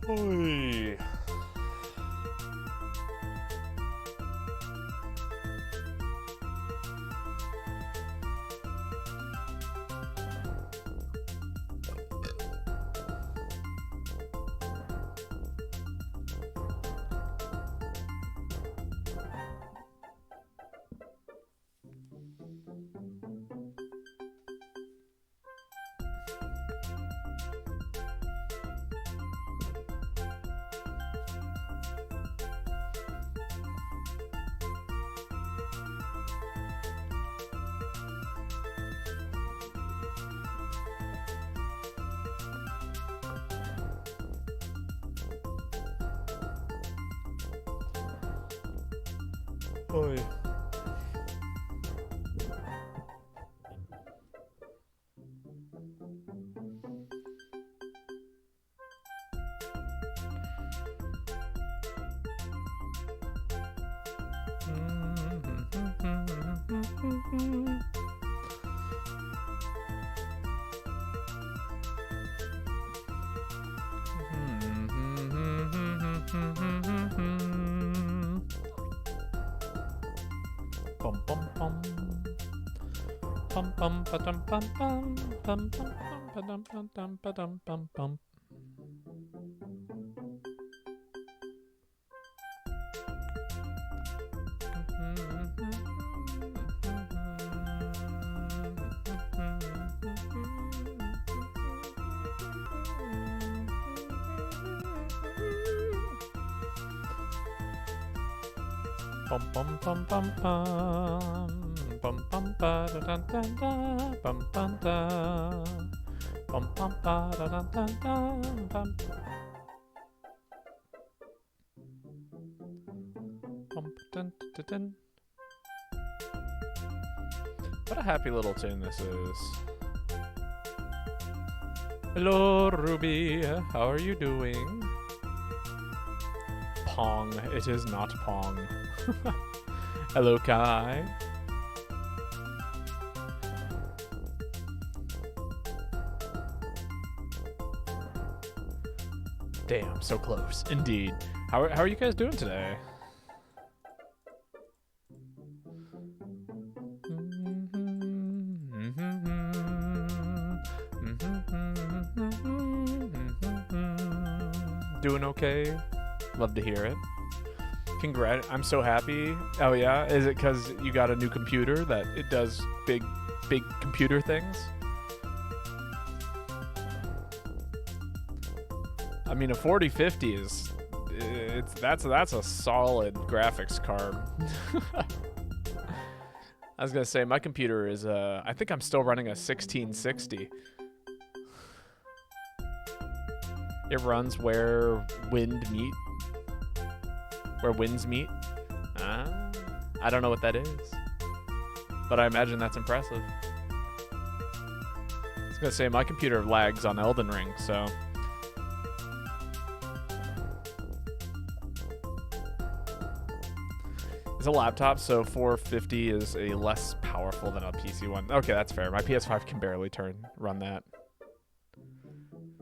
Oy. Oy. Bum bum bum. Bum bum ba dum bum bum. Bum bum bum ba dum bum dum ba dum bum bum. Bum bum bum bum bum. Bum bum ba da dun dun da. Bum bum da. Bum bum ba da dun dun da. Bum. Bum dun dun dun. What a happy little tune this is. Hello, Ruby. How are you doing? Pong. It is not Pong. Hello, Kai. Damn, so close. Indeed. How are you guys doing today? Doing okay? Love to hear it. I'm so happy. Oh yeah? Is it because you got a new computer that it does big computer things? I mean, a 4050 is... That's a solid graphics card. I was gonna say, my computer is, I think I'm still running a 1660. It runs where winds meet. I don't know what that is. But I imagine that's impressive. I was gonna say, my computer lags on Elden Ring, so... It's a laptop, so 450 is a less powerful than a PC one. Okay, that's fair. My PS5 can barely run that.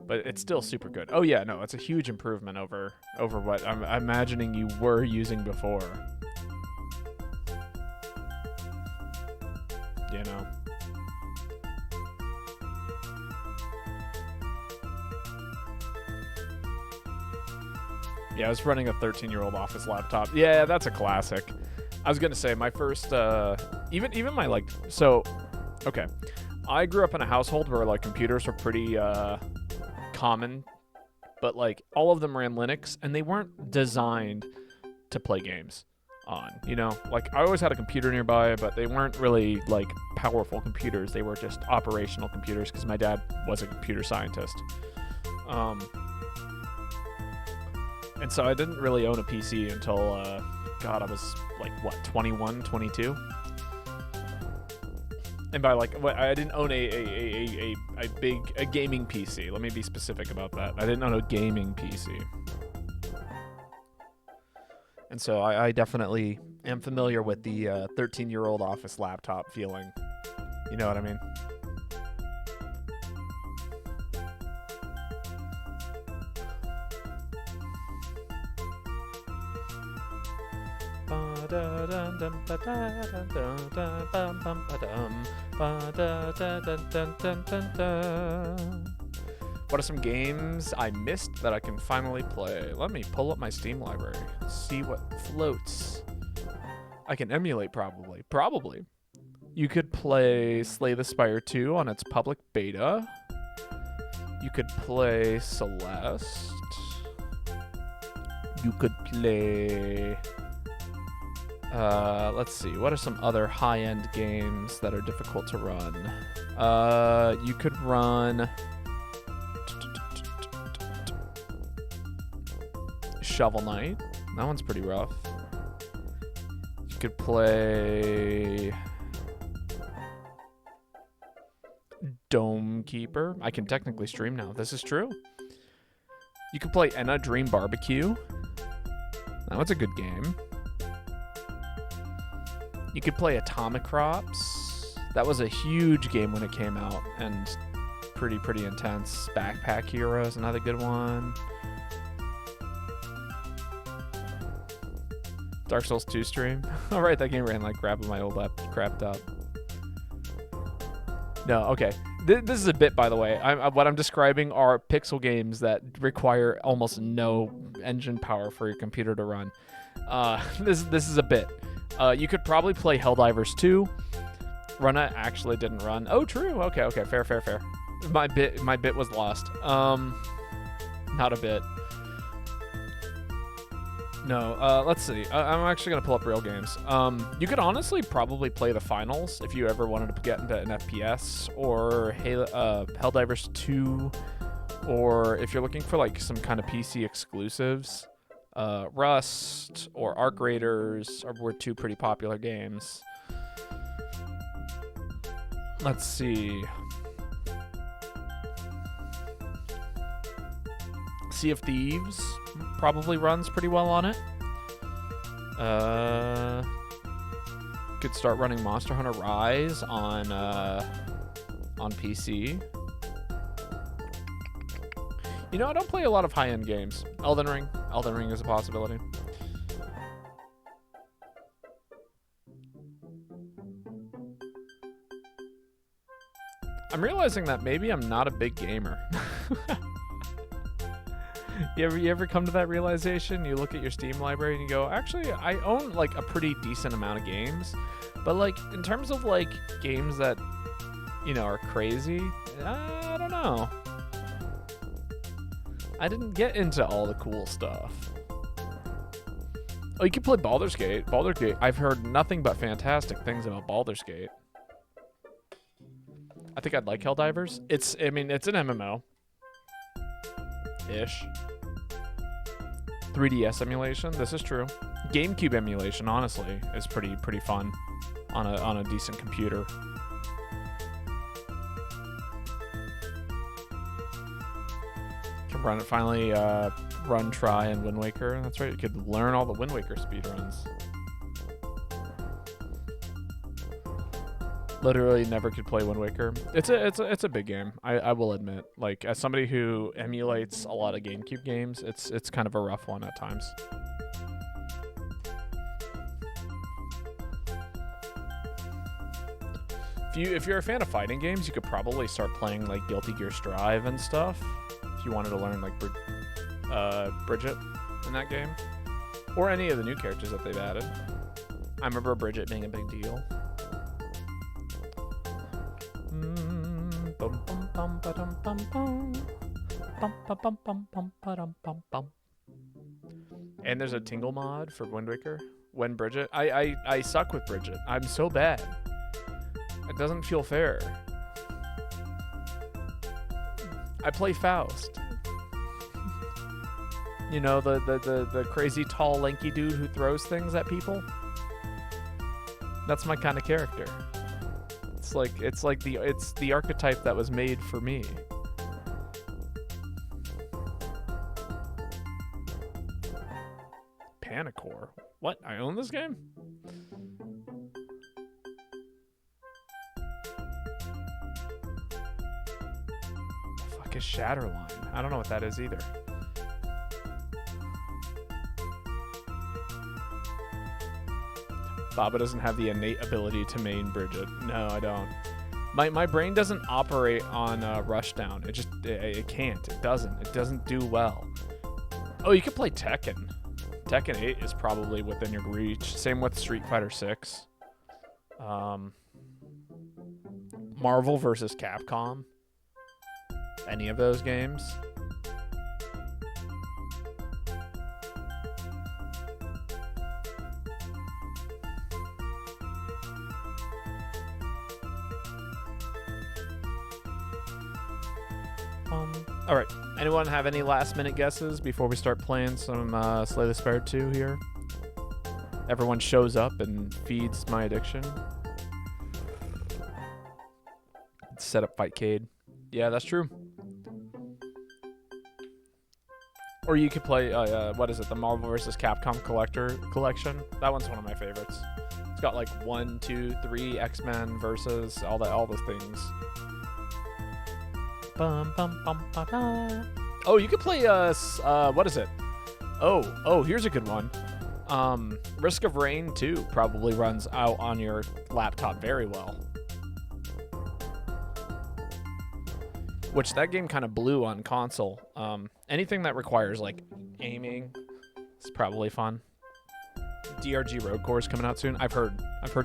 But it's still super good. Oh yeah, no, it's a huge improvement over what I'm imagining you were using before. You know. Yeah, I was running a 13-year-old office laptop. Yeah, that's a classic. I was gonna say my first, even my like, so, okay, I grew up in a household where like computers were pretty common, but like all of them ran Linux, and they weren't designed to play games on. You know, like I always had a computer nearby, but they weren't really like powerful computers. They were just operational computers because my dad was a computer scientist. And so I didn't really own a PC until, God, I was like, what, 21, 22? And by like, I didn't own a gaming PC. Let me be specific about that. I didn't own a gaming PC. And so I definitely am familiar with the 13-year-old office laptop feeling. You know what I mean? What are some games I missed that I can finally play? Let me pull up my Steam library. See what floats. I can emulate probably. Probably. You could play Slay the Spire 2 on its public beta. You could play Celeste. You could play... let's see. What are some other high-end games that are difficult to run? You could run... Shovel Knight. That one's pretty rough. You could play... Dome Keeper. I can technically stream now. This is true. You could play Enna Dream Barbecue. That one's a good game. You could play Atomic Crops. That was a huge game when it came out and pretty intense. Backpack Hero is another good one. Dark Souls 2 stream. All right, that game ran like crap on my old crapped up. No, okay. This is a bit, by the way. What I'm describing are pixel games that require almost no engine power for your computer to run. This is a bit. You could probably play Helldivers 2. Runna actually didn't run. Oh, true. Okay. Fair. My bit was lost. Not a bit. No, let's see. I'm actually going to pull up real games. You could honestly probably play the finals if you ever wanted to get into an FPS, or Helldivers 2, or if you're looking for like some kind of PC exclusives, Rust or Arc Raiders were two pretty popular games. Let's see. Sea of Thieves probably runs pretty well on it. Could start running Monster Hunter Rise on PC. You know, I don't play a lot of high-end games. Elden Ring is a possibility. I'm realizing that maybe I'm not a big gamer. You ever come to that realization? You look at your Steam library and you go, actually, I own like a pretty decent amount of games, but like in terms of like games that, you know, are crazy, I don't know. I didn't get into all the cool stuff. Oh, you can play Baldur's Gate. Baldur's Gate. I've heard nothing but fantastic things about Baldur's Gate. I think I'd like Helldivers. It's an MMO. Ish. 3DS emulation, this is true. GameCube emulation, honestly, is pretty fun on a decent computer. Can run Try and Wind Waker. That's right, you could learn all the Wind Waker speedruns. Literally never could play Wind Waker. It's a big game. I will admit. Like, as somebody who emulates a lot of GameCube games, it's kind of a rough one at times. If you're a fan of fighting games, you could probably start playing like Guilty Gear Strive and stuff. If you wanted to learn like Bridget in that game, or any of the new characters that they've added. I remember Bridget being a big deal. And there's a Tingle mod for Wind Waker. When Bridget, I suck with Bridget. I'm so bad. It doesn't feel fair. I play Faust. You know, the crazy tall lanky dude who throws things at people. That's my kind of character. It's the archetype that was made for me. Panicore. What? I own this game? The fuck is Shatterline? I don't know what that is either. Baba doesn't have the innate ability to main Bridget. No, I don't. My brain doesn't operate on Rushdown. It can't. It doesn't do well. Oh, you could play Tekken. Tekken 8 is probably within your reach. Same with Street Fighter 6. Marvel versus Capcom. Any of those games. All right. Anyone have any last-minute guesses before we start playing some Slay the Spire 2 here? Everyone shows up and feeds my addiction. Set up Fightcade. Yeah, that's true. Or you could play, what is it? The Marvel vs. Capcom Collection. That one's one of my favorites. It's got like 1, 2, 3 X-Men versus all the things. Bum, bum, bum, ba, da. Oh, you could play what is it? Oh, here's a good one. Risk of Rain 2 probably runs out on your laptop very well. Which that game kind of blew on console. Anything that requires like aiming is probably fun. DRG Road Core is coming out soon. I've heard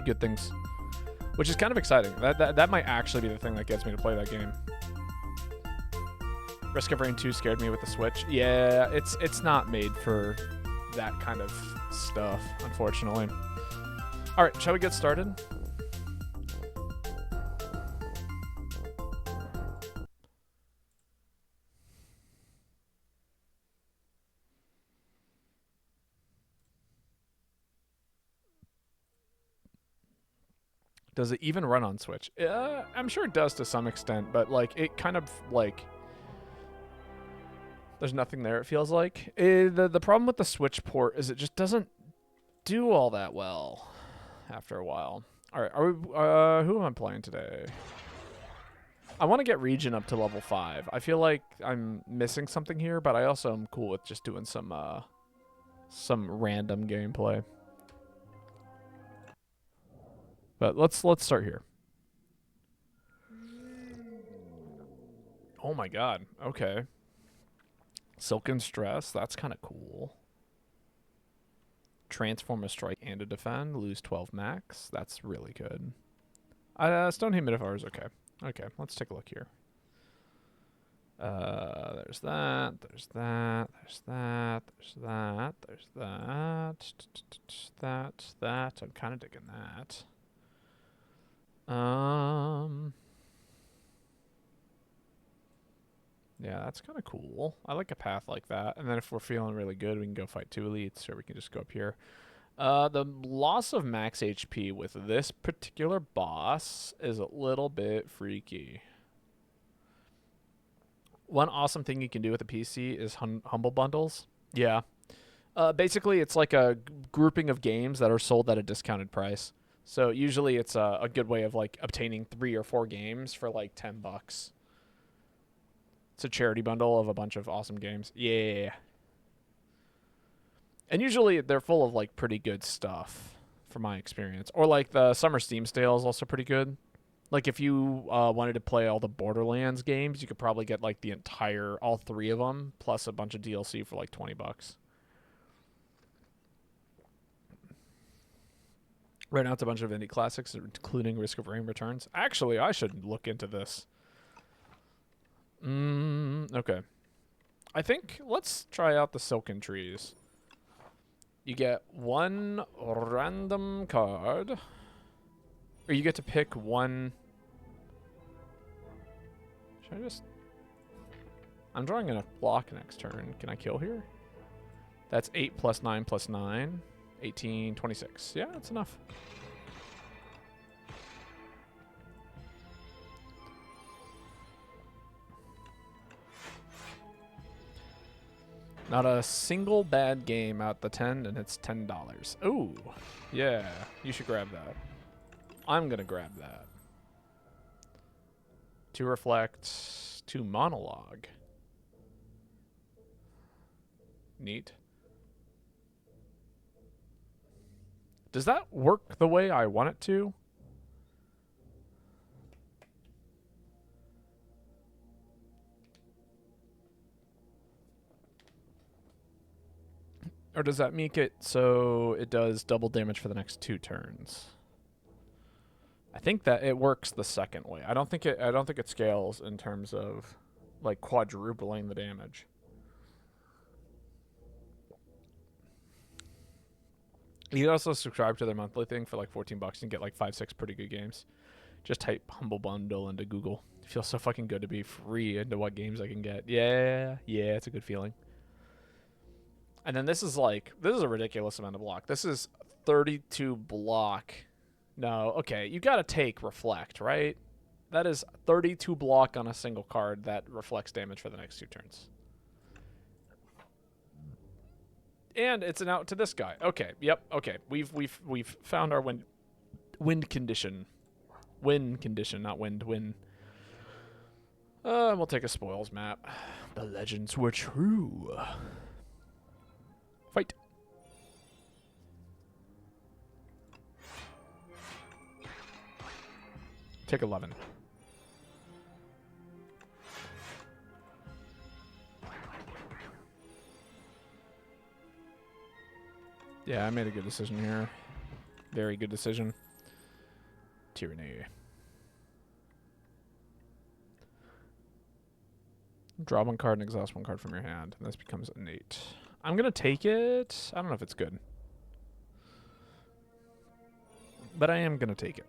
good things, which is kind of exciting. That might actually be the thing that gets me to play that game. Risk of Rain 2 scared me with the Switch. Yeah, it's not made for that kind of stuff, unfortunately. All right, shall we get started? Does it even run on Switch? I'm sure it does to some extent, but like it kind of like there's nothing there, it feels like. The problem with the Switch port is it just doesn't do all that well after a while. All right, who am I playing today? I want to get Region up to level 5. I feel like I'm missing something here, but I also am cool with just doing some random gameplay. But let's start here. Oh my god. Okay. Silken Stress, that's kind of cool. Transform a strike and a defend, lose 12 max. That's really good. Stone Humidifier is okay. Okay, let's take a look here. There's that, there's that, there's that, there's that, there's that, that. I'm kind of digging that. Yeah, that's kind of cool. I like a path like that. And then if we're feeling really good, we can go fight 2 elites, or we can just go up here. The loss of max HP with this particular boss is a little bit freaky. One awesome thing you can do with a PC is humble bundles. Yeah. Basically, it's like a grouping of games that are sold at a discounted price. So usually it's a good way of like obtaining 3 or 4 games for like $10. It's a charity bundle of a bunch of awesome games. Yeah. And usually they're full of like pretty good stuff from my experience. Or like the Summer Steam Sale is also pretty good. Like if you wanted to play all the Borderlands games, you could probably get like the all 3 of them plus a bunch of DLC for like $20. Right now it's a bunch of indie classics, including Risk of Rain Returns. Actually, I should look into this. Okay. I think let's try out the Silken Trees. You get 1 random card. Or you get to pick 1. Should I just... I'm drawing enough block next turn. Can I kill here? That's 8 plus 9 plus 9. 18, 26. Yeah, that's enough. Not a single bad game out the 10, and it's $10. Ooh, yeah, you should grab that. I'm gonna grab that. 2 reflect, 2 monologue. Neat. Does that work the way I want it to? Or does that make it so it does double damage for the next 2 turns? I think that it works the second way. I don't think it scales in terms of like quadrupling the damage. You can also subscribe to their monthly thing for like 14 bucks and get like 5-6 pretty good games. Just type Humble Bundle into Google. It feels so fucking good to be free into what games I can get. Yeah, it's a good feeling. And then this is a ridiculous amount of block. This is 32 block. No, okay, you gotta take Reflect, right? That is 32 block on a single card that reflects damage for the next 2 turns. And it's an out to this guy. Okay, yep, okay. We've found our wind condition. Wind condition, not wind, win. We'll take a spoils map. The legends were true. Fight. Take 11. Yeah, I made a good decision here. Very good decision. Tyranny. Draw 1 card and exhaust 1 card from your hand, and this becomes an 8. I'm gonna take it. I don't know if it's good, but I am gonna take it.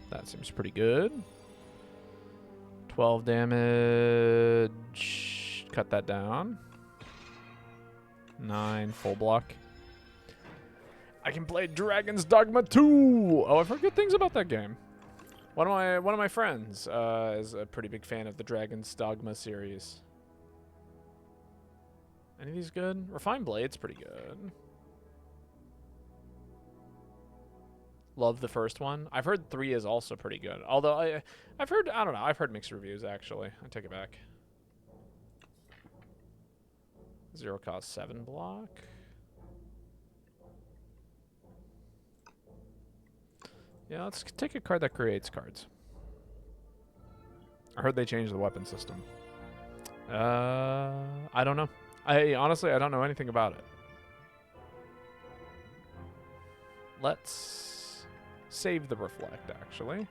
That seems pretty good. 12 damage. Cut that down. 9 full block. I can play Dragon's Dogma 2. Oh, I've heard good things about that game. One of my friends is a pretty big fan of the Dragon's Dogma series. Any of these good? Refined Blade's pretty good. Love the first one. I've heard 3 is also pretty good. Although I've heard, I don't know, I've heard mixed reviews actually. I take it back. 0 cost 7 block. Yeah, let's take a card that creates cards. I heard they changed the weapon system. I don't know. Honestly, I don't know anything about it. Let's save the Reflect, actually.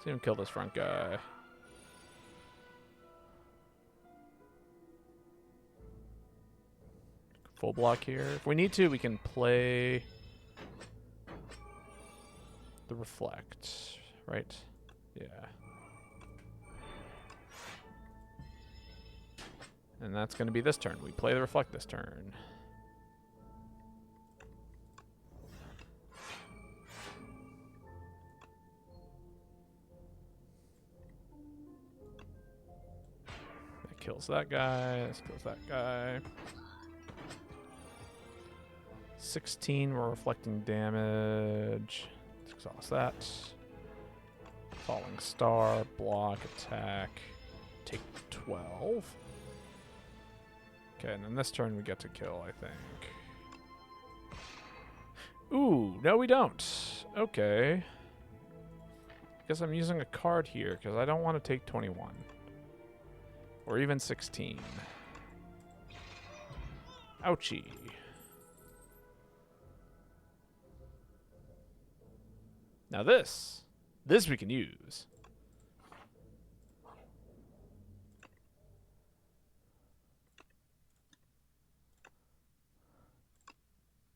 See him kill this front guy. Full block here. If we need to, we can play the Reflect, right? Yeah. And that's going to be this turn. We play the Reflect this turn. That kills that guy. This kills that guy. 16, we're reflecting damage. Let's exhaust that. Falling Star, block, attack. Take 12. Okay, and then this turn we get to kill, I think. Ooh, no we don't. Okay. Guess I'm using a card here, because I don't want to take 21. Or even 16. Ouchie. Now this we can use.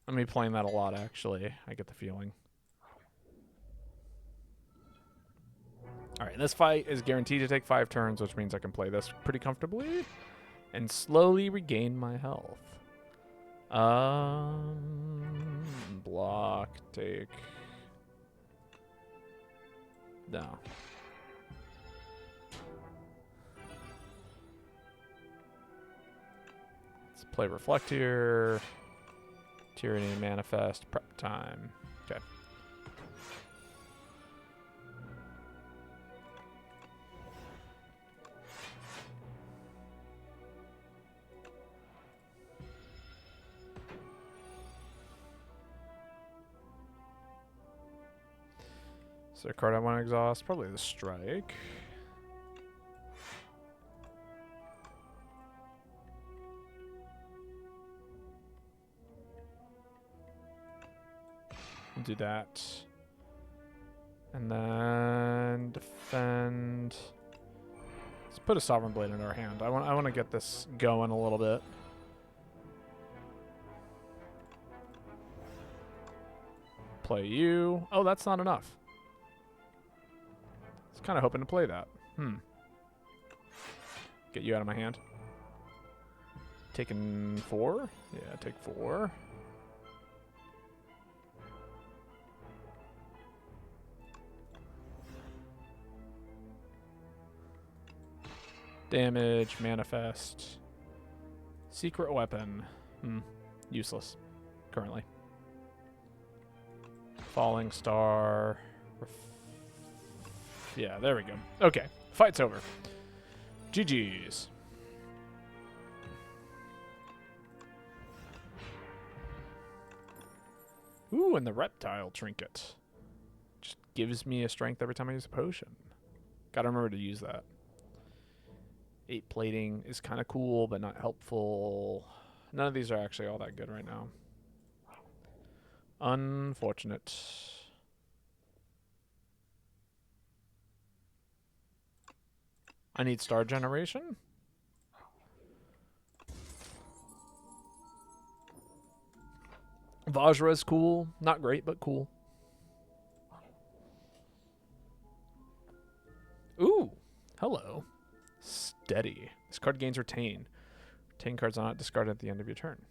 I'm gonna be playing that a lot, actually. I get the feeling. Alright, this fight is guaranteed to take 5 turns, which means I can play this pretty comfortably and slowly regain my health. Block, take... No. Let's play Reflect here. Tyranny, Manifest, prep time. Okay. Is there a card I want to exhaust? Probably the strike. We'll do that. And then defend. Let's put a Sovereign Blade in our hand. I want to get this going a little bit. Play you. Oh, that's not enough. I was kind of hoping to play that. Get you out of my hand. Taking 4? Yeah, take 4. Damage, manifest. Secret weapon. Useless. Currently. Falling star. Yeah, there we go. Okay. Fight's over. GG's. Ooh, and the reptile trinket. Just gives me a strength every time I use a potion. Gotta remember to use that. 8 plating is kind of cool, but not helpful. None of these are actually all that good right now. Unfortunate. I need star generation. Vajra is cool. Not great, but cool. Ooh. Hello. Steady. This card gains retain. Retain cards are not discarded at the end of your turn.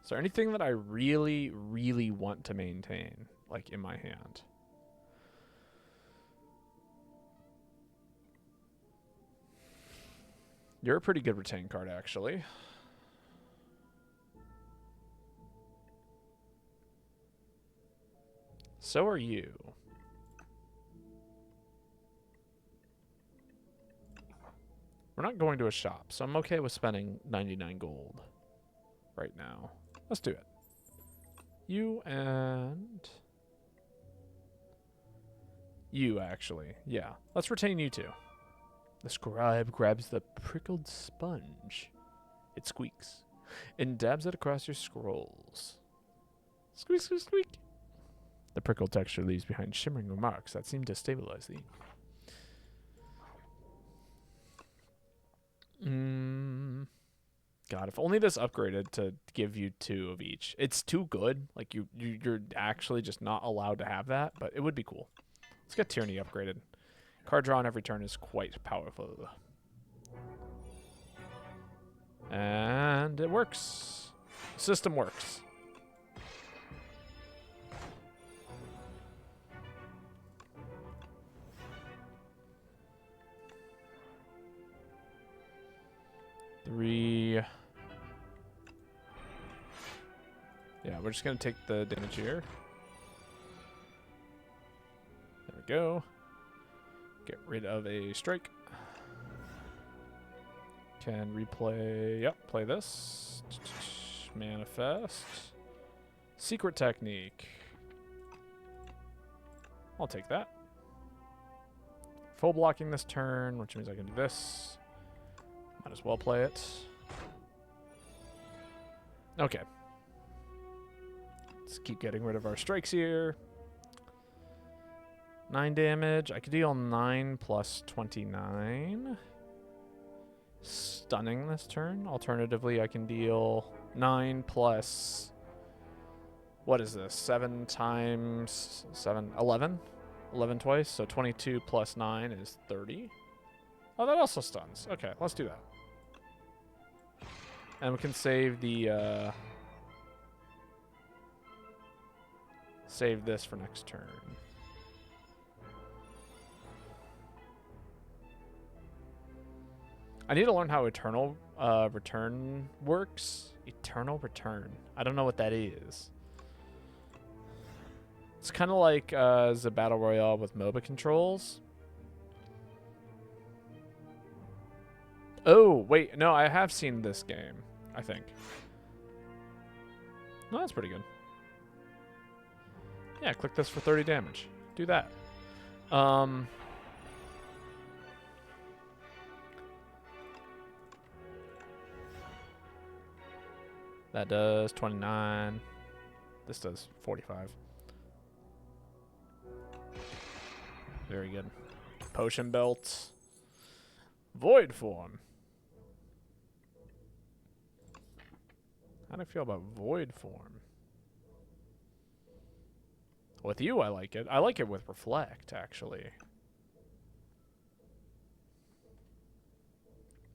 Is there anything that I really, really want to maintain, like, in my hand? You're a pretty good retain card, actually. So are you. We're not going to a shop, so I'm okay with spending 99 gold right now. Let's do it. You and... you, actually. Yeah. Let's retain you two. The scribe grabs the prickled sponge. It squeaks and dabs it across your scrolls. Squeak, squeak, squeak. The prickled texture leaves behind shimmering remarks that seem to stabilize the ink. God, if only this upgraded to give you 2 of each. It's too good. Like, you're actually just not allowed to have that, but it would be cool. Let's get Tyranny upgraded. Card draw on every turn is quite powerful. And it works. System works. Three. Yeah, we're just going to take the damage here. There we go. Get rid of a strike. Can replay. Yep, play this. Manifest. Secret technique. I'll take that. Full blocking this turn, which means I can do this. Might as well play it. Okay. Let's keep getting rid of our strikes here. 9 damage. I could deal 9 plus 29. Stunning this turn. Alternatively, I can deal 9 plus... what is this? 7 times 7? 11? 11 twice. So 22 plus 9 is 30. Oh, that also stuns. Okay, let's do that. And we can save the... save this for next turn. I need to learn how Eternal Return works. Eternal Return. I don't know what that is. It's kind of like the Battle Royale with MOBA controls. Oh, wait. No, I have seen this game, I think. No, that's pretty good. Yeah, click this for 30 damage. Do that. That does 29. This does 45. Very good. Potion belt. Void form. How do I feel about void form? With you, I like it. I like it with reflect, actually.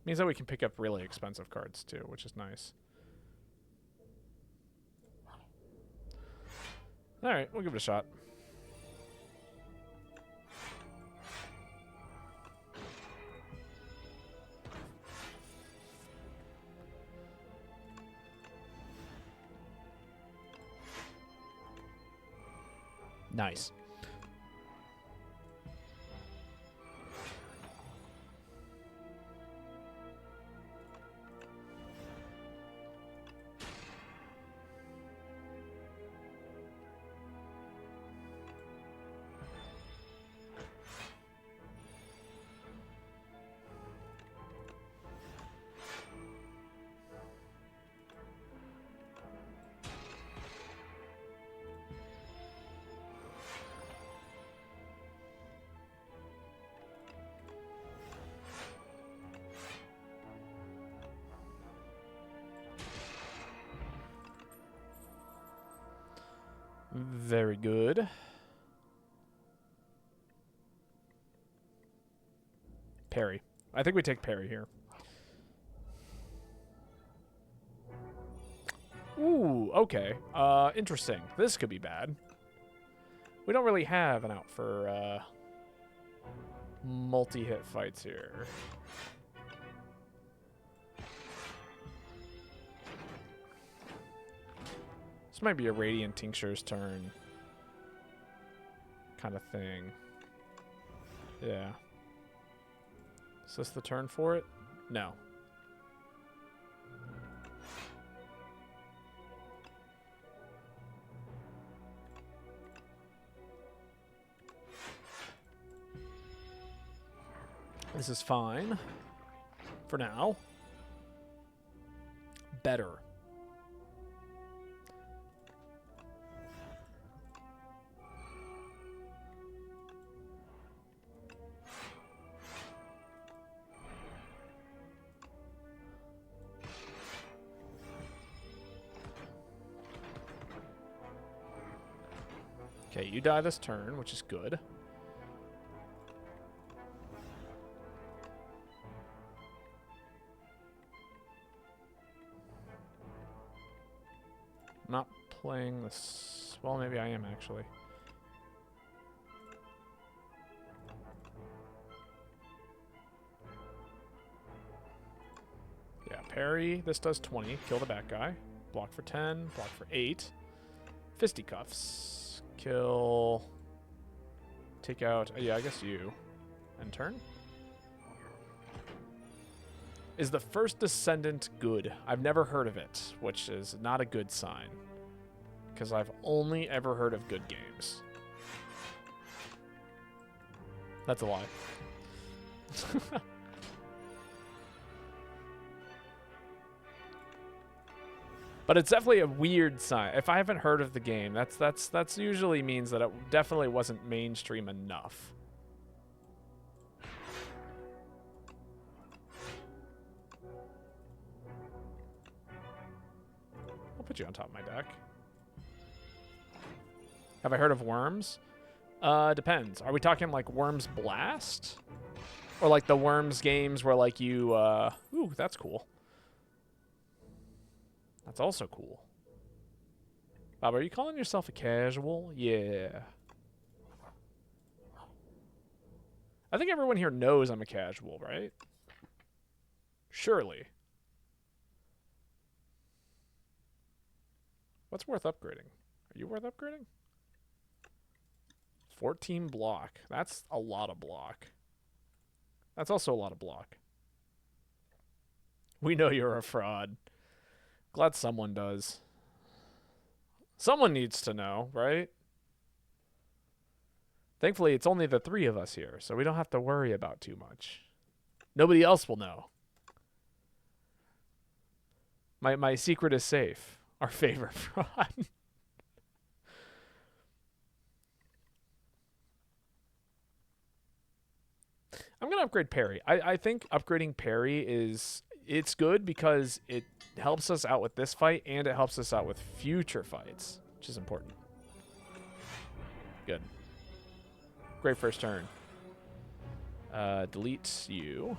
Means that we can pick up really expensive cards, too, which is nice. Alright, we'll give it a shot. Nice. Very good. Parry. I think we take parry here. Ooh, okay. Interesting. This could be bad. We don't really have an out for multi-hit fights here. This might be a Radiant Tincture's turn kind of thing. Yeah. Is this the turn for it? No. This is fine. For now. Better. Okay, you die this turn, which is good. I'm not playing this. Well, maybe I am actually. Yeah, parry. This does 20. Kill the back guy. Block for 10. Block for 8. Fisticuffs. Kill. Take out. Yeah, I guess you. End turn. Is the first Descendant good? I've never heard of it, which is not a good sign. Because I've only ever heard of good games. That's a lie. But it's definitely a weird sign. If I haven't heard of the game, that's usually means that it definitely wasn't mainstream enough. I'll put you on top of my deck. Have I heard of Worms? Depends. Are we talking like Worms Blast? Or like the Worms games where like you, ooh, that's cool. That's also cool. Bob, are you calling yourself a casual? Yeah. I think everyone here knows I'm a casual, right? Surely. What's worth upgrading? Are you worth upgrading? 14 block. That's a lot of block. That's also a lot of block. We know you're a fraud. Glad someone does. Someone needs to know, right? Thankfully, it's only the three of us here, so we don't have to worry about too much. Nobody else will know. My secret is safe. Our favorite fraud. I'm going to upgrade parry. I think upgrading parry it's good because it helps us out with this fight and it helps us out with future fights, which is important. Good. Great first turn. Delete you.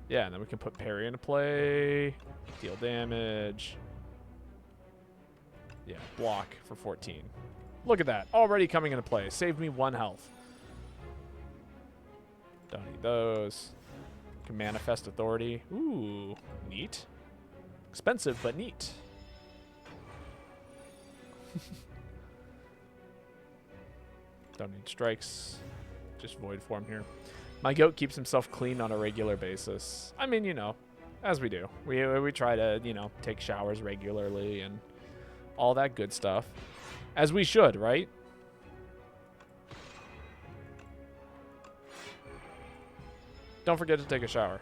Yeah, and then we can put parry into play. Deal damage. Yeah, block for 14. Look at that. Already coming into play. Saved me 1 health. Don't need those. Can manifest authority. Ooh, neat. Expensive, but neat. Don't need strikes. Just void form here. My goat keeps himself clean on a regular basis. I mean, you know, as we do. We try to, you know, take showers regularly and all that good stuff. As we should, right? Don't forget to take a shower.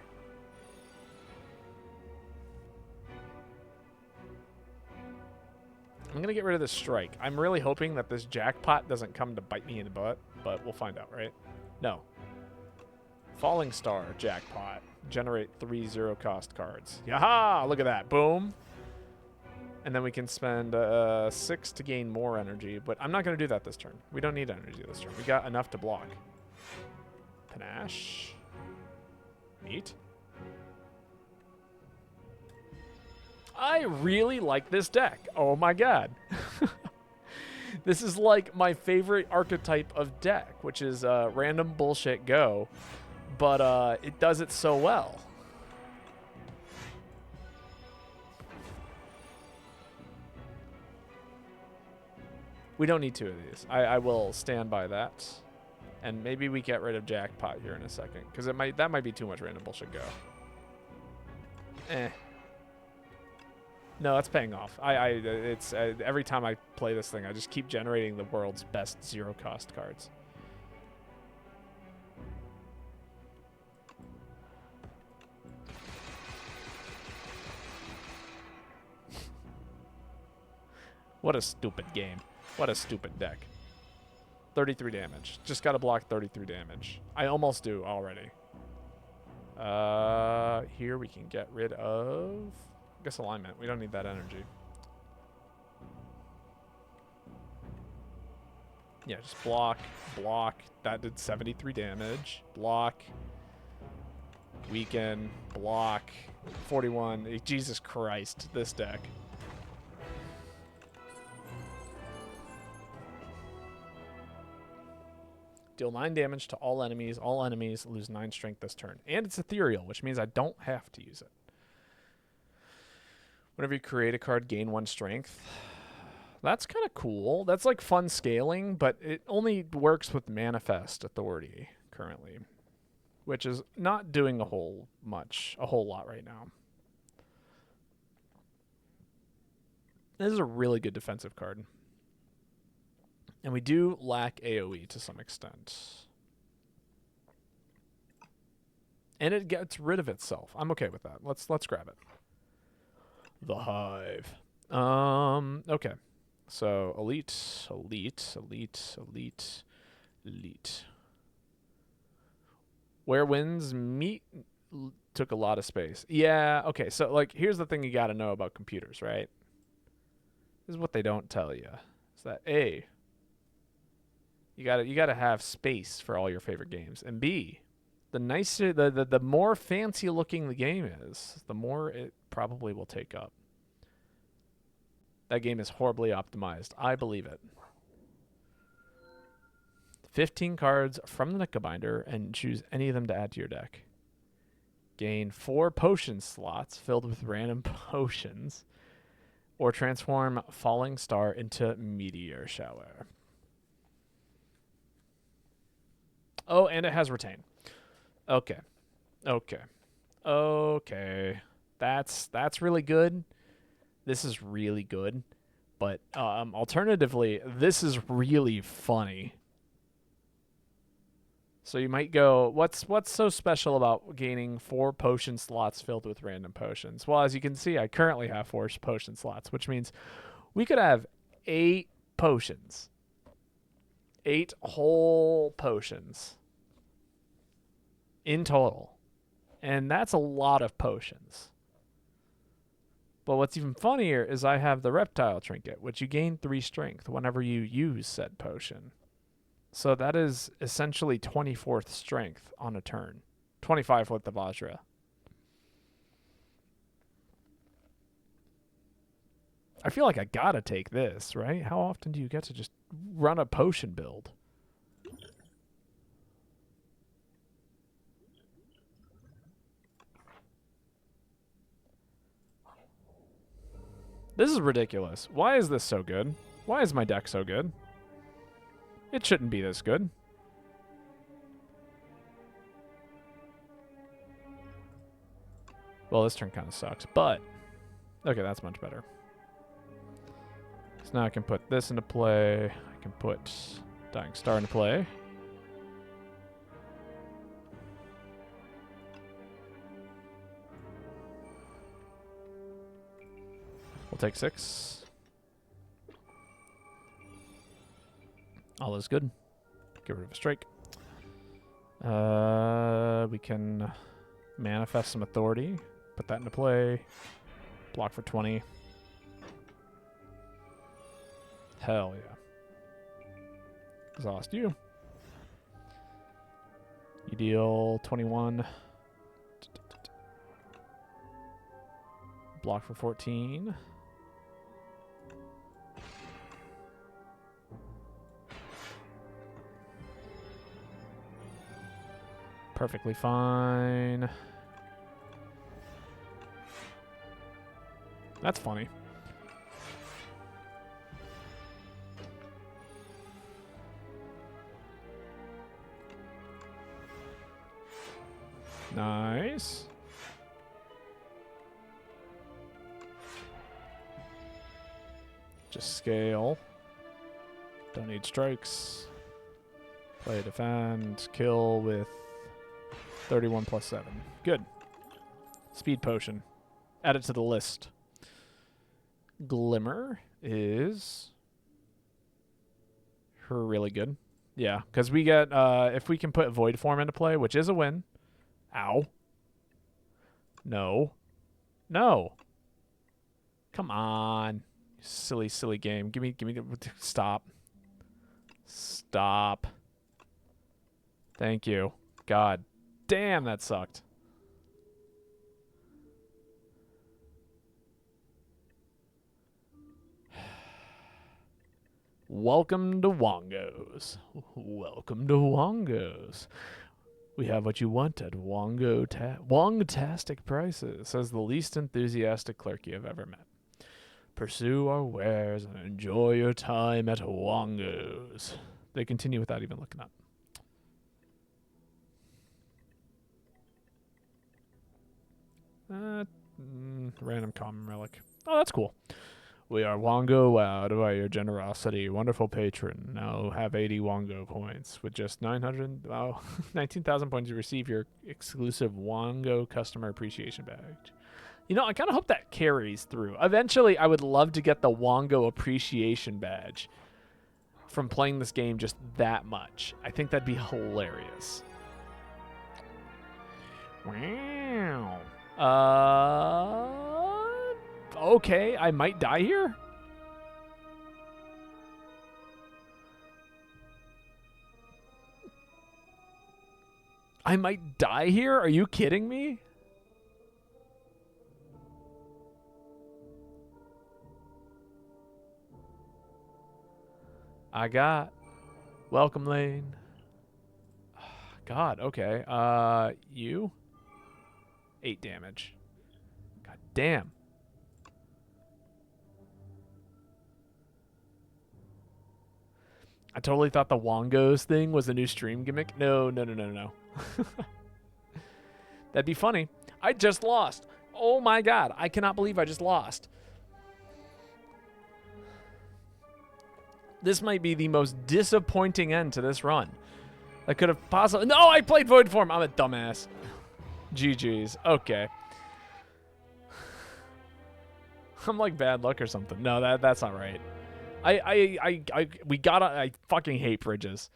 I'm going to get rid of this strike. I'm really hoping that this jackpot doesn't come to bite me in the butt, but we'll find out, right? No. Falling Star jackpot. Generate 3 zero-cost cards. Yaha! Look at that. Boom. And then we can spend 6 to gain more energy, but I'm not going to do that this turn. We don't need energy this turn. We got enough to block. Panache. Neat. I really like this deck. Oh my god. This is like my favorite archetype of deck, which is random bullshit go, but it does it so well. We don't need 2 of these. I will stand by that. And maybe we get rid of jackpot here in a second, because that might be too much random bullshit go. No, it's paying off. It's every time I play this thing, I just keep generating the world's best zero-cost cards. What a stupid game. What a stupid deck. 33 damage. Just got to block 33 damage. I almost do already. Here we can get rid of... I guess alignment. We don't need that energy. Yeah, just block, block. That did 73 damage. Block. Weaken. Block. 41. Jesus Christ, this deck. Deal 9 damage to all enemies. All enemies lose 9 strength this turn. And it's ethereal, which means I don't have to use it. Whenever you create a card, gain 1 strength. That's kind of cool. That's like fun scaling, but it only works with Manifest Authority currently, which is not doing a whole lot right now. This is a really good defensive card. And we do lack AoE to some extent. And it gets rid of itself. I'm okay with that. Let's grab it. The Hive. Okay. So elite. Where winds meet took a lot of space. Yeah, okay. So like here's the thing you got to know about computers, right? This is what they don't tell you. Is that A, you got to have space for all your favorite games, and B, the nicer the more fancy looking the game is, the more it probably will take up. That game is horribly optimized. I believe it. 15 cards from the Nickabinder and choose any of them to add to your deck. Gain 4 potion slots filled with random potions, or transform Falling Star into Meteor Shower. Oh, and it has retain. Okay. Okay. Okay. That's really good. This is really good. But alternatively, this is really funny. So you might go, what's so special about gaining 4 potion slots filled with random potions? Well, as you can see, I currently have 4 potion slots, which means we could have 8 potions. 8 whole potions in total. And that's a lot of potions. But what's even funnier is I have the reptile trinket, which you gain 3 strength whenever you use said potion. So that is essentially 24th strength on a turn. 25 with the Vajra. I feel like I gotta take this, right? How often do you get to just run a potion build? This is ridiculous. Why is this so good? Why is my deck so good? It shouldn't be this good. Well, this turn kind of sucks, but... Okay, that's much better. So now I can put this into play. I can put Dying Star into play. We'll take 6. All is good. Get rid of a strike. We can manifest some authority. Put that into play. Block for 20. Hell yeah. Exhaust you. You deal 21. Block for 14. Perfectly fine. That's funny. Nice. Just scale. Don't need strikes. Play, defend, kill with 31 plus 7. Good. Speed potion. Add it to the list. Glimmer is really good. Yeah, because we get, if we can put Void Form into play, which is a win. Ow. No. No. Come on. Silly, silly game. Give me, stop. Stop. Thank you. God damn, that sucked. Welcome to Wongos. Welcome to Wongos. We have what you want at Wongtastic prices, says the least enthusiastic clerk you have ever met. Pursue our wares and enjoy your time at Wongos. They continue without even looking up. Random common relic. Oh, that's cool. We are Wongo wowed by your generosity. Wonderful patron. Now have 80 Wongo points. With just 19,000 points, you receive your exclusive Wongo customer appreciation badge. You know, I kind of hope that carries through. Eventually, I would love to get the Wongo appreciation badge from playing this game just that much. I think that'd be hilarious. Wow. Okay, I might die here. I might die here? Are you kidding me? I got welcome lane. God, okay. You 8 damage. God damn. I totally thought the Wongos thing was a new stream gimmick. No, no, no, no, no. That'd be funny. I just lost. Oh my god. I cannot believe I just lost. This might be the most disappointing end to this run. I could have possibly... No, I played Void Form. I'm a dumbass. GG's. Okay. I'm like bad luck or something. No, that's not right. I fucking hate bridges.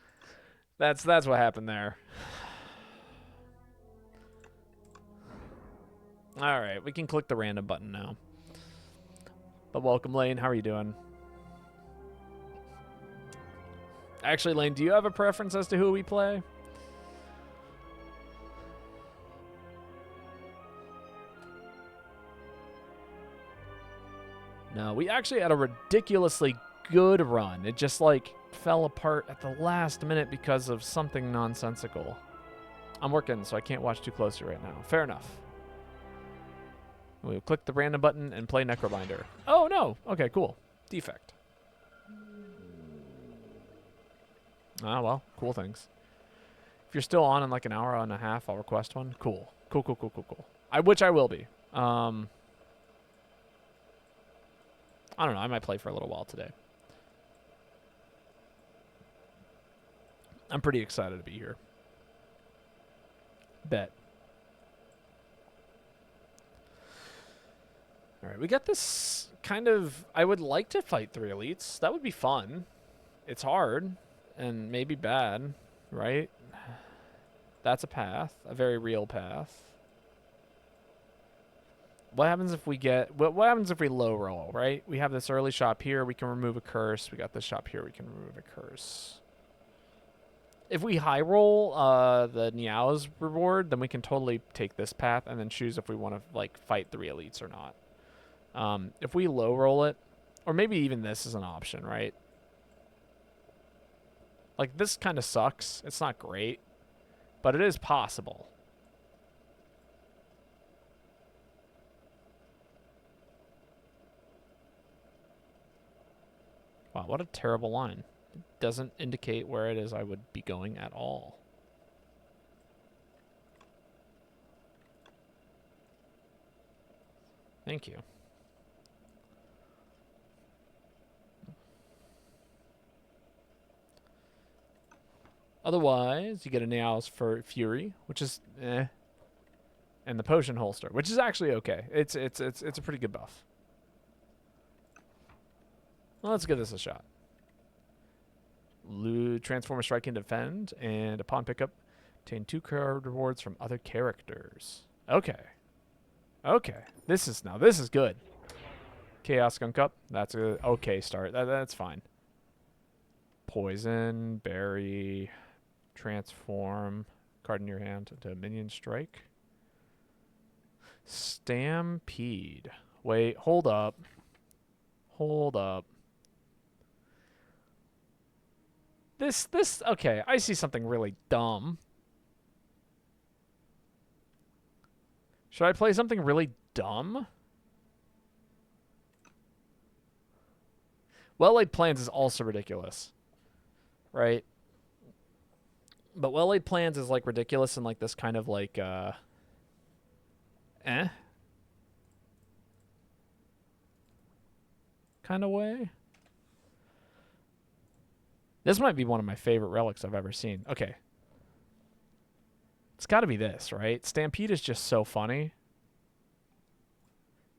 That's what happened there. All right, we can click the random button now. But welcome, Lane. How are you doing? Actually, Lane, do you have a preference as to who we play? No, we actually had a ridiculously good run. It just, like, fell apart at the last minute because of something nonsensical. I'm working, so I can't watch too closely right now. Fair enough. We'll click the random button and play Necrobinder. Oh, no. Okay, cool. Defect. Ah, well, cool things. If you're still on in like an hour and a half, I'll request one. Cool. Cool, cool, cool, cool, cool. Which I will be. I don't know. I might play for a little while today. I'm pretty excited to be here. Bet. All right, we got this kind of... I would like to fight 3 elites. That would be fun. It's hard and maybe bad, right? That's a path, a very real path. What happens if we get... What happens if we low roll, right? We have this early shop here. We can remove a curse. We got this shop here. We can remove a curse. If we high roll the Niao's reward, then we can totally take this path and then choose if we want to like fight 3 elites or not. If we low roll it, or maybe even this is an option, right? Like, this kind of sucks. It's not great, but it is possible. Wow, what a terrible line. It doesn't indicate where it is I would be going at all. Thank you. Otherwise, you get a Niao's for Fury, which is eh, and the potion holster, which is actually okay. It's a pretty good buff. Well, let's give this a shot. Transformer Strike and Defend, and upon pickup, obtain 2 card rewards from other characters. Okay. Okay. This is good. Chaos Skunk Up. That's a okay start. That's fine. Poison, Berry, Transform, card in your hand into Minion Strike. Stampede. Wait, hold up. Hold up. This, okay, I see something really dumb. Should I play something really dumb? Well-Laid Plans is also ridiculous. Right? But Well-Laid Plans is, like, ridiculous in, like, this kind of, like, kind of way. This might be one of my favorite relics I've ever seen. Okay. It's got to be this, right? Stampede is just so funny.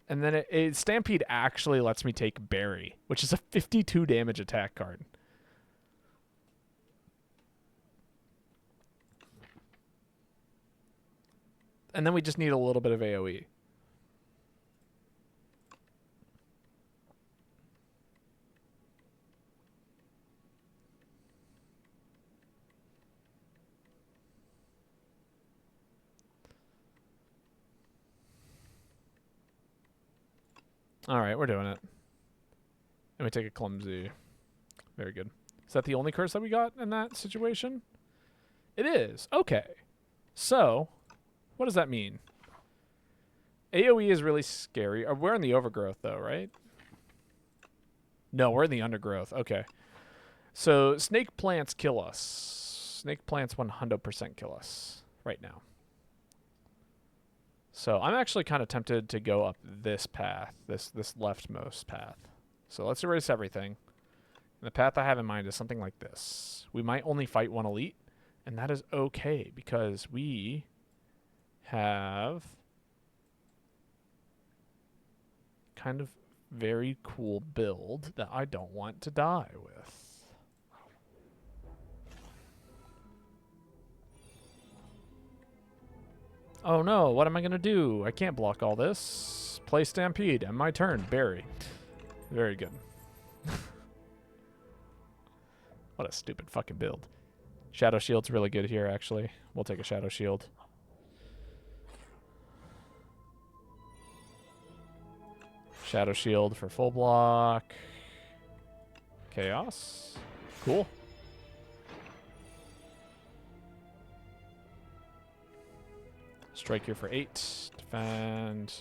And then Stampede actually lets me take Berry, which is a 52 damage attack card. And then we just need a little bit of AoE. All right, we're doing it. And we take a Clumsy. Very good. Is that the only curse that we got in that situation? It is. Okay. So, what does that mean? AoE is really scary. We're in the Overgrowth, though, right? No, we're in the Undergrowth. Okay. So snake plants kill us. Snake plants 100% kill us right now. So I'm actually kind of tempted to go up this path, this leftmost path. So let's erase everything. And the path I have in mind is something like this. We might only fight one elite, and that is okay because we have kind of very cool build that I don't want to die with. Oh no, what am I going to do? I can't block all this. Play Stampede, and my turn, Barry. Very good. What a stupid fucking build. Shadow Shield's really good here, actually. We'll take a Shadow Shield. Shadow Shield for full block. Chaos. Cool. Strike here for 8. Defend.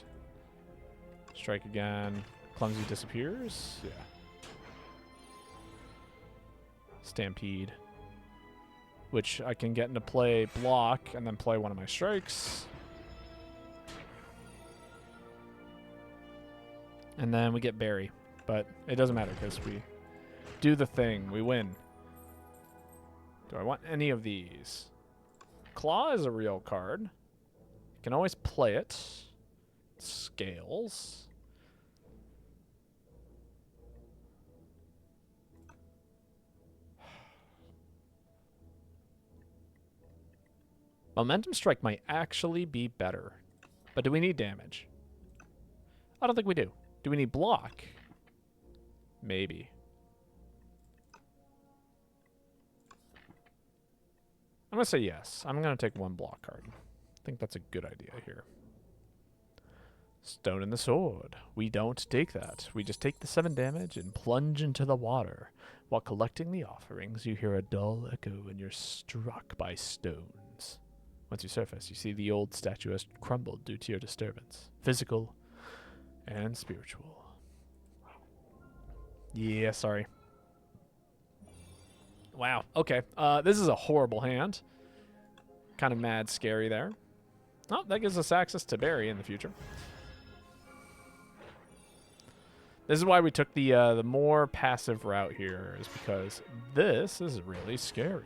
Strike again. Clumsy disappears. Yeah. Stampede. Which I can get into play block and then play one of my strikes. And then we get Barry. But it doesn't matter because we do the thing. We win. Do I want any of these? Claw is a real card. You can always play it. Scales. Momentum Strike might actually be better. But do we need damage? I don't think we do. Do we need block? Maybe. I'm going to say yes. I'm going to take one block card. I think that's a good idea here. Stone in the Sword. We don't take that. We just take the 7 damage and plunge into the water. While collecting the offerings, you hear a dull echo and you're struck by stones. Once you surface, you see the old statue has crumbled due to your disturbance. Physical and spiritual. Yeah, sorry. Wow, okay. This is a horrible hand. Kind of mad scary there. Oh, that gives us access to Barry in the future. This is why we took the more passive route here, is because this is really scary.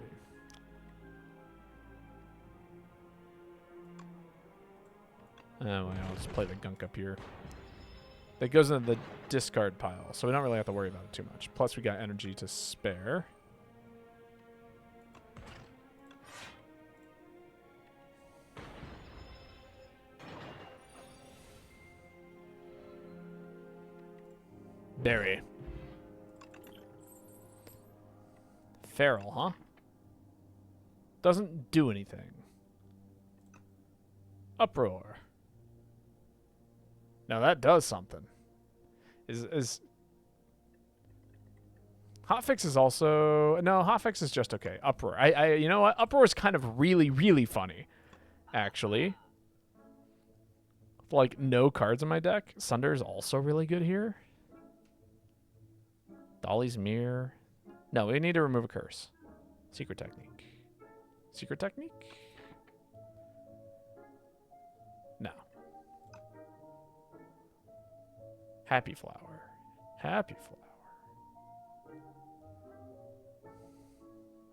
Oh, well, I'll just play the gunk up here. That goes into the discard pile, so we don't really have to worry about it too much. Plus, we got energy to spare. Barry. Feral, huh? Doesn't do anything. Uproar. Now that does something. Is Hotfix is also no, Hotfix is just okay. Uproar. You know what? Uproar is kind of really funny, actually. Like no cards in my deck. Sunder is also really good here. Dolly's Mirror. No, we need to remove a curse. Secret Technique. Secret Technique? No. Happy Flower. Happy Flower.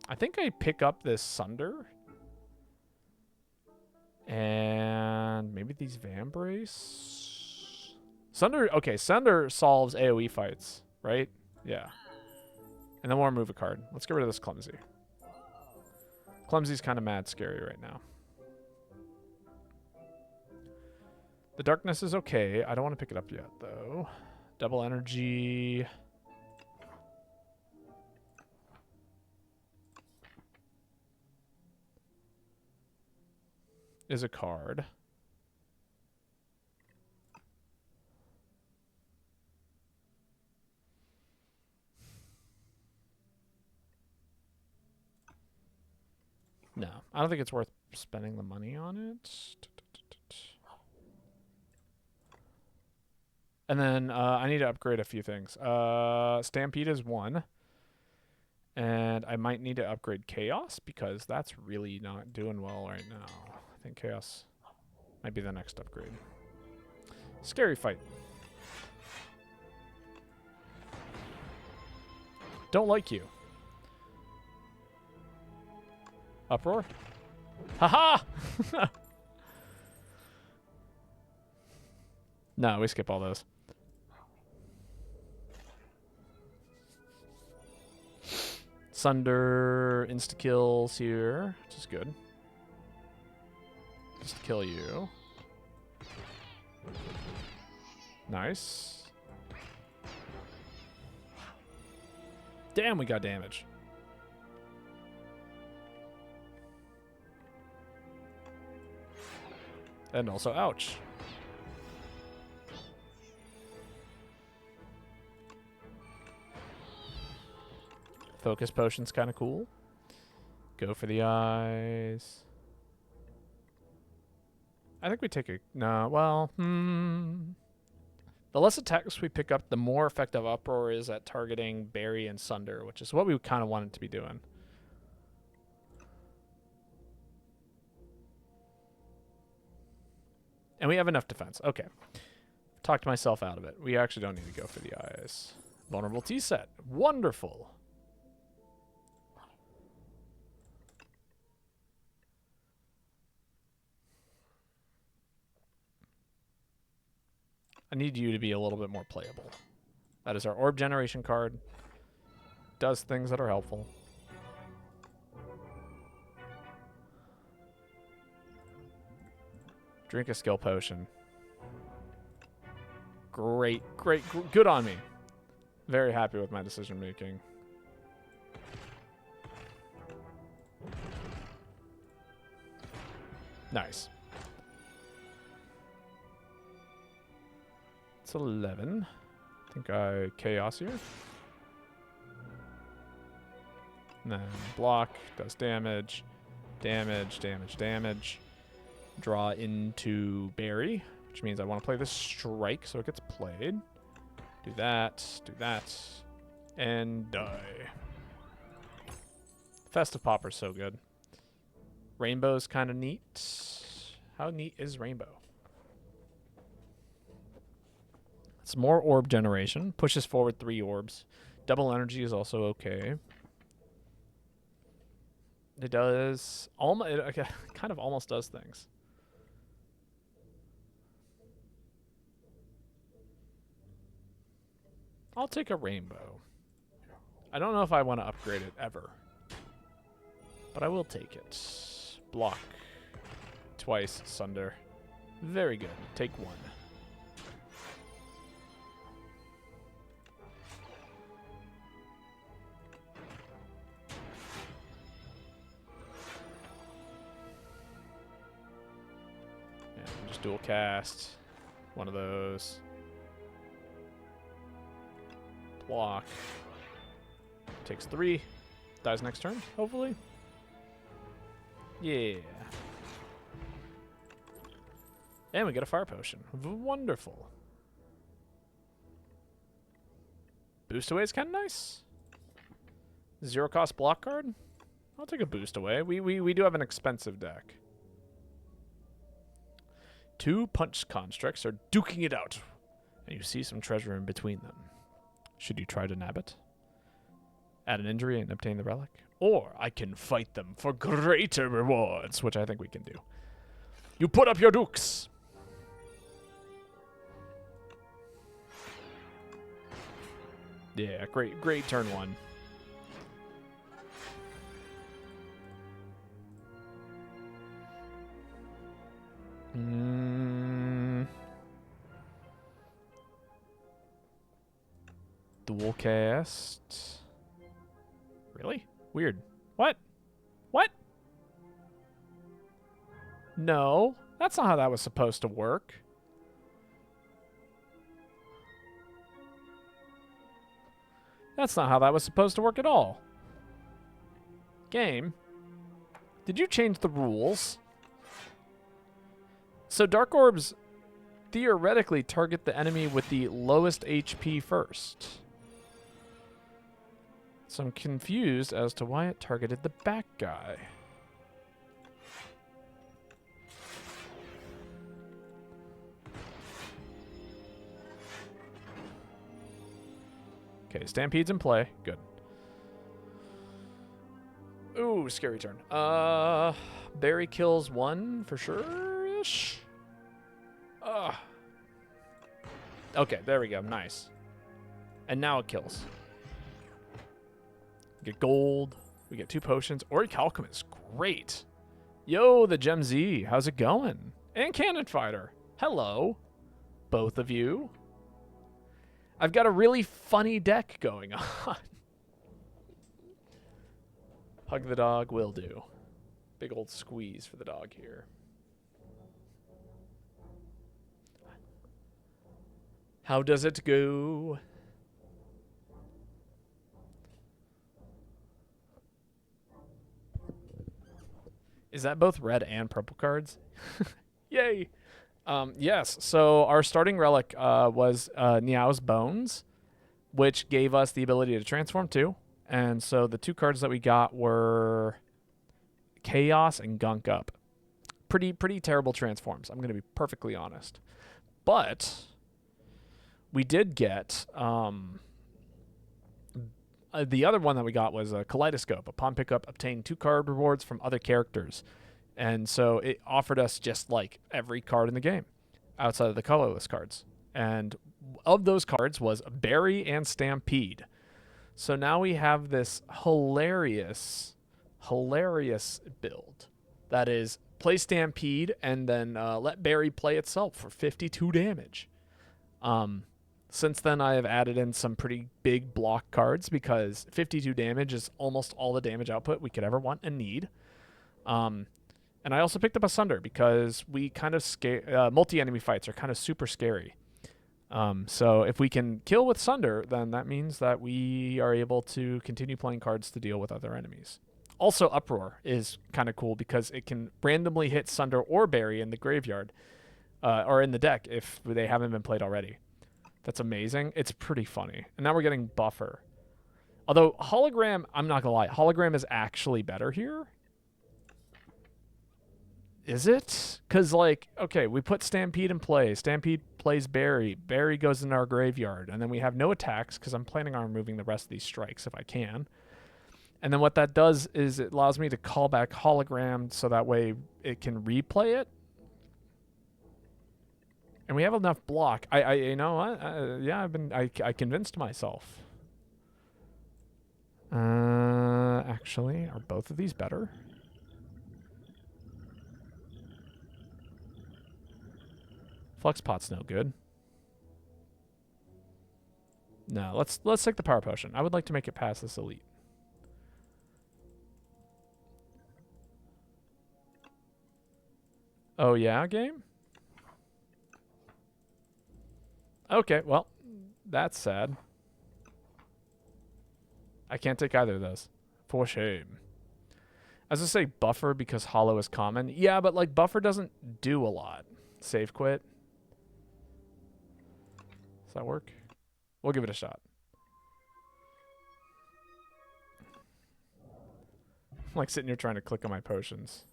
I think I pick up this Sunder. And maybe these Vambrace. Sunder, okay, Sunder solves AoE fights, right? Yeah. And then we'll remove a card. Let's get rid of this Clumsy. Clumsy's kind of mad scary right now. The Darkness is okay. I don't want to pick it up yet, though. Double Energy. Is a card. No, I don't think it's worth spending the money on it. And then I need to upgrade a few things. Stampede is 1. And I might need to upgrade Chaos because that's really not doing well right now. I think Chaos might be the next upgrade. Scary fight. Don't like you. Uproar. Haha! No, we skip all those. Sunder insta-kills here, which is good. Just kill you. Nice. Damn, we got damage. And also, ouch. Focus potion's kind of cool. Go for the eyes. I think we take a... No, well... The less attacks we pick up, the more effective Uproar is at targeting Berry and Sunder, which is what we kind of wanted to be doing. And we have enough defense. Okay. Talked myself out of it. We actually don't need to go for the eyes. Vulnerable T-set. Wonderful. I need you to be a little bit more playable. That is our Orb Generation card. Does things that are helpful. Drink a skill potion. Great, great, good on me. Very happy with my decision making. Nice. It's 11. I think I chaos here. And then block, does damage, damage, damage, damage. Draw into Berry, which means I want to play this strike so it gets played. Do that, and die. Festive Popper's so good. Rainbow's kind of neat. How neat is Rainbow? It's more orb generation. Pushes forward 3 orbs. Double energy is also okay. It does... It kind of almost does things. I'll take a rainbow. I don't know if I want to upgrade it ever. But I will take it. Block. Twice, Sunder. Very good. Take 1. And just dual cast. One of those. Block. Takes 3. Dies next turn, hopefully. Yeah. And we get a fire potion. Wonderful. Boost away is kind of nice. 0 cost block card. I'll take a boost away. We do have an expensive deck. 2 punch constructs are duking it out. And you see some treasure in between them. Should you try to nab it? Add an injury and obtain the relic? Or I can fight them for greater rewards, which I think we can do. You put up your dukes! Yeah, great turn 1. Dual cast. Really? Weird. What? What? No, that's not how that was supposed to work. That's not how that was supposed to work at all. Game, did you change the rules? So Dark Orbs theoretically target the enemy with the lowest HP first. So I'm confused as to why it targeted the back guy. Okay, Stampede's in play. Good. Ooh, scary turn. Barry kills one for sure-ish. Okay, there we go. Nice. And now it kills. We get gold. We get 2 potions. Orichalcum is great. Yo, the Gem Z. How's it going? And Cannon Fighter. Hello, both of you. I've got a really funny deck going on. Hug the dog will do. Big old squeeze for the dog here. How does it go? Is that both red and purple cards? Yay! Yes, so our starting relic was Niao's Bones, which gave us the ability to transform too. And so the 2 cards that we got were Chaos and Gunk Up. Pretty terrible transforms, I'm going to be perfectly honest. But we did get... the other one that we got was a Kaleidoscope. Upon pickup, obtain 2 card rewards from other characters. And so it offered us just like every card in the game outside of the colorless cards. And of those cards was Barry and Stampede. So now we have this hilarious build. That is, play Stampede and then let Barry play itself for 52 damage. Since then, I have added in some pretty big block cards because 52 damage is almost all the damage output we could ever want and need. And I also picked up a Sunder because we kind of multi-enemy fights are kind of super scary. So if we can kill with Sunder, then that means that we are able to continue playing cards to deal with other enemies. Also, Uproar is kind of cool because it can randomly hit Sunder or Barry in the graveyard or in the deck if they haven't been played already. That's amazing. It's pretty funny. And now we're getting Buffer. Although Hologram, I'm not going to lie, Hologram is actually better here. Is it? Because, like, okay, we put Stampede in play. Stampede plays Barry. Barry goes in our graveyard. And then we have no attacks because I'm planning on removing the rest of these strikes if I can. And then what that does is it allows me to call back Hologram so that way it can replay it. And we have enough block. You know what? Yeah, I convinced myself. Actually, are both of these better? Fluxpot's no good. No, let's take the power potion. I would like to make it past this elite. Oh yeah, game? Okay, well, that's sad. I can't take either of those. For shame. I was gonna say Buffer because Hollow is common. Yeah, but like Buffer doesn't do a lot. Save quit. Does that work? We'll give it a shot. I'm like sitting here trying to click on my potions.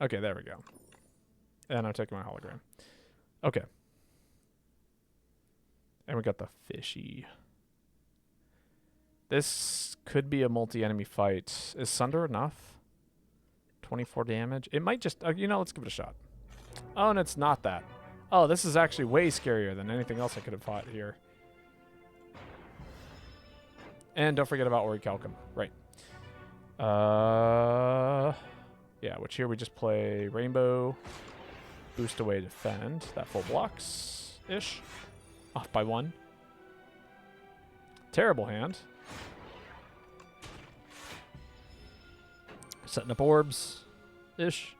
Okay, there we go. And I'm taking my hologram. Okay. And we got the fishy. This could be a multi-enemy fight. Is Sunder enough? 24 damage. It might just... you know, let's give it a shot. Oh, and it's not that. Oh, this is actually way scarier than anything else I could have fought here. And don't forget about Orichalcum. Right. Yeah, which here we just play Rainbow. Boost away, defend. That full blocks-ish. Off by 1. Terrible hand. Setting up orbs-ish.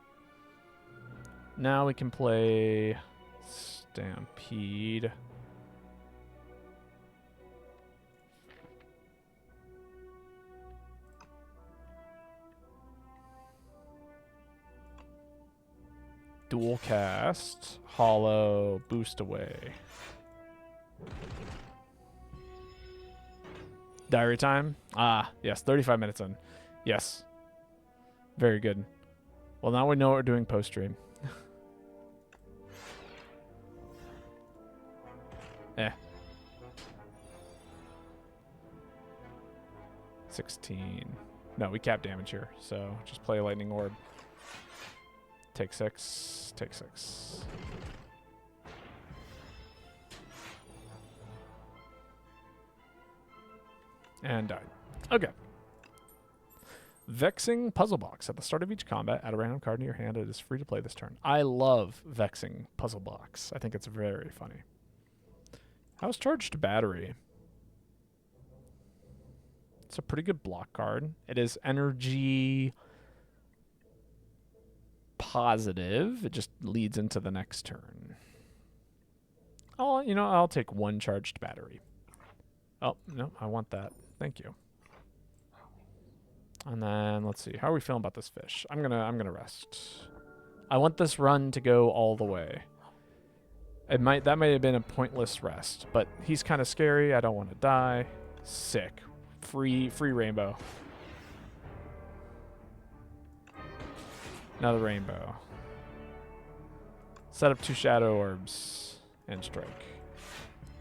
Now we can play Stampede. Dual cast, hollow, boost away. Diary time. Ah, yes, 35 minutes in. Yes. Very good. Well, now we know what we're doing post-stream. Eh. 16. No, we cap damage here, so just play a lightning orb. Take 6. Take 6. And died. Okay. Vexing Puzzle Box. At the start of each combat, add a random card in your hand. It is free to play this turn. I love Vexing Puzzle Box. I think it's very funny. How's Charged Battery? It's a pretty good block card. It is energy positive. It just leads into the next turn. Oh, you know, I'll take 1 Charged Battery. Oh, no, I want that. Thank you. And then let's see. How are we feeling about this fish? I'm gonna rest. I want this run to go all the way. That might have been a pointless rest, but he's kind of scary. I don't want to die. Sick. Free rainbow. Another rainbow. Set up 2 shadow orbs and strike.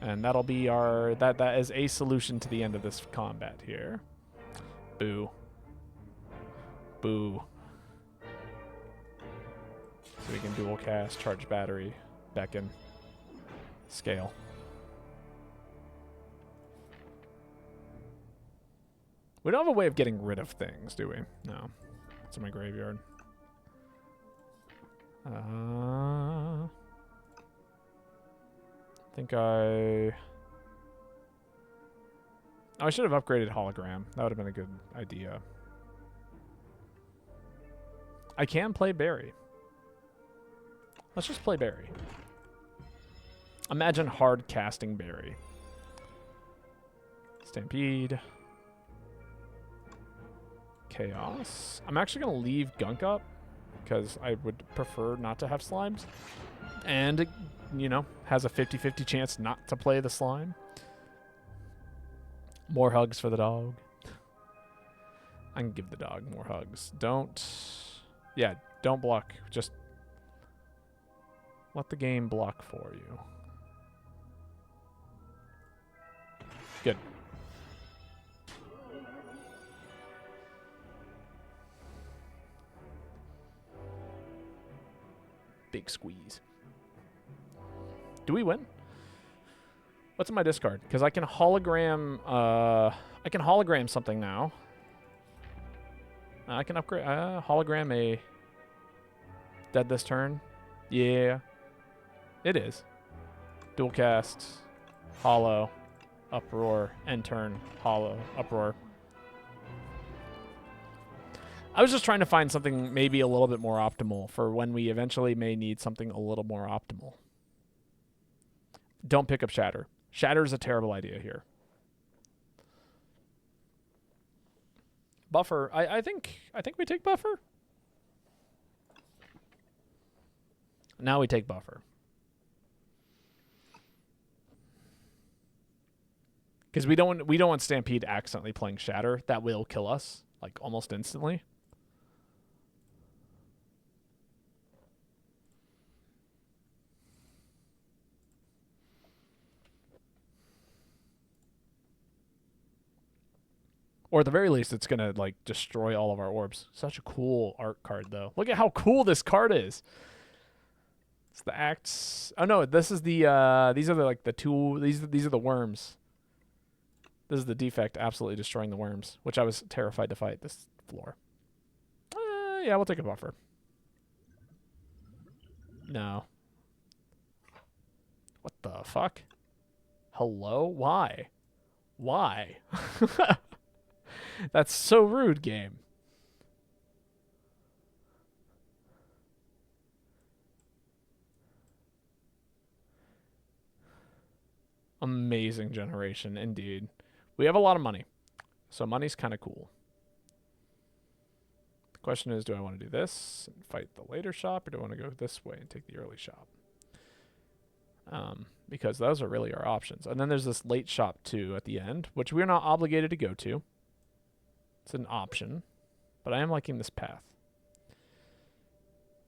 And that'll be our that is a solution to the end of this combat here. Boo. Boo. So we can dual cast, charge battery, beckon, scale. We don't have a way of getting rid of things, do we? No. It's in my graveyard. I think I should have upgraded hologram. That would have been a good idea. I can play Barry. Let's just play Barry. Imagine hard casting Barry. Stampede. Chaos. I'm actually going to leave Gunk up because I would prefer not to have slimes. And, you know, has a 50-50 chance not to play the slime. More hugs for the dog. I can give the dog more hugs. Don't block. Just let the game block for you. Good. Big squeeze. Do we win? What's in my discard? Because I can hologram. I can hologram something now. I can upgrade. Hologram a. Dead this turn. Yeah. It is. Dual cast. Hollow. Uproar. End turn. Hollow. Uproar. I was just trying to find something maybe a little bit more optimal for when we eventually may need something a little more optimal. Don't pick up Shatter. Shatter is a terrible idea here. Buffer. I think we take Buffer. Now we take Buffer. Because we don't want Stampede accidentally playing Shatter. That will kill us like almost instantly. Or at the very least, it's going to like destroy all of our orbs. Such a cool art card, though. Look at how cool this card is. It's the acts. Oh, no, this is the, these are the, like, the two, these are the worms. This is the defect absolutely destroying the worms, which I was terrified to fight this floor. Yeah, we'll take a Buffer. No. What the fuck? Hello? Why? Why? That's so rude, game. Amazing generation, indeed. We have a lot of money, so money's kind of cool. The question is, do I want to do this and fight the later shop, or do I want to go this way and take the early shop? because those are really our options. And then there's this late shop too at the end, which we're not obligated to go to. It's an option, but I am liking this path.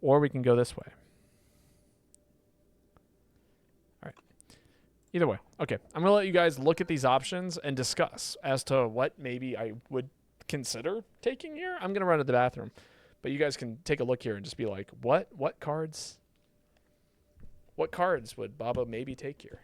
Or we can go this way. All right. Either way. Okay. I'm going to let you guys look at these options and discuss as to what maybe I would consider taking here. I'm going to run to the bathroom, but you guys can take a look here and just be like, what cards would Baba maybe take here?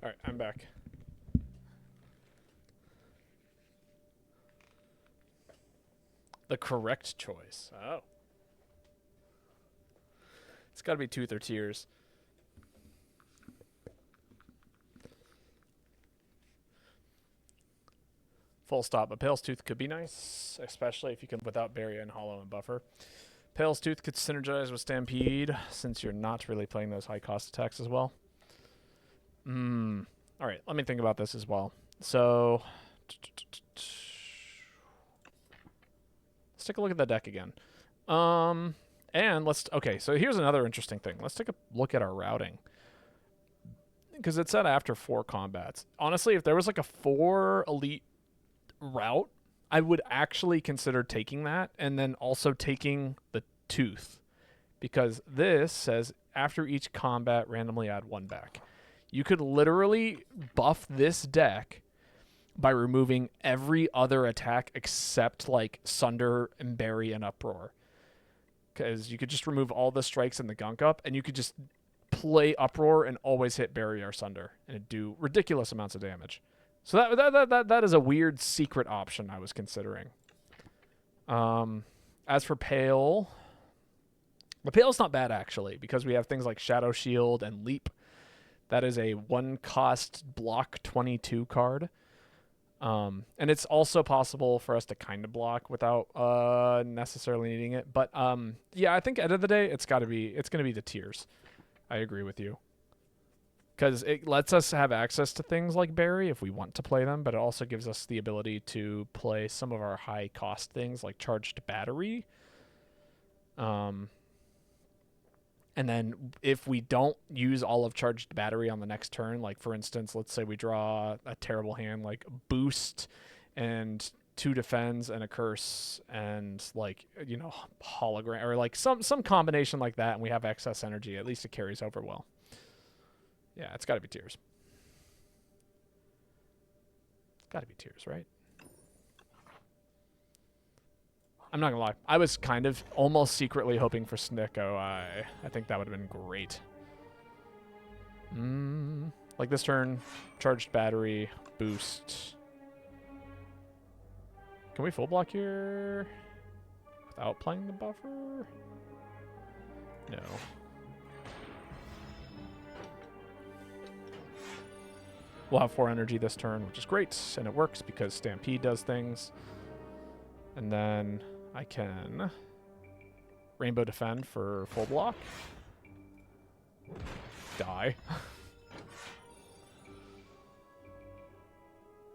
All right, I'm back. The correct choice. Oh. It's got to be Tooth or Tears. Full stop. But Pale's Tooth could be nice, especially if you can without Barrier and Hollow and Buffer. Pale's Tooth could synergize with Stampede, since you're not really playing those high-cost attacks as well. All right, let me think about this as well. So, let's take a look at the deck again. And okay, so here's another interesting thing. Let's take a look at our routing. Because it said after 4 combats. Honestly, if there was like a 4 elite route, I would actually consider taking that and then also taking the Tooth. Because this says after each combat, randomly add 1 back. You could literally buff this deck by removing every other attack except like Sunder and Bury and Uproar. Because you could just remove all the strikes and the gunk up, and you could just play Uproar and always hit Bury or Sunder, and it'd do ridiculous amounts of damage. So that is a weird secret option I was considering. As for Pale, the Pale's not bad actually, because we have things like Shadow Shield and Leap. That is a 1-cost block 22 card. And it's also possible for us to kind of block without necessarily needing it. But yeah, I think at the end of the day, it's going to be the Tears. I agree with you. Because it lets us have access to things like Bury if we want to play them, but it also gives us the ability to play some of our high-cost things like Charged Battery. And then if we don't use all of Charged Battery on the next turn, like for instance, let's say we draw a terrible hand like Boost and 2 Defends and a Curse and like, you know, Hologram or like some combination like that, and we have excess energy, at least it carries over well. Yeah, it's got to be Tears. It's got to be Tears, right? I'm not going to lie. I was kind of almost secretly hoping for Snicko. I think that would have been great. Like this turn, Charged Battery, Boost. Can we full block here? without playing the buffer? No. We'll have 4 energy this turn, which is great, and it works because Stampede does things. And then I can Rainbow Defend for full block. Die.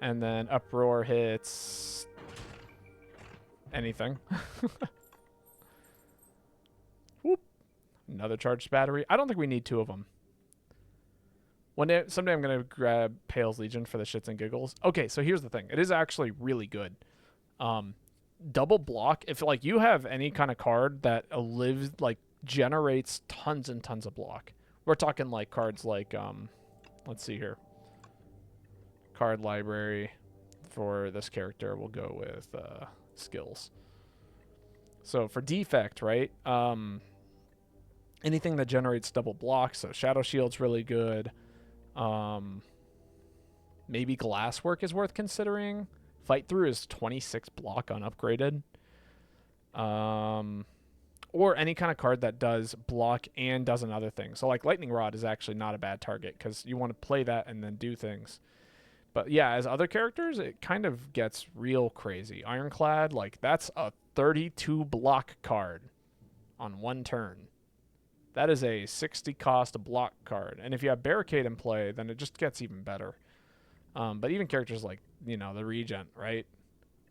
And then Uproar hits anything. Whoop. Another charged battery. I don't think we need 2 of them. Someday I'm going to grab Pale's Legion for the shits and giggles. Okay, so here's the thing. It is actually really good. Double block. If like you have any kind of card that generates tons and tons of block. We're talking like cards like, let's see here. Card library for this character. We'll go with skills. So for defect, right? Anything that generates double block. So Shadow Shield's really good. Maybe Glasswork is worth considering. Fight Through is 26 block unupgraded. Or any kind of card that does block and does another thing. So like Lightning Rod is actually not a bad target because you want to play that and then do things. But yeah, as other characters, it kind of gets real crazy. Ironclad, like that's a 32 block card on 1 turn. That is a 60 cost block card. And if you have Barricade in play, then it just gets even better. But even characters like, the Regent, right?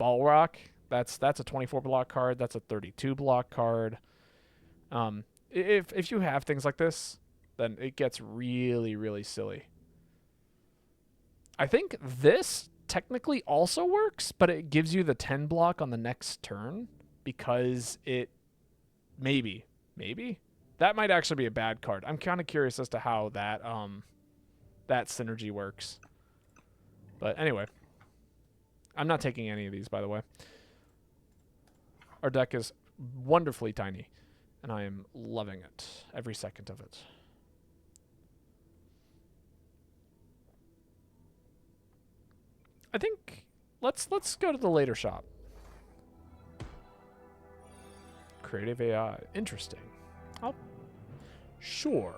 Balrock, that's a 24 block card. That's a 32 block card. If you have things like this, then it gets really, really silly. I think this technically also works, but it gives you the 10 block on the next turn because it maybe that might actually be a bad card. I'm kind of curious as to how that that synergy works. But anyway, I'm not taking any of these, by the way. Our deck is wonderfully tiny, and I am loving it, every second of it. I think let's go to the later shop. Creative AI, interesting. Oh, sure.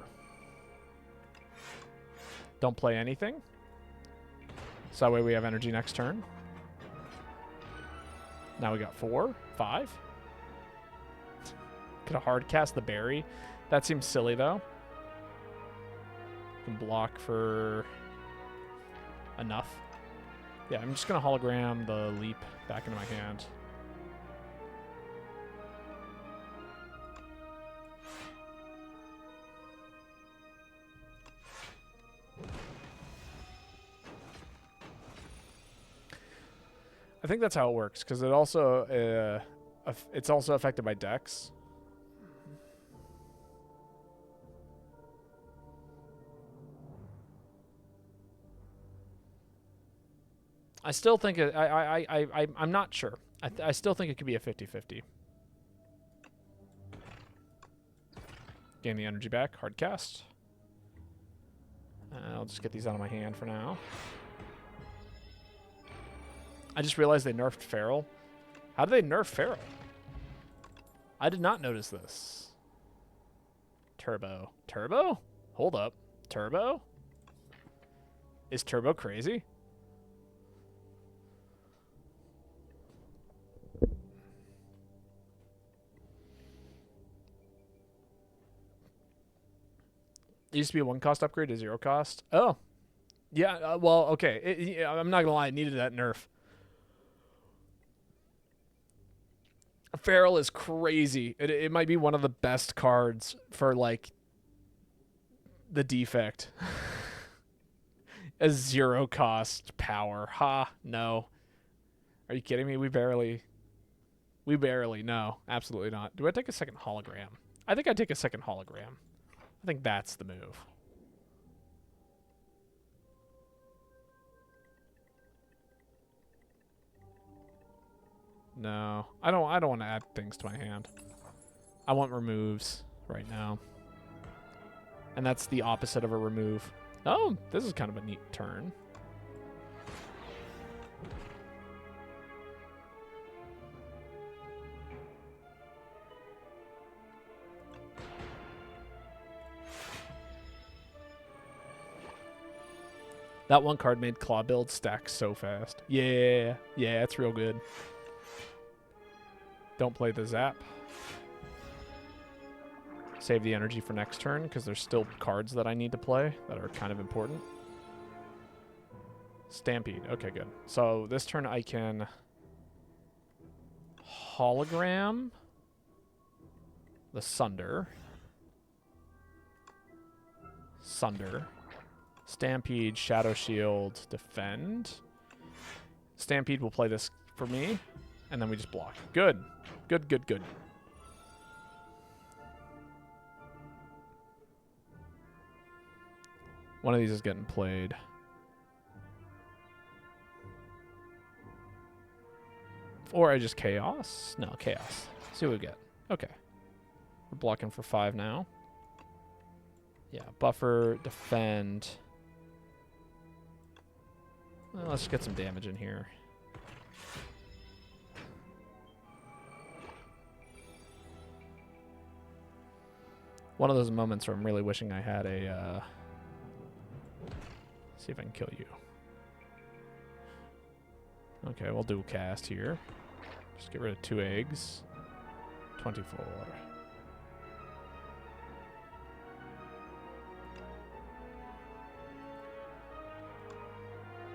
Don't play anything. So that way we have energy next turn. Now we got 4, 5. Could have hard cast the berry. That seems silly though. Can block for enough. Yeah, I'm just gonna hologram the leap back into my hand. I think that's how it works because it also it's also affected by decks. I still think I'm not sure. I still think it could be a 50-50. Gain the energy back. Hard cast. I'll just get these out of my hand for now. I just realized they nerfed Feral. How did they nerf Feral? I did not notice this. Turbo. Turbo? Hold up. Turbo? Is Turbo crazy? It used to be a 1-cost upgrade to 0 cost. Oh. Yeah, well, okay. I'm not going to lie. It needed that nerf. Feral is crazy. It might be one of the best cards for, like, the defect. A 0-cost power. Ha, no. Are you kidding me? We barely, no. Absolutely not. Do I take a second hologram? I think I'd take a second hologram. I think that's the move. No, I don't want to add things to my hand. I want removes right now. And that's the opposite of a remove. Oh, this is kind of a neat turn. That one card made claw build stack so fast. Yeah, yeah, it's real good. Don't play the zap. Save the energy for next turn because there's still cards that I need to play that are kind of important. Stampede. Okay, good. So this turn I can hologram the Sunder. Sunder. Stampede, Shadow Shield, defend. Stampede will play this for me, and then we just block. Good. Good, good, good. One of these is getting played. Or I just chaos? No, chaos. See what we get. Okay. We're blocking for 5 now. Yeah, buffer, defend. Well, let's get some damage in here. One of those moments where I'm really wishing I had a... see if I can kill you. Okay, we'll do a cast here. Just get rid of 2 eggs. 24.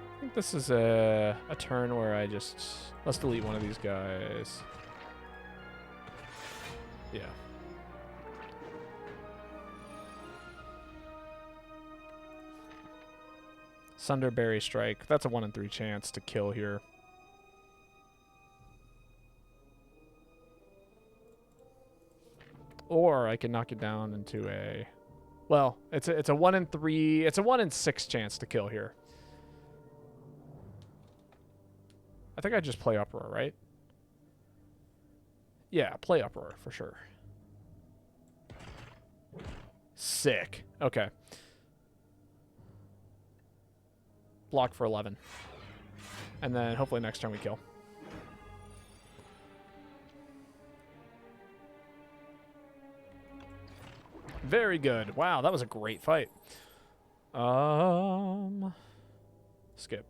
I think this is a turn where I just... Let's delete one of these guys. Yeah. Sunderberry Strike. That's a 1 in 3 chance to kill here. Or I can knock it down into a... Well, it's a 1 in 3... It's a 1 in 6 chance to kill here. I think I just play Uproar, right? Yeah, play Uproar for sure. Sick. Okay. Block for 11. And then hopefully next turn we kill. Very good. Wow, that was a great fight. Skip.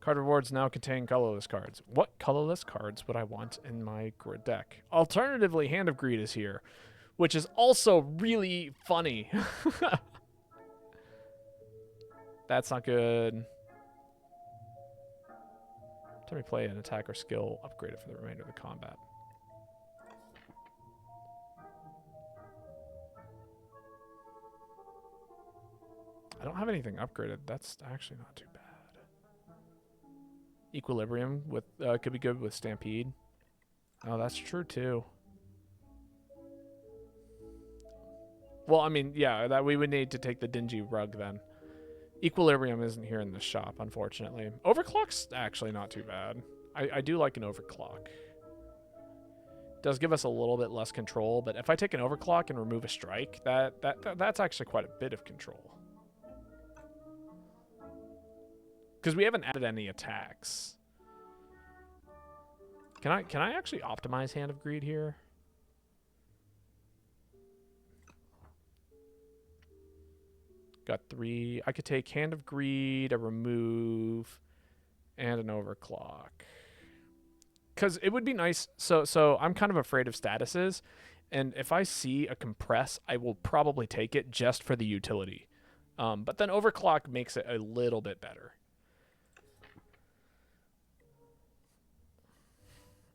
Card rewards now contain colorless cards. What colorless cards would I want in my grid deck? Alternatively, Hand of Greed is here, which is also really funny. That's not good. Time we play an attacker skill upgraded for the remainder of the combat. I don't have anything upgraded. That's actually not too bad. Equilibrium with could be good with Stampede. Oh, that's true too. Well, I mean, yeah, that we would need to take the Dingy Rug then. Equilibrium isn't here in the shop, unfortunately. Overclock's actually not too bad. I do like an overclock. Does give us a little bit less control, but if I take an overclock and remove a strike, that's actually quite a bit of control. Because we haven't added any attacks. Can I actually optimize Hand of Greed here? Got 3. I could take Hand of Greed, a remove, and an overclock. Because it would be nice. So I'm kind of afraid of statuses. And if I see a compress, I will probably take it just for the utility. But then overclock makes it a little bit better.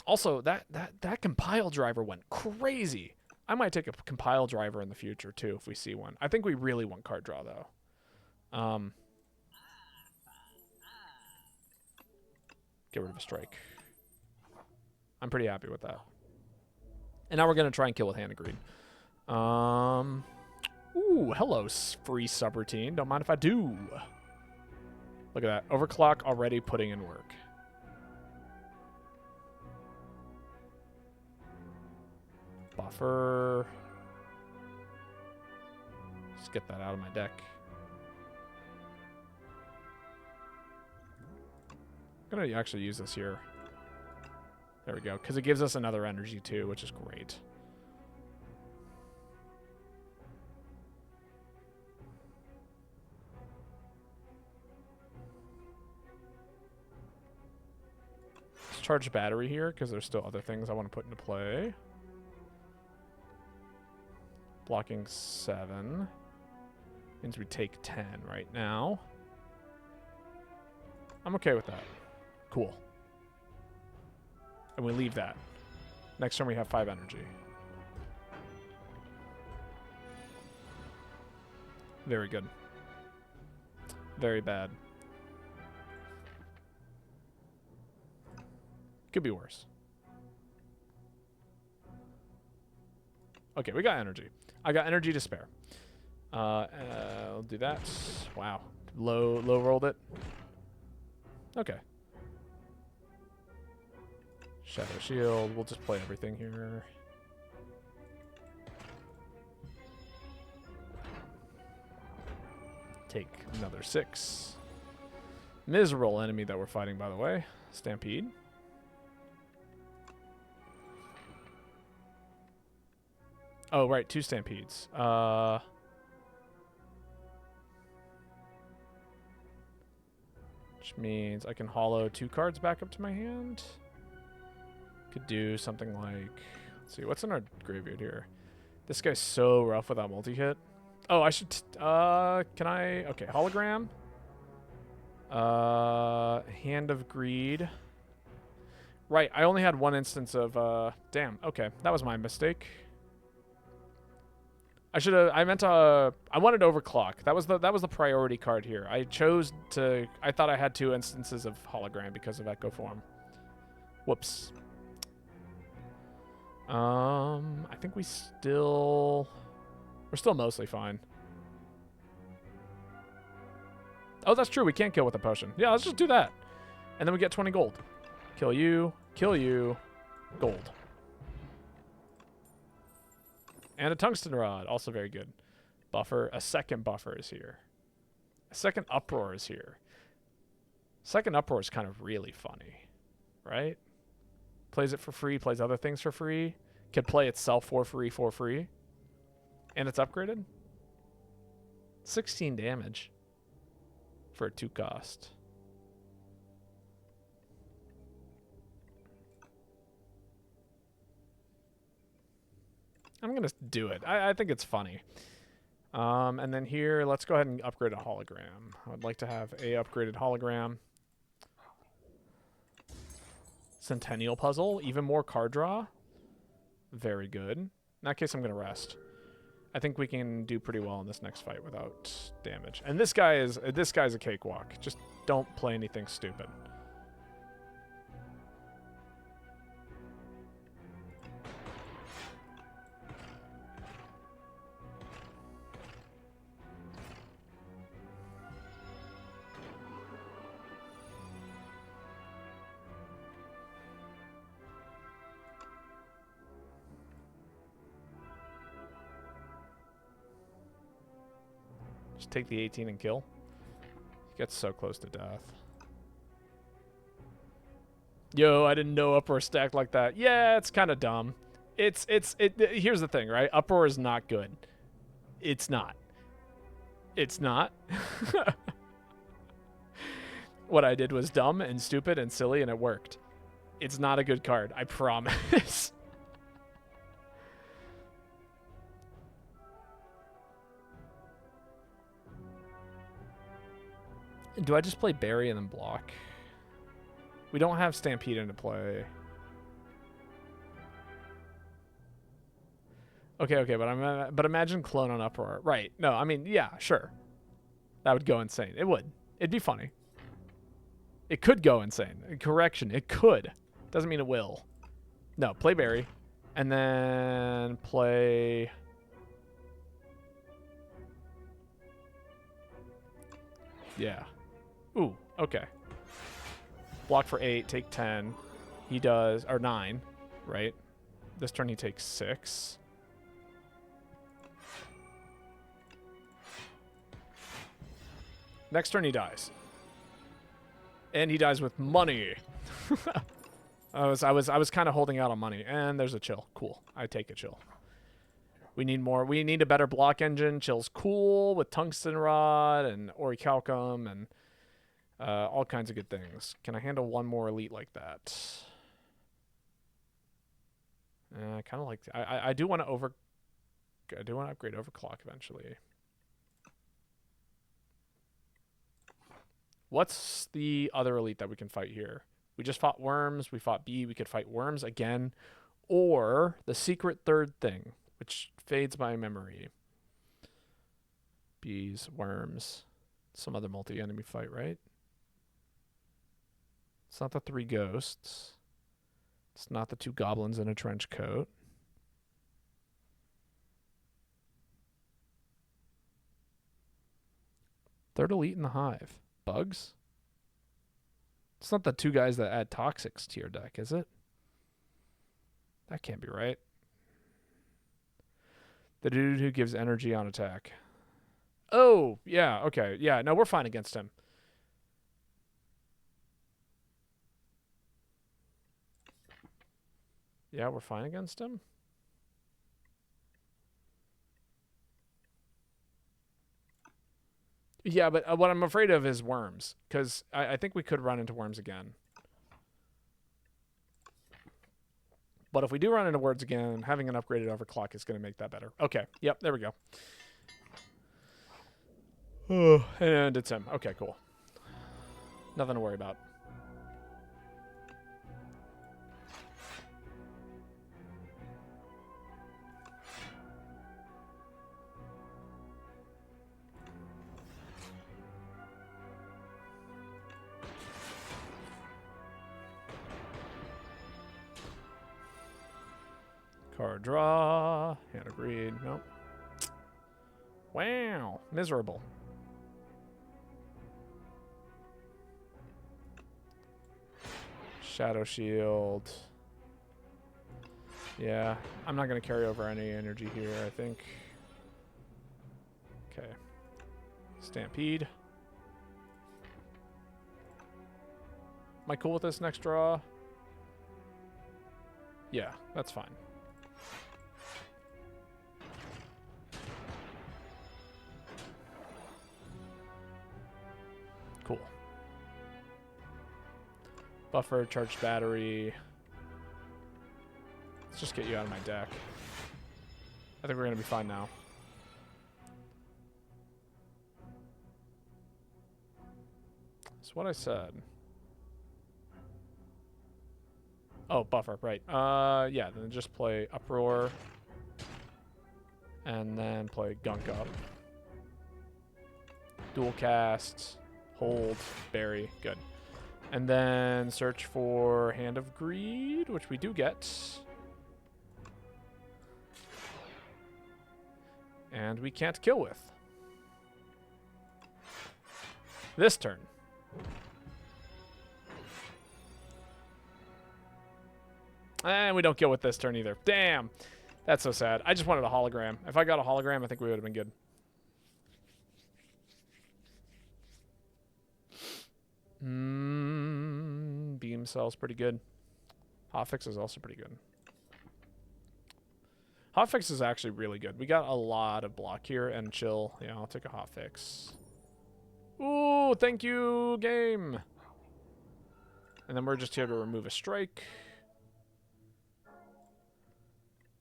Also, that compile driver went crazy. I might take a compile driver in the future, too, if we see one. I think we really want card draw, though. Get rid of a strike. I'm pretty happy with that. And now we're going to try and kill with Hand of Greed. Ooh, hello, free subroutine. Don't mind if I do. Look at that. Overclock already putting in work. Buffer. Just get that out of my deck. I'm going to actually use this here. There we go. Because it gives us another energy too, which is great. charged battery here because there's still other things I want to put into play. Blocking 7 means we take 10 right now. I'm okay with that. Cool. And we leave that. Next turn we have 5 energy. Very good. Very bad. Could be worse. Okay, we got energy. I got energy to spare. I'll do that. Wow. Low rolled it. Okay. Shadow Shield. We'll just play everything here. Take another 6. Miserable enemy that we're fighting, by the way. Stampede. Oh, right. 2 Stampedes. Which means I can hollow 2 cards back up to my hand. Could do something like... Let's see. What's in our graveyard here? This guy's so rough without multi-hit. Oh, I should... can I... Okay, hologram. Hand of Greed. Right, I only had 1 instance of... damn, okay. That was my mistake. I should have... I meant to... I wanted Overclock. That was the priority card here. I chose to... I thought I had 2 instances of hologram because of Echo Form. Whoops. I think we still... We're still mostly fine. Oh, that's true. We can't kill with a potion. Yeah, let's just do that. And then we get 20 gold. Kill you. Kill you. Gold. And a tungsten rod. Also very good. Buffer. A second buffer is here. A second uproar is here. Second uproar is kind of really funny. Right? Plays it for free. Plays other things for free. Can play itself for free. And it's upgraded. 16 damage. For a 2 cost. I'm going to do it. I think it's funny. And then here, let's go ahead and upgrade a hologram. I'd like to have a upgraded hologram. Centennial Puzzle. Even more card draw. Very good. In that case, I'm going to rest. I think we can do pretty well in this next fight without damage. And this guy's a cakewalk. Just don't play anything stupid. Just take the 18 and kill. He gets so close to death. Yo, I didn't know Uproar stacked like that. Yeah, it's kind of dumb. Here's the thing, right? Uproar is not good. It's not. It's not. What I did was dumb and stupid and silly, and it worked. It's not a good card, I promise. Do I just play Barry and then block? We don't have Stampede into play. Okay, but imagine Clone on Uproar. Right. No, I mean, yeah, sure. That would go insane. It would. It'd be funny. It could go insane. Correction, it could. Doesn't mean it will. No, play Barry. And then play... Yeah. Ooh, okay. Block for 8, take 10. He does, or 9, right? This turn he takes 6. Next turn he dies. And he dies with money. I was kind of holding out on money. And there's a chill. Cool. I take a chill. We need more. We need a better block engine. Chill's cool with Tungsten Rod and Orichalcum and all kinds of good things. Can I handle one more elite like that? I kind of like. I do want to I do want to upgrade overclock eventually. What's the other elite that we can fight here? We just fought worms. We fought bee. We could fight worms again, or the secret third thing, which fades my memory. Bees, worms, some other multi-enemy fight, right? It's not the 3 ghosts. It's not the 2 goblins in a trench coat. Third elite in the hive. Bugs? It's not the 2 guys that add toxics to your deck, is it? That can't be right. The dude who gives energy on attack. Oh, yeah, okay. Yeah, no, we're fine against him. Yeah, we're fine against him. Yeah, but what I'm afraid of is worms, because I think we could run into worms again. But if we do run into worms again, having an upgraded overclock is going to make that better. Okay, yep, there we go. Oh, and it's him. Okay, cool. Nothing to worry about. Card draw. Hand agreed. Nope. Wow. Miserable. Shadow Shield. Yeah. I'm not going to carry over any energy here, I think. Okay. Stampede. Am I cool with this next draw? Yeah, that's fine. Cool. Buffer, charged battery. Let's just get you out of my deck. I think we're going to be fine now. That's what I said. Oh, buffer, right. Yeah, then just play Uproar. And then play Gunk Up. Dual cast. Hold. Bury. Good. And then search for Hand of Greed, which we do get. And we can't kill with. This turn. And we don't kill with this turn either. Damn. That's so sad. I just wanted a hologram. If I got a hologram, I think we would have been good. Beam Cell's pretty good. Hotfix is also pretty good. Hotfix is actually really good. We got a lot of block here and chill. Yeah, I'll take a hotfix. Ooh, thank you, game. And then we're just here to remove a strike.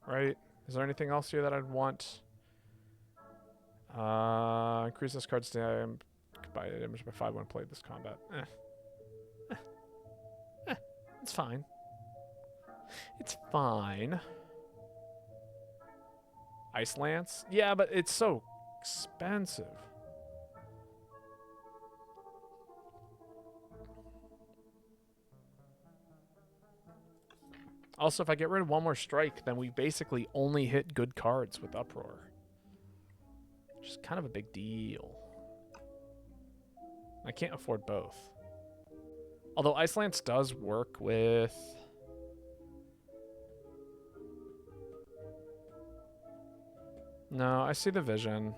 Right? Is there anything else here that I'd want? Increase this card's damage by damage by 5 when played this combat. It's fine. It's fine. Ice Lance? Yeah, but it's so expensive. Also, if I get rid of one more strike, then we basically only hit good cards with Uproar. Which is kind of a big deal. I can't afford both. Although Ice Lance does work with... No, I see the vision.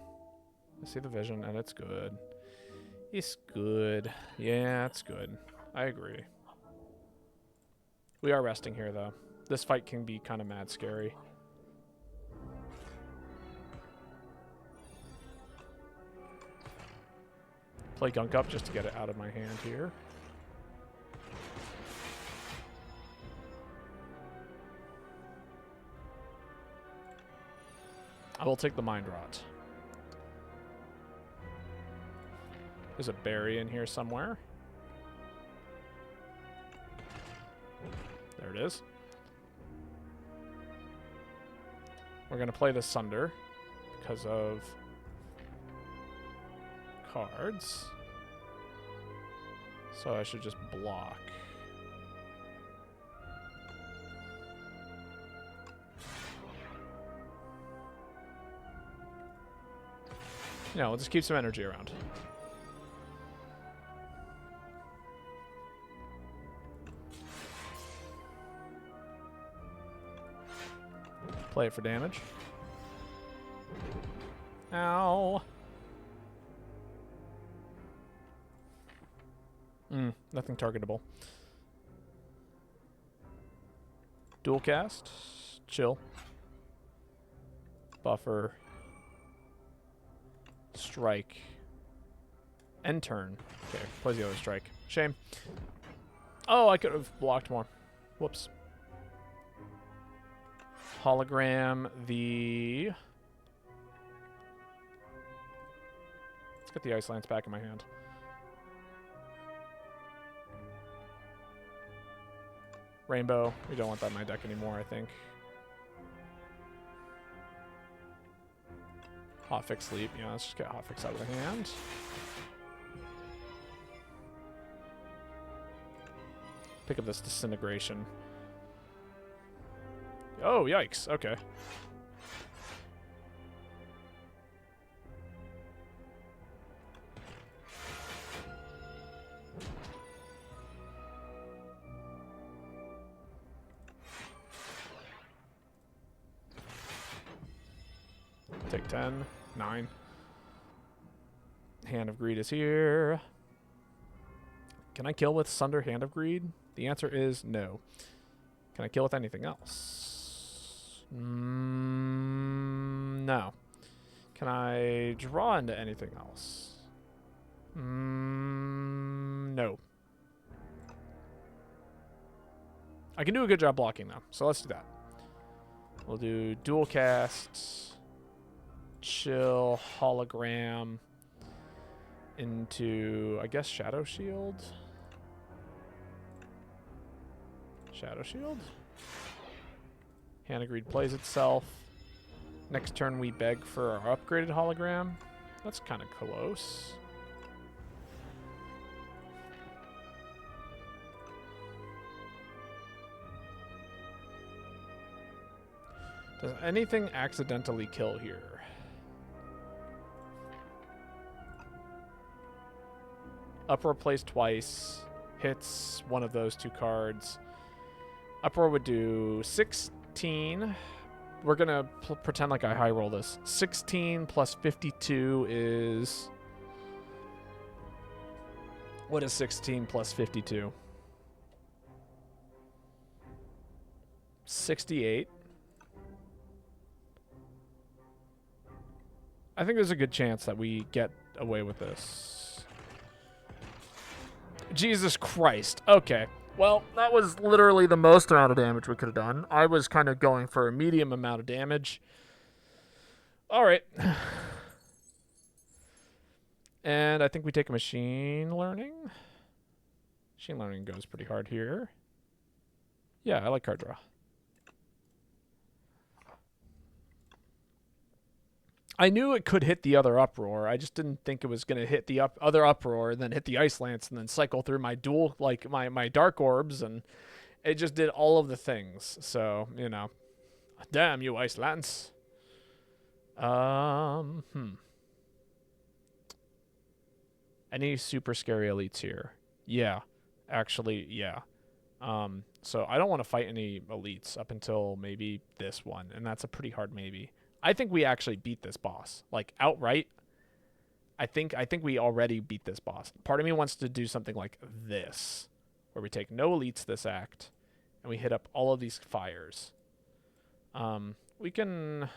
I see the vision, and it's good. It's good. Yeah, it's good. I agree. We are resting here, though. This fight can be kind of mad scary. Play Gunk Up just to get it out of my hand here. I will take the Mind Rot. There's a berry in here somewhere. There it is. We're going to play the Sunder because of cards. So I should just block. Yeah, we'll just keep some energy around. Play it for damage. Ow. Nothing targetable. Dual cast. Chill. Buffer. Strike. End turn. Okay, plays the other strike. Shame. Oh, I could have blocked more. Whoops. Hologram the... Let's get the Ice Lance back in my hand. Rainbow. We don't want that in my deck anymore, I think. Hotfix Sleep. Yeah, let's just get Hotfix out of the hand. Pick up this Disintegration. Oh, yikes. Okay. Take 10. 9. Hand of Greed is here. Can I kill with Sunder Hand of Greed? The answer is no. Can I kill with anything else? No. Can I draw into anything else? No. I can do a good job blocking though, so let's do that. We'll do dual cast, chill, hologram into, I guess, Shadow Shield. Shadow Shield. Hand of Greed plays itself. Next turn we beg for our upgraded hologram. That's kind of close. Does anything accidentally kill here? Uproar plays twice. Hits one of those two cards. Uproar would do 16. We're going to pretend like I high roll this. 16 plus 52 is... What is 16 plus 52? 68. I think there's a good chance that we get away with this. Jesus Christ. Okay. Well, that was literally the most amount of damage we could have done. I was kind of going for a medium amount of damage. All right. And I think we take a Machine Learning. Machine Learning goes pretty hard here. Yeah, I like card draw. I knew it could hit the other Uproar. I just didn't think it was going to hit the other Uproar and then hit the Ice Lance and then cycle through my dual, like my Dark Orbs, and it just did all of the things. So, you know. Damn you, Ice Lance. Any super scary elites here? Yeah. Actually, yeah. So I don't want to fight any elites up until maybe this one, and that's a pretty hard maybe. I think we actually beat this boss, like outright. I think we already beat this boss. Part of me wants to do something like this, where we take no elites this act, and we hit up all of these fires. We can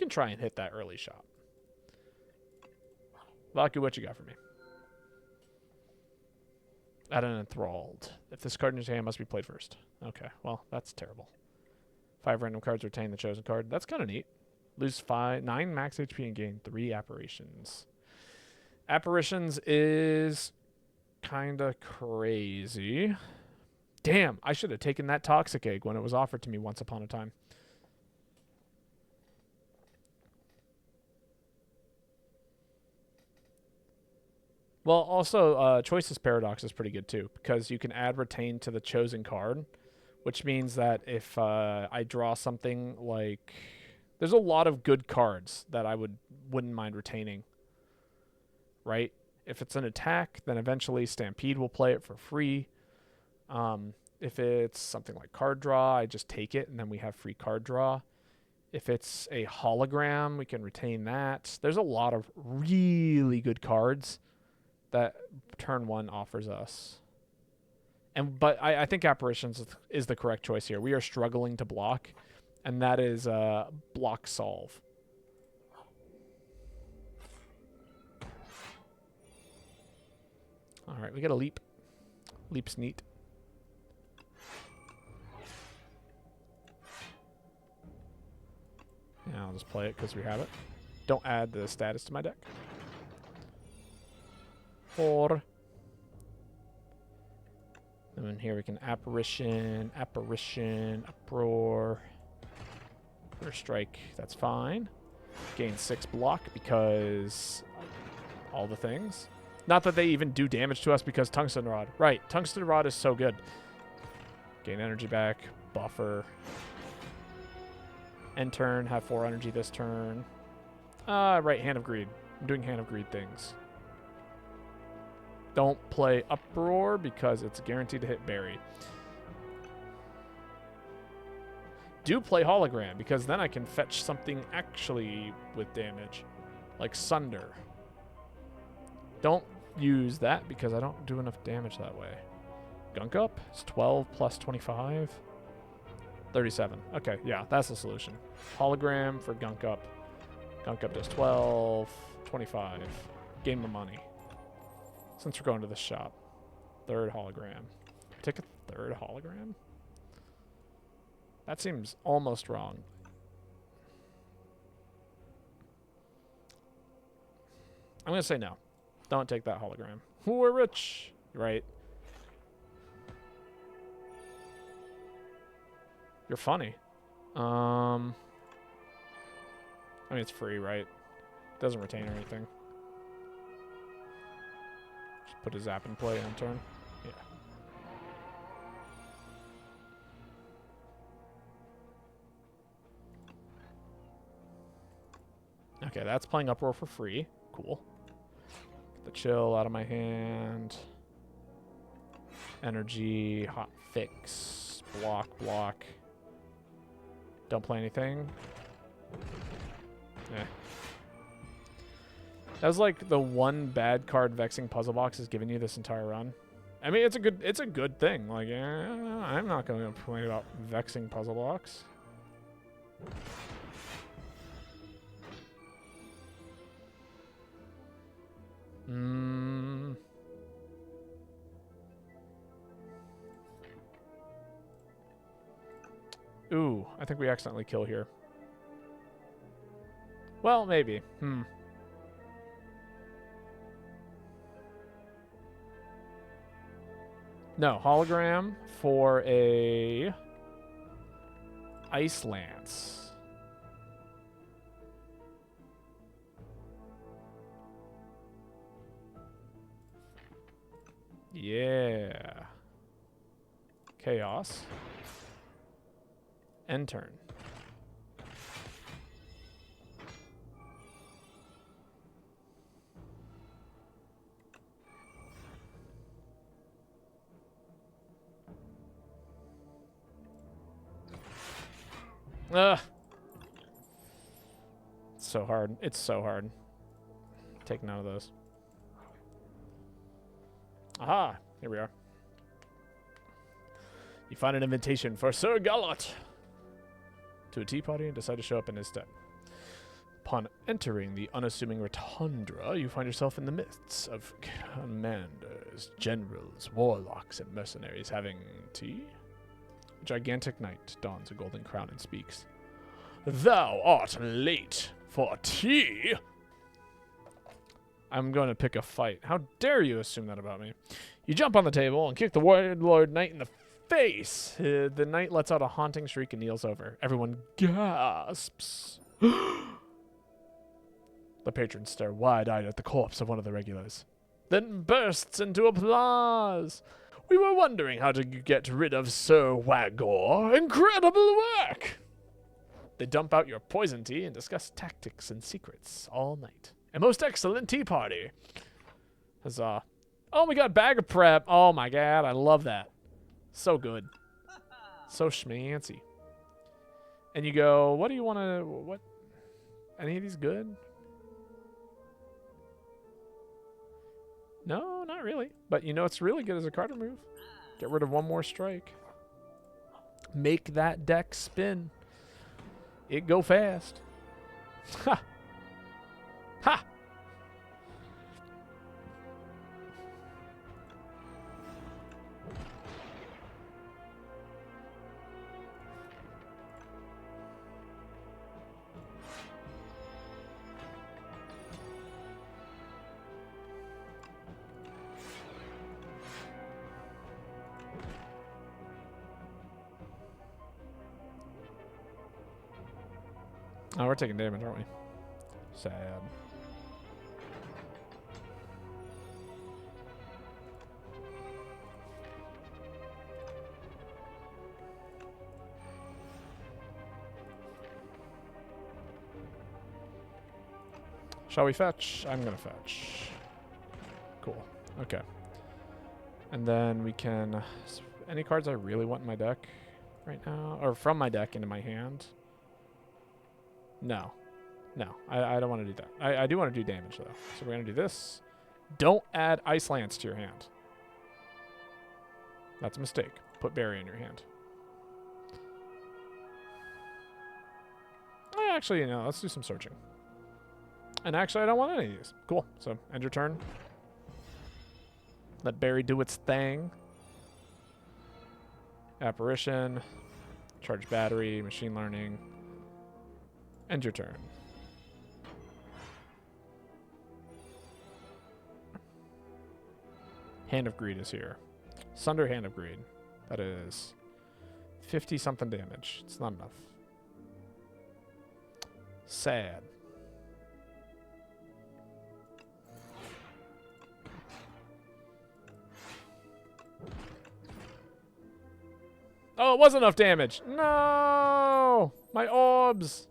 try and hit that early shot. Vaku, what you got for me? Add an Enthralled. If this card in your hand must be played first. Okay, well, that's terrible. 5 random cards retain the chosen card. That's kind of neat. Lose 9 max HP and gain 3 apparitions. Apparitions is kind of crazy. Damn, I should have taken that toxic egg when it was offered to me once upon a time. Well, also, Choices Paradox is pretty good too, because you can add Retain to the chosen card, which means that if I draw something like... There's a lot of good cards that I wouldn't mind retaining, right? If it's an attack, then eventually Stampede will play it for free. If it's something like card draw, I just take it, and then we have free card draw. If it's a hologram, we can retain that. There's a lot of really good cards that turn 1 offers us. But I think Apparitions is the correct choice here. We are struggling to block, and that is block solve. All right, we got a leap. Leap's neat. Yeah, I'll just play it because we have it. Don't add the status to my deck. 4. And then here we can Apparition, Uproar. First strike, that's fine. Gain 6 block because all the things. Not that they even do damage to us because Tungsten Rod. Right, Tungsten Rod is so good. Gain energy back, buffer. End turn, have 4 energy this turn. Right, Hand of Greed. I'm doing Hand of Greed things. Don't play Uproar because it's guaranteed to hit Berry. Do play Hologram because then I can fetch something actually with damage, like Sunder. Don't use that because I don't do enough damage that way. Gunk Up is 12 plus 25. 37. Okay, yeah, that's the solution. Hologram for Gunk Up. Gunk Up does 12, 25. Gain my money. Since we're going to the shop. 3rd hologram. Take a 3rd hologram? That seems almost wrong. I'm going to say no. Don't take that hologram. We're rich. Right. You're funny. I mean, it's free, right? Doesn't retain or anything. Just put a zap in play on turn. Yeah. Okay, that's playing Uproar for free. Cool. Get the chill out of my hand. Energy, hot fix, block. Don't play anything. Eh. That was like the one bad card Vexing Puzzle Box has given you this entire run. I mean, it's a good thing. Like, I'm not going to complain about Vexing Puzzle Box. Ooh, I think we accidentally kill here. Well, maybe. No, hologram for a Ice Lance. Yeah. Chaos. End turn. Ugh. It's so hard. It's so hard. Take none of those. Aha! Here we are. You find an invitation for Sir Galot to a tea party and decide to show up in his stead. Upon entering the unassuming rotunda, you find yourself in the midst of commanders, generals, warlocks, and mercenaries having tea. A gigantic knight dons a golden crown and speaks. Thou art late for tea. I'm going to pick a fight. How dare you assume that about me? You jump on the table and kick the warlord knight in the face. The knight lets out a haunting shriek and kneels over. Everyone gasps. The patrons stare wide-eyed at the corpse of one of the regulars, then bursts into applause. We were wondering how to get rid of Sir Wagor. Incredible work! They dump out your poison tea and discuss tactics and secrets all night. A most excellent tea party. Huzzah. Oh, we got bag of prep. Oh my god, I love that. So good. So schmancy. And you go, what do you want to... What? Any of these good? No, not really. But you know it's really good as a card remove. Get rid of one more strike. Make that deck spin. It go fast. Ha! Ha! Oh, we're taking damage, aren't we? Sad. Shall we fetch? I'm gonna fetch. Cool. Okay. And then we can... Any cards I really want in my deck right now? Or from my deck into my hand? No. No. I don't want to do that. I do want to do damage, though. So we're going to do this. Don't add Ice Lance to your hand. That's a mistake. Put Berry in your hand. Actually, you know, let's do some searching. And actually, I don't want any of these. Cool. So, end your turn. Let Berry do its thing. Apparition. Charge battery. Machine learning. End your turn. Hand of Greed is here. Sunder Hand of Greed. That is 50-something damage. It's not enough. Sad. Oh, it was enough damage. No! My orbs!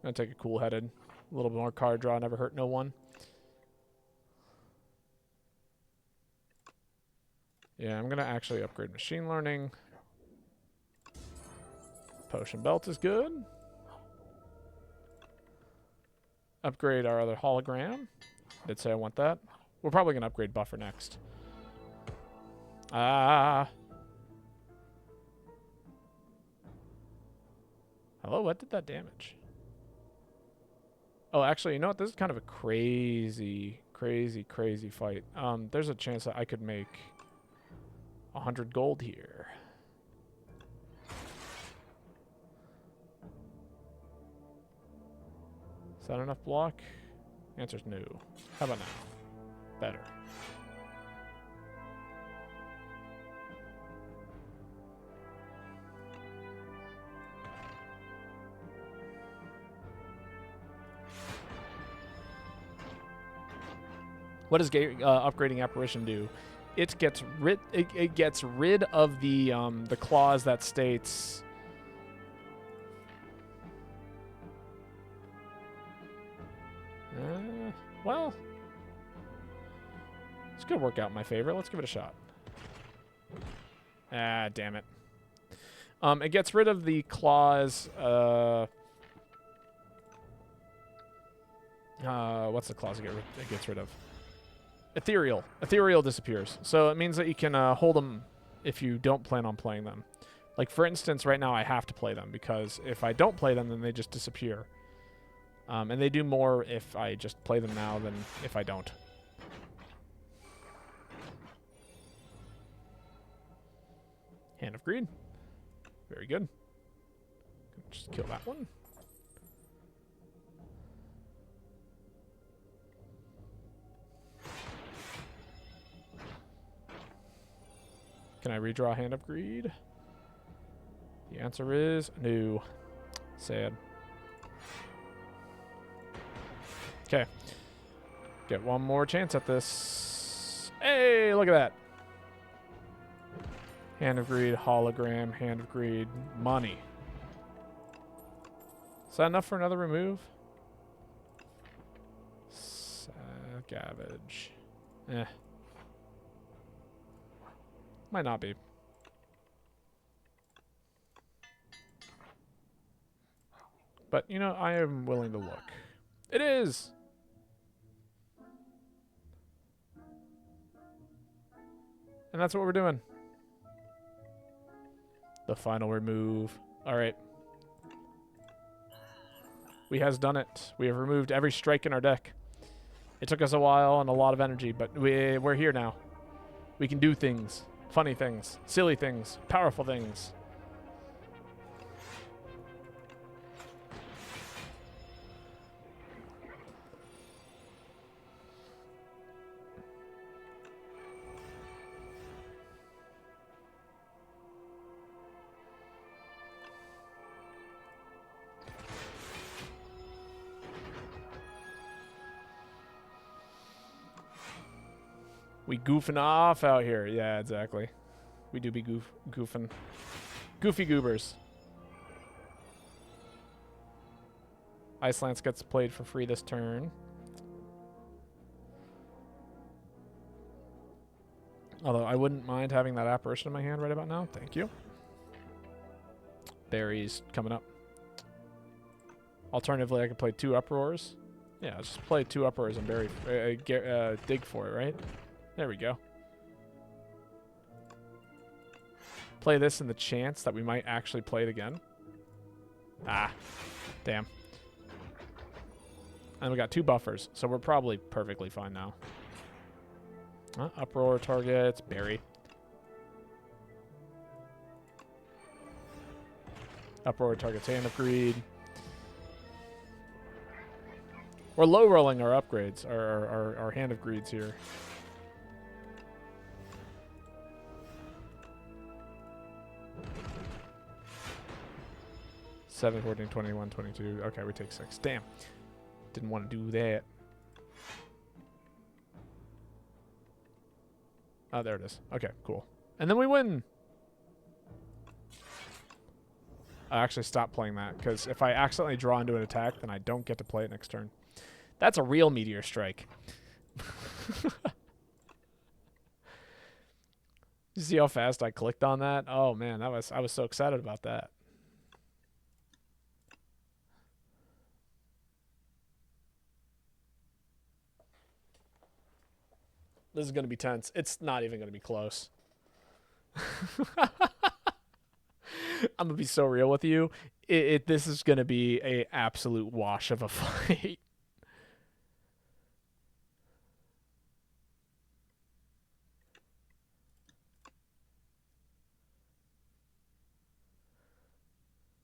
I'm gonna take a cool-headed. A little bit more card draw, never hurt no one. Yeah, I'm gonna actually upgrade Machine Learning. Potion Belt is good. Upgrade our other hologram. Did say I want that. We're probably gonna upgrade Buffer next. Ah. Hello, what did that damage? Oh, actually, you know what? This is kind of a crazy fight. There's a chance that I could make 100 gold here. Is that enough block? Answer's no. How about now? Better. What does upgrading Apparition do? It gets rid. It gets rid of the clause that states. Well, it's gonna work out in my favor. Let's give it a shot. Ah, damn it. It gets rid of the clause. What's the clause it gets rid of? Ethereal. Ethereal disappears. So it means that you can hold them if you don't plan on playing them. Like, for instance, right now I have to play them because if I don't play them, then they just disappear. And they do more if I just play them now than if I don't. Hand of Greed. Very good. Just kill that one. Can I redraw Hand of Greed? The answer is no. Sad. Okay. Get one more chance at this. Hey, look at that. Hand of Greed, hologram, Hand of Greed, money. Is that enough for another remove? Garbage. Eh. Might not be. But, you know, I am willing to look. It is! And that's what we're doing. The final remove. Alright. We has done it. We have removed every strike in our deck. It took us a while and a lot of energy, but we're here now. We can do things. Funny things. Silly things. Powerful things. We goofing off out here. Yeah, exactly. We do be goofing. Goofy goobers. Ice Lance gets played for free this turn. Although I wouldn't mind having that apparition in my hand right about now. Thank you. Berries coming up. Alternatively, I could play 2 Uproars. Yeah, I'll just play 2 Uproars and berry, dig for it, right? There we go. Play this in the chance that we might actually play it again. Ah, damn. And we got 2 buffers, so we're probably perfectly fine now. Uproar targets, berry. Uproar targets Hand of Greed. We're low rolling our upgrades, our Hand of Greeds here. 7, 14, 21, 22. Okay, we take 6. Damn. Didn't want to do that. Oh, there it is. Okay, cool. And then we win. I actually stopped playing that, because if I accidentally draw into an attack, then I don't get to play it next turn. That's a real Meteor Strike. You see how fast I clicked on that? Oh, man, I was so excited about that. This is going to be tense. It's not even going to be close. I'm going to be so real with you. This is going to be a absolute wash of a fight.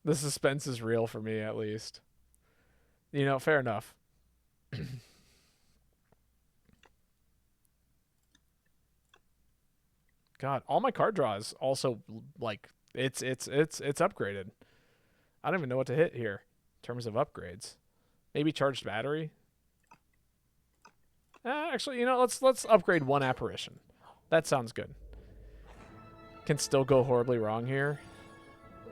The suspense is real for me, at least. You know, fair enough. God, all my card draws also, like, it's upgraded. I don't even know what to hit here in terms of upgrades. Maybe charged battery. Actually, you know, let's upgrade 1 apparition. That sounds good. Can still go horribly wrong here.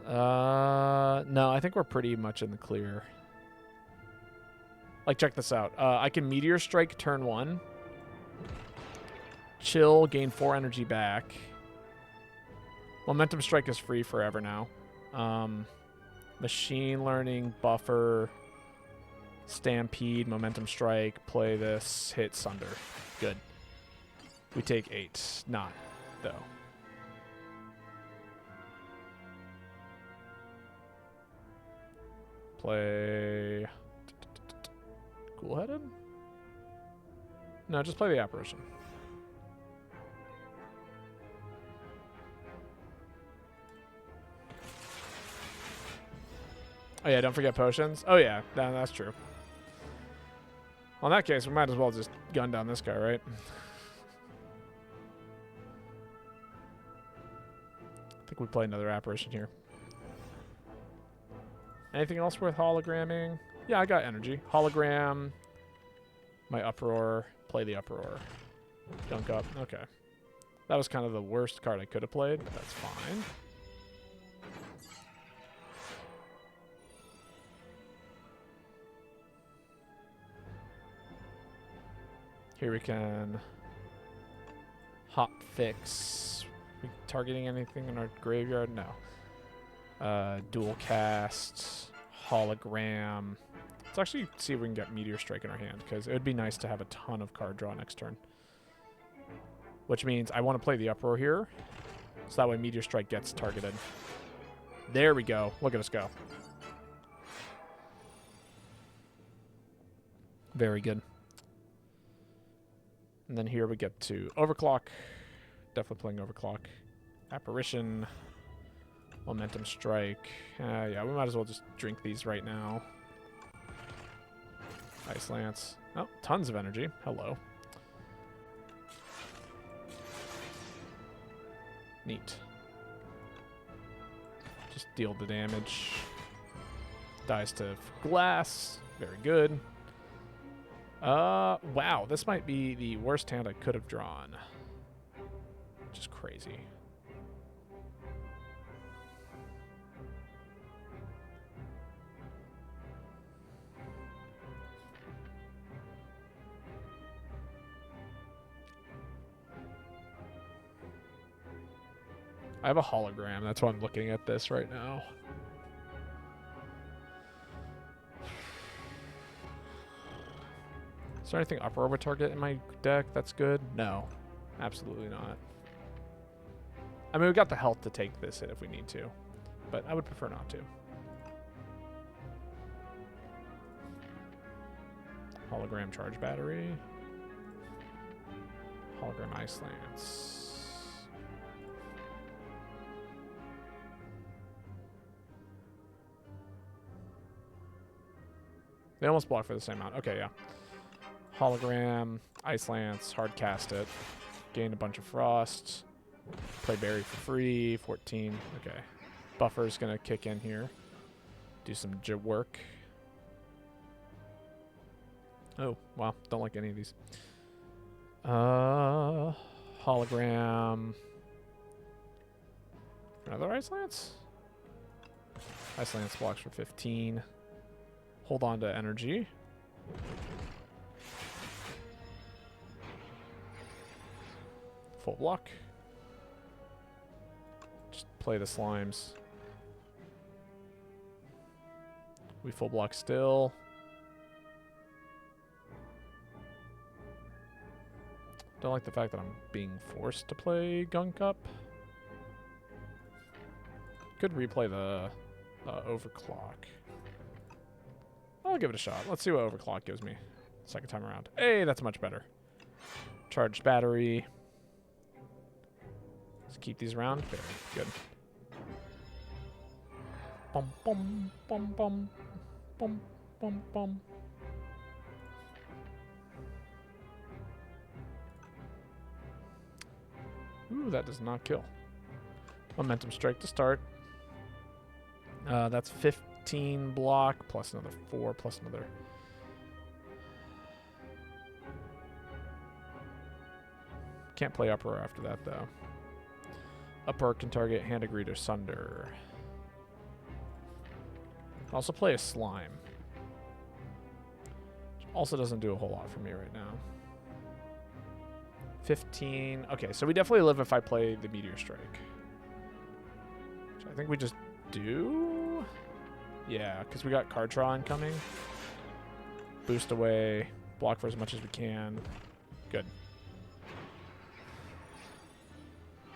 No, I think we're pretty much in the clear. Like, check this out. I can Meteor Strike turn 1. Chill, gain 4 energy back. Momentum Strike is free forever now. Machine Learning, Buffer, Stampede, Momentum Strike, play this, hit Sunder. Good. We take 8. Not, though. Play... Cool-headed? No, just play the apparition. Oh, yeah, don't forget potions. Oh, yeah, that's true. Well, in that case, we might as well just gun down this guy, right? I think we play another apparition here. Anything else worth hologramming? Yeah, I got energy. Hologram. My uproar. Play the uproar. Dunk up. Okay. That was kind of the worst card I could have played, but that's fine. Here we can hot fix. We targeting anything in our graveyard? No. Dual cast, hologram. Let's actually see if we can get Meteor Strike in our hand, because it would be nice to have a ton of card draw next turn. Which means I want to play the Uproar here, so that way Meteor Strike gets targeted. There we go. Look at us go. Very good. And then here we get to Overclock. Definitely playing Overclock. Apparition. Momentum Strike. Yeah, we might as well just drink these right now. Ice Lance. Oh, tons of energy. Hello. Neat. Just deal the damage. Dies to glass. Very good. Wow. This might be the worst hand I could have drawn. Just crazy. I have a hologram. That's why I'm looking at this right now. Is there anything upper over target in my deck that's good? No. Absolutely not. I mean, we got the health to take this hit if we need to, but I would prefer not to. Hologram charge battery. Hologram ice lance. They almost block for the same amount. Okay, yeah. Hologram, Ice Lance, hard cast it. Gain a bunch of frost. Play Berry for free. 14. Okay. Buffer's going to kick in here. Do some work. Oh, wow. Don't like any of these. Hologram. Another Ice Lance? Ice Lance blocks for 15. Hold on to energy. Full block. Just play the slimes. We full block still. Don't like the fact that I'm being forced to play Gunk Up. Could replay the Overclock. I'll give it a shot. Let's see what Overclock gives me second time around. Hey, that's much better. Charged battery. Let's keep these around. Very good. Bum, bum, bum, bum. Bum, bum, bum. Ooh, that does not kill. Momentum Strike to start. That's 15 block, plus another 4, plus another... Can't play Uproar after that, though. Uproar can target Hand of Greed or Sunder. Also play a Slime. Which also doesn't do a whole lot for me right now. 15. Okay, so we definitely live if I play the Meteor Strike. Which I think we just do? Yeah, because we got card draw incoming. Boost away. Block for as much as we can. Good.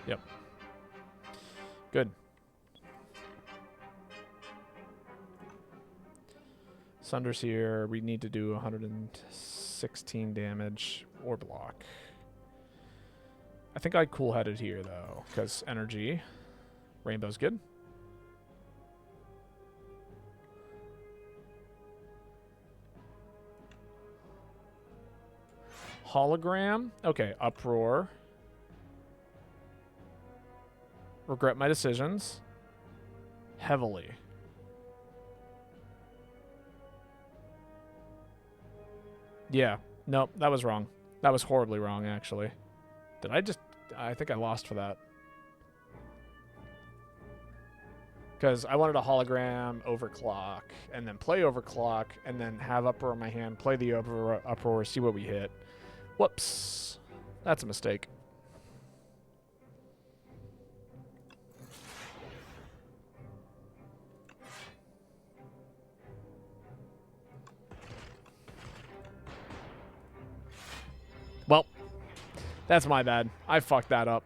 Yep. Good. Sunder's here. We need to do 116 damage or block. I think I cool-headed here, though, because energy. Rainbow's good. Hologram. Okay, Uproar. Regret my decisions. Heavily. Yeah. Nope, that was wrong. That was horribly wrong, actually. Did I just... I think I lost for that. Because I wanted a hologram, overclock, and then play overclock, and then have Uproar in my hand, play the Uproar, see what we hit. Whoops. That's a mistake. Well, that's my bad. I fucked that up.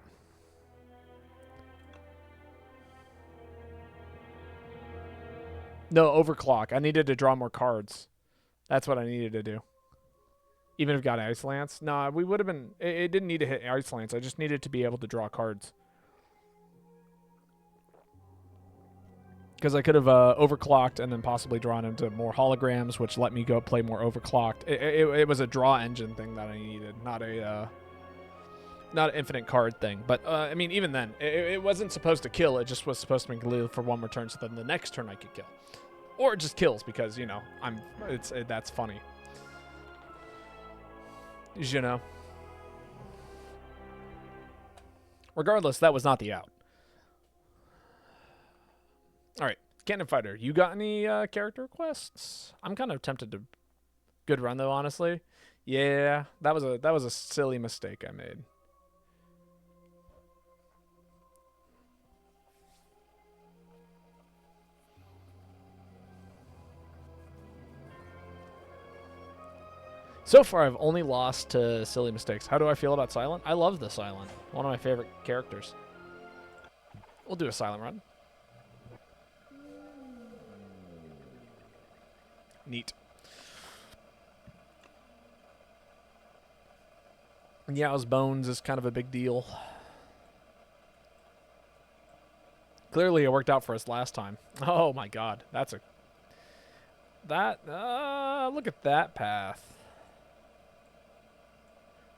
No, overclock. I needed to draw more cards. That's what I needed to do. Even if it got Ice Lance? Nah, we would have been... It didn't need to hit Ice Lance. I just needed to be able to draw cards. Because I could have overclocked and then possibly drawn into more holograms, which let me go play more overclocked. It was a draw engine thing that I needed, not an infinite card thing. But, I mean, even then, it wasn't supposed to kill. It just was supposed to make me live for one more turn, so then the next turn I could kill. Or it just kills because, you know, that's funny. You know. Regardless, that was not the out. All right, Cannon Fighter, you got any character requests? I'm kind of tempted to... Good run, though, honestly. Yeah, that was a silly mistake I made. So far, I've only lost to silly mistakes. How do I feel about Silent? I love the Silent. One of my favorite characters. We'll do a Silent run. Neat. Yao's Bones is kind of a big deal. Clearly, it worked out for us last time. Oh my god, that's a... look at that path.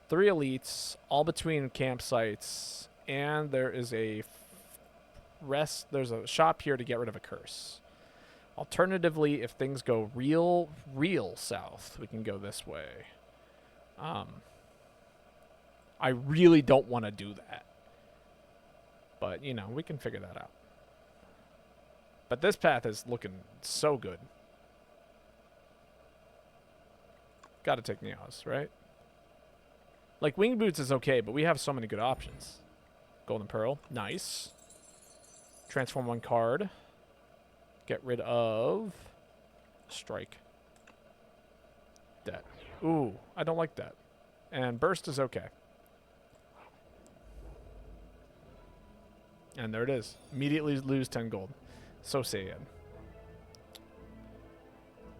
3 elites, all between campsites, and there is a there's a shop here to get rid of a curse. Alternatively, if things go real south, we can go this way. I really don't want to do that. But, you know, we can figure that out. But this path is looking so good. Gotta take Neos, right? Like, Wing Boots is okay, but we have so many good options. Golden Pearl, nice. Transform 1 card. Get rid of... Strike. That. Ooh, I don't like that. And Burst is okay. And there it is. Immediately lose 10 gold. So sad.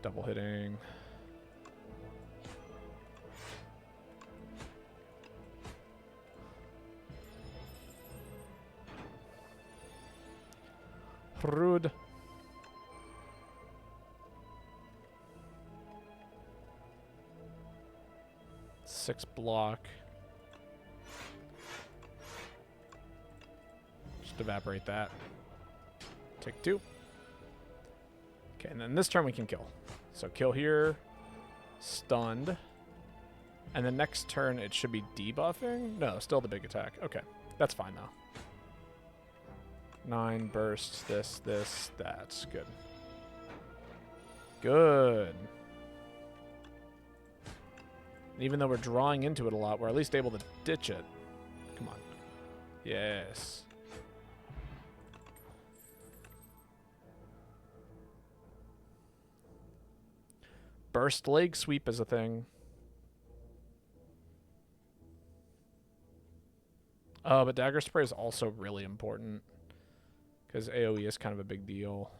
Double hitting. Rude. Six block. Just evaporate that. Take 2. Okay, and then this turn we can kill. So kill here. Stunned. And the next turn it should be debuffing? No, still the big attack. Okay, that's fine though. 9 bursts, this, that's good. Good. And even though we're drawing into it a lot, we're at least able to ditch it. Come on. Yes. Burst leg sweep is a thing. But Dagger Spray is also really important. Because AoE is kind of a big deal.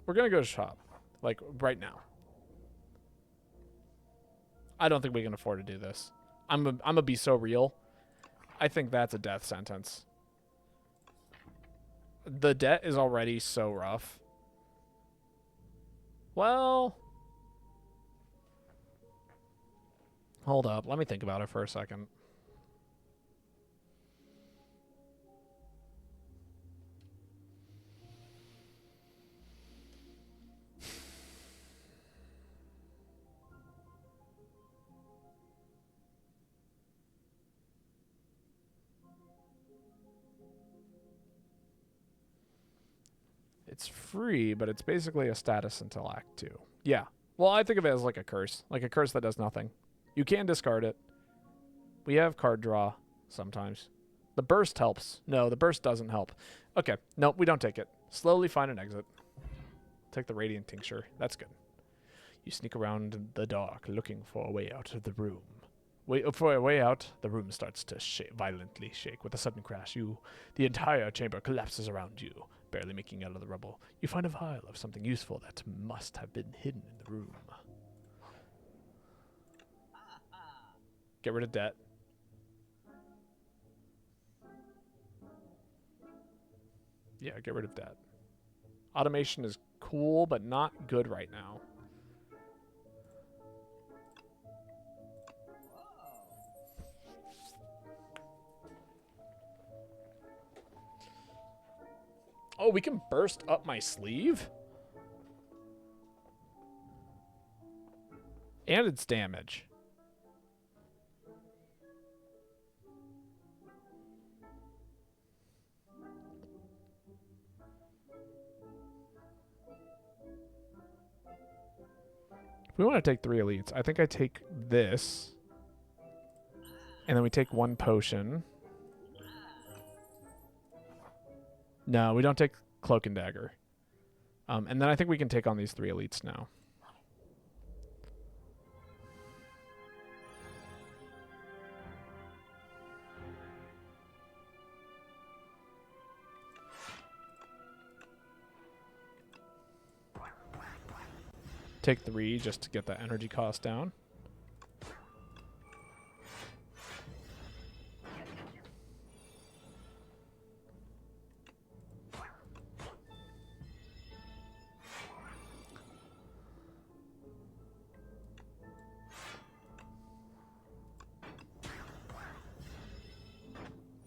We're going to go to shop. Like, right now. I don't think we can afford to do this. I'm going to be so real. I think that's a death sentence. The debt is already so rough. Well... Hold up. Let me think about it for a second. It's free, but it's basically a status until Act 2. Yeah. Well, I think of it as like a curse that does nothing. You can discard it. We have card draw sometimes. The burst helps. No, the burst doesn't help. Okay. Nope, we don't take it. Slowly find an exit. Take the Radiant Tincture. That's good. You sneak around in the dark looking for a way out of the room. For a way out, the room starts to violently shake. With a sudden crash, the entire chamber collapses around you, barely making it out of the rubble. You find a vial of something useful that must have been hidden in the room. Get rid of debt. Yeah, get rid of debt. Automation is cool, but not good right now. Oh, we can burst up my sleeve? And it's damage. If we want to take 3 elites, I think I take this. And then we take 1 potion. No, we don't take Cloak and Dagger. And then I think we can take on these 3 elites now. Take 3 just to get that energy cost down.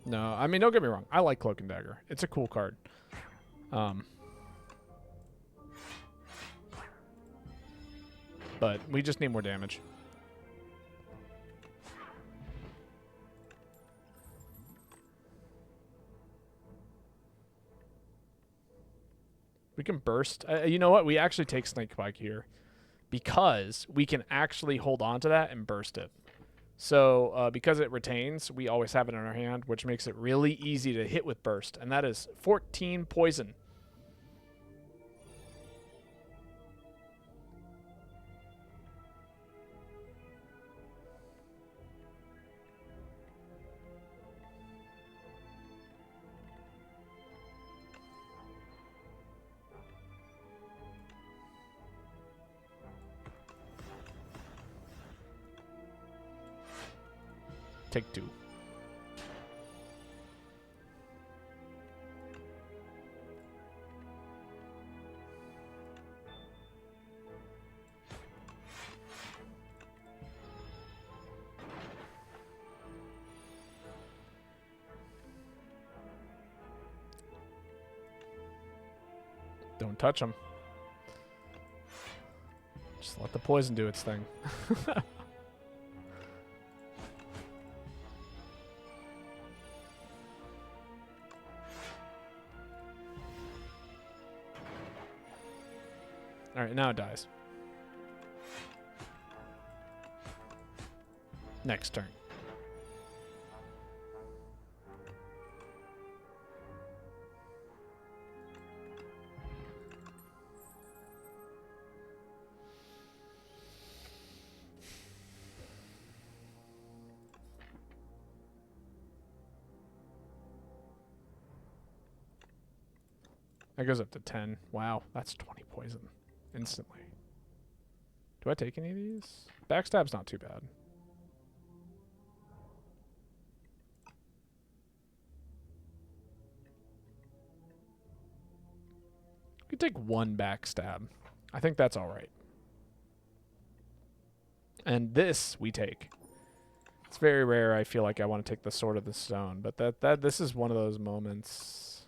No, I mean, don't get me wrong. I like Cloak and Dagger. It's a cool card. But we just need more damage. We can burst. You know what? We actually take Snakebite here because we can actually hold on to that and burst it. So because it retains, we always have it in our hand, which makes it really easy to hit with burst. And that is 14 poison. Take 2. Don't touch them. Just let the poison do its thing. Alright, now it dies. Next turn. That goes up to 10. Wow, that's 20 poison. Instantly. Do I take any of these? Backstab's not too bad. We could take 1 backstab. I think that's alright. And this we take. It's very rare I feel like I want to take the Sword of the Stone, but this is one of those moments.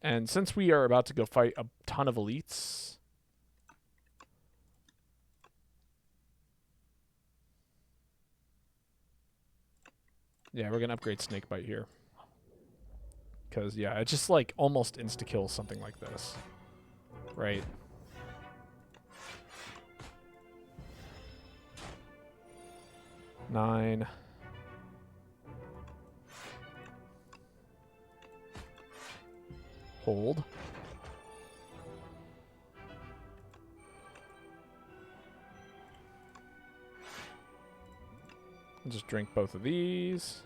And since we are about to go fight a ton of elites, yeah, we're gonna upgrade Snakebite here. Because, yeah, it just, like, almost insta-kills something like this. Right? Nine. Hold. I'll just drink both of these.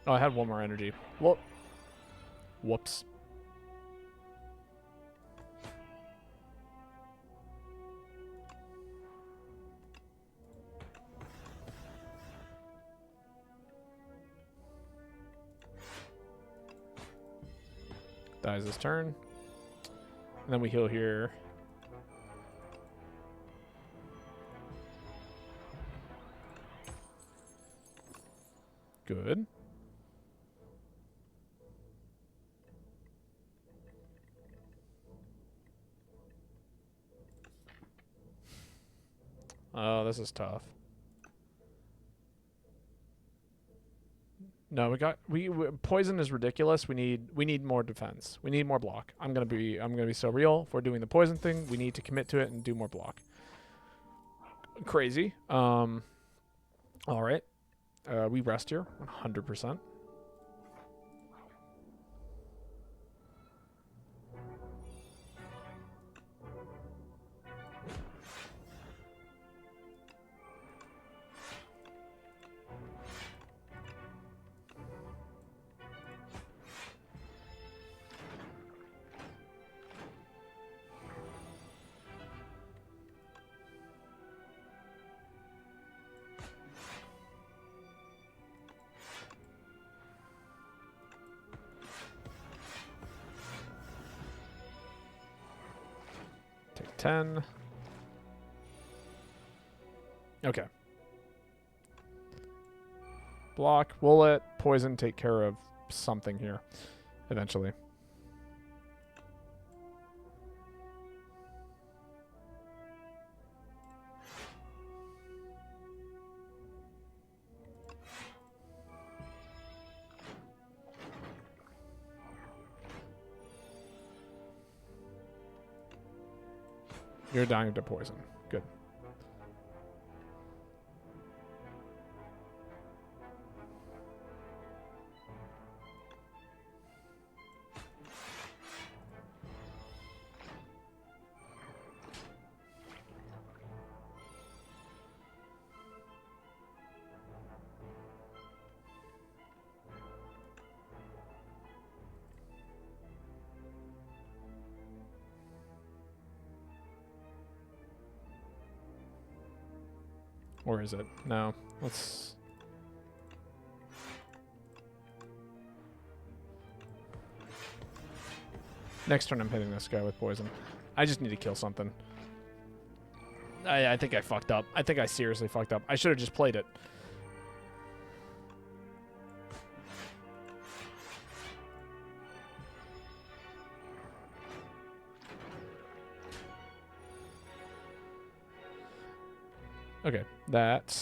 Oh, I had one more energy. Whoop. Whoops. Dies this turn. And then we heal here. Good. Oh, this is tough. No, we poison is ridiculous. We need more defense. We need more block. I'm gonna be so real. If we're doing the poison thing, we need to commit to it and do more block. Crazy. All right. We rest here 100%. Take 10. Okay. Block. We'll let poison take care of something here eventually. You're dying to poison. Good. Or is it? No. Let's... Next turn I'm hitting this guy with poison. I just need to kill something. I think I fucked up. I think I seriously fucked up. I should have just played it. Okay, that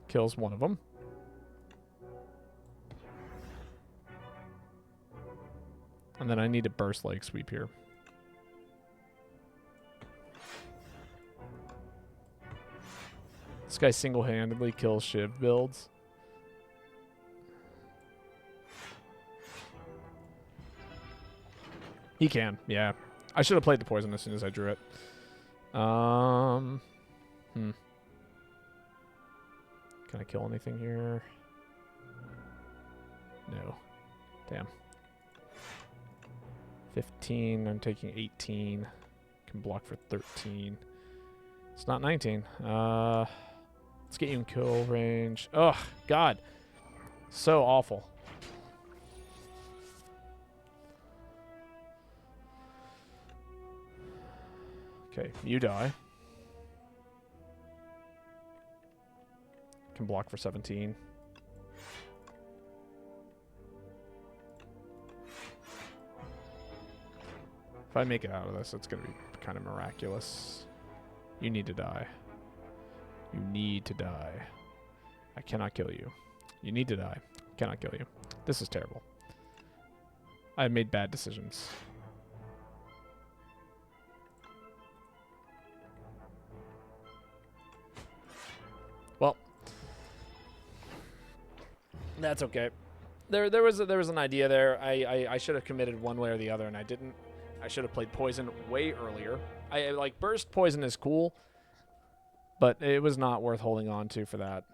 kills one of them. And then I need to burst leg sweep here. This guy single-handedly kills Shiv builds. He can, yeah. I should have played the poison as soon as I drew it. Can I kill anything here? No. Damn. 15. I'm taking 18. Can block for 13. It's not 19. Let's get you in kill range. Ugh, God. So awful. Okay, you die. Can block for 17. If I make it out of this, it's going to be kind of miraculous. You need to die. You need to die. I cannot kill you. You need to die. Cannot kill you. This is terrible. I have made bad decisions. Well, that's okay. There was an idea there. I should have committed one way or the other, and I didn't. I should have played poison way earlier. I like burst poison is cool, but it was not worth holding on to for that.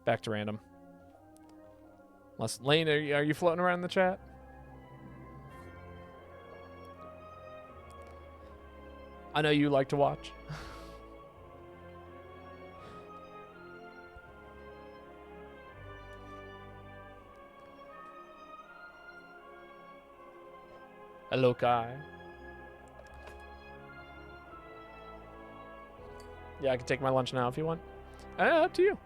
Back to random. Lane, are you floating around in the chat? I know you like to watch. Hello, Kai. Yeah, I can take my lunch now if you want. Up to you.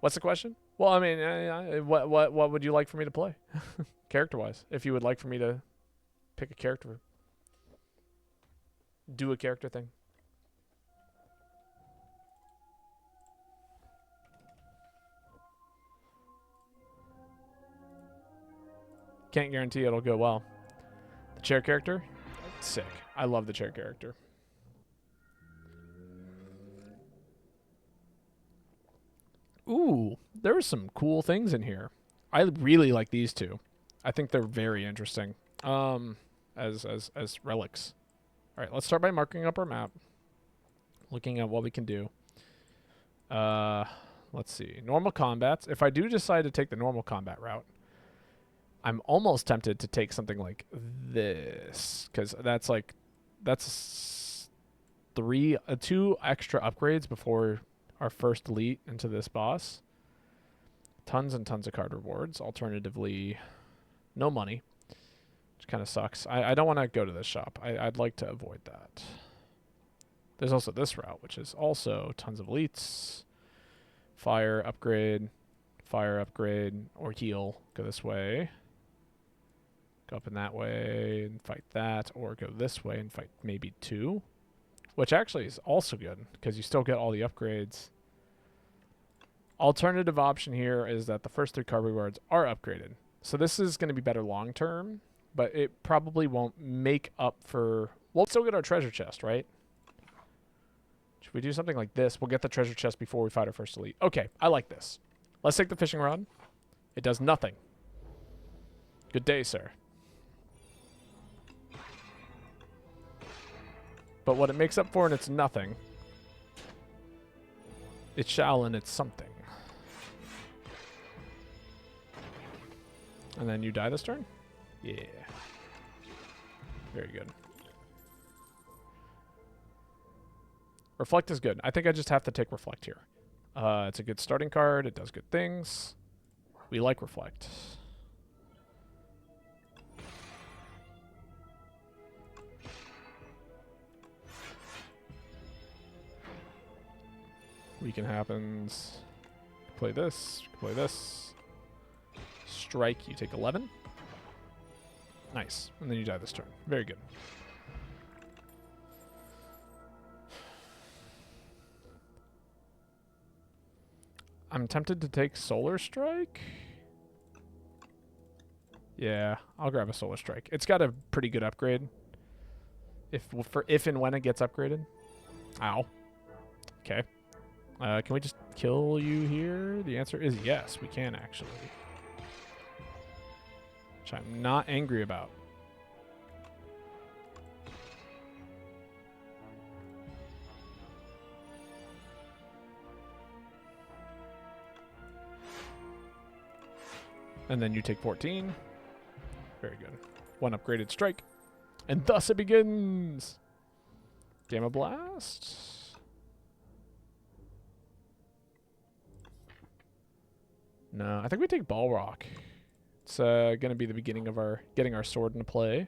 What's the question? Well, I mean, what would you like for me to play, character-wise? If you would like for me to pick a character, do a character thing. Can't guarantee it'll go well. The chair character, sick. I love the chair character. Ooh, there are some cool things in here. I really like these two. I think they're very interesting. As relics. All right, let's start by marking up our map. Looking at what we can do. Let's see. Normal combats. If I do decide to take the normal combat route, I'm almost tempted to take something like this, because that's 2 extra upgrades before our first elite into this boss. Tons and tons of card rewards. Alternatively, no money, which kind of sucks. I don't want to go to this shop. I'd like to avoid that. There's also this route, which is also tons of elites. Fire upgrade, or heal. Go this way. Go up in that way and fight that, or go this way and fight maybe 2. Which actually is also good, because you still get all the upgrades. Alternative option here is that the first 3 card rewards are upgraded. So this is going to be better long term, but it probably won't make up for... We'll still get our treasure chest, right? Should we do something like this? We'll get the treasure chest before we fight our first elite. Okay, I like this. Let's take the fishing rod. It does nothing. Good day, sir. But what it makes up for in its nothing, it shall in its something. And then you die this turn? Yeah. Very good. Reflect is good. I think I just have to take Reflect here. It's a good starting card. It does good things. We like Reflect. Weaken happens. Play this. Play this. Strike. You take 11. Nice. And then you die this turn. Very good. I'm tempted to take Solar Strike. Yeah, I'll grab a Solar Strike. It's got a pretty good upgrade. If and when it gets upgraded. Ow. Okay. Can we just kill you here? The answer is yes, we can actually. Which I'm not angry about. And then you take 14. Very good. 1 upgraded strike. And thus it begins. Gamma Blast. No, I think we take Ball Rock. It's going to be the beginning of our getting our sword into play.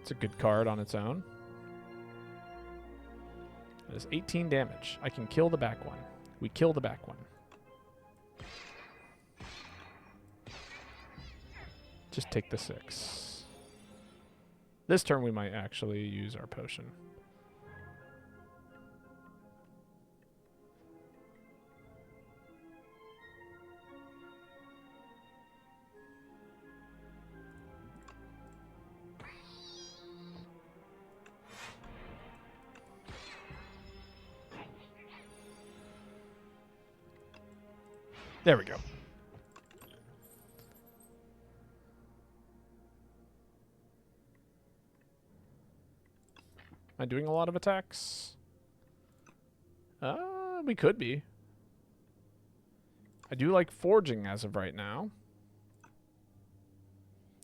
It's a good card on its own. That is 18 damage. I can kill the back one. We kill the back one. Just take the 6. This turn we might actually use our potion. There we go. Am I doing a lot of attacks? We could be. I do like forging as of right now.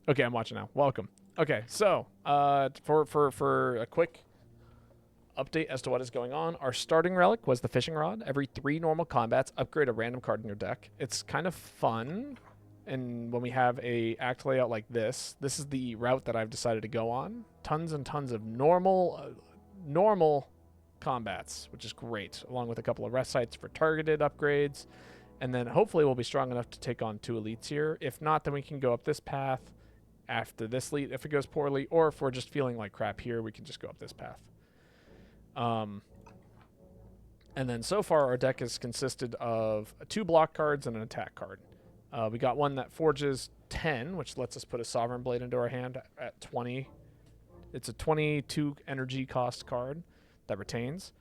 Okay, I'm watching now. Welcome. Okay, so for a quick update as to what is going on, our starting relic was the fishing rod. Every 3 normal combats, upgrade a random card in your deck. It's kind of fun, and when we have a act layout like this is the route that I've decided to go on. Tons and tons of normal combats, which is great, along with a couple of rest sites for targeted upgrades, and then hopefully we'll be strong enough to take on 2 elites here. If not, then we can go up this path after this elite if it goes poorly, or if we're just feeling like crap here, we can just go up this path. And then so far our deck has consisted of 2 block cards and an attack card. We got one that forges 10, which lets us put a Sovereign Blade into our hand at 20. It's a 22 energy cost card that retains.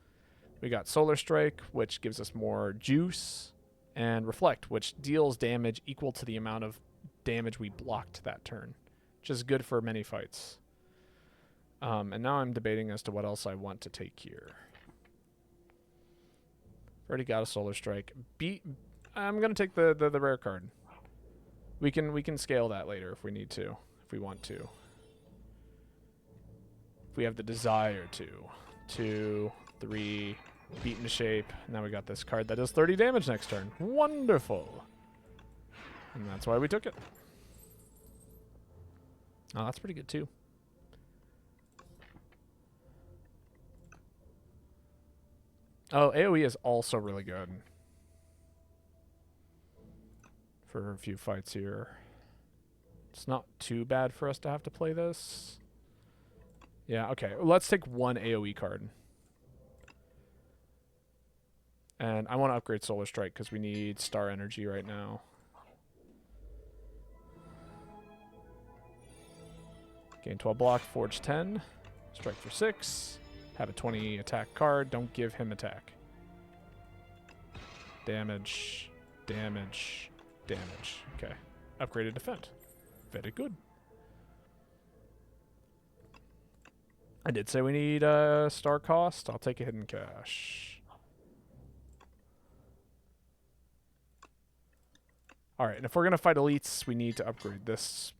We got Solar Strike, which gives us more juice, and Reflect, which deals damage equal to the amount of damage we blocked that turn, which is good for many fights. And now I'm debating as to what else I want to take here. Already got a Solar Strike. I'm gonna take the rare card. We can scale that later if we need to, if we want to. If we have the desire to. 2, 3, beat into shape. Now we got this card that does 30 damage next turn. Wonderful. And that's why we took it. Oh, that's pretty good too. Oh, AoE is also really good for a few fights here. It's not too bad for us to have to play this. Yeah, okay. Let's take 1 AoE card. And I want to upgrade Solar Strike because we need star energy right now. Gain 12 block, forge 10, strike for 6. Have a 20 attack card. Don't give him attack. Damage, damage, damage. Okay. Upgraded defend. Very good. I did say we need star cost. I'll take a hidden cash. Alright, and if we're going to fight elites, we need to upgrade this.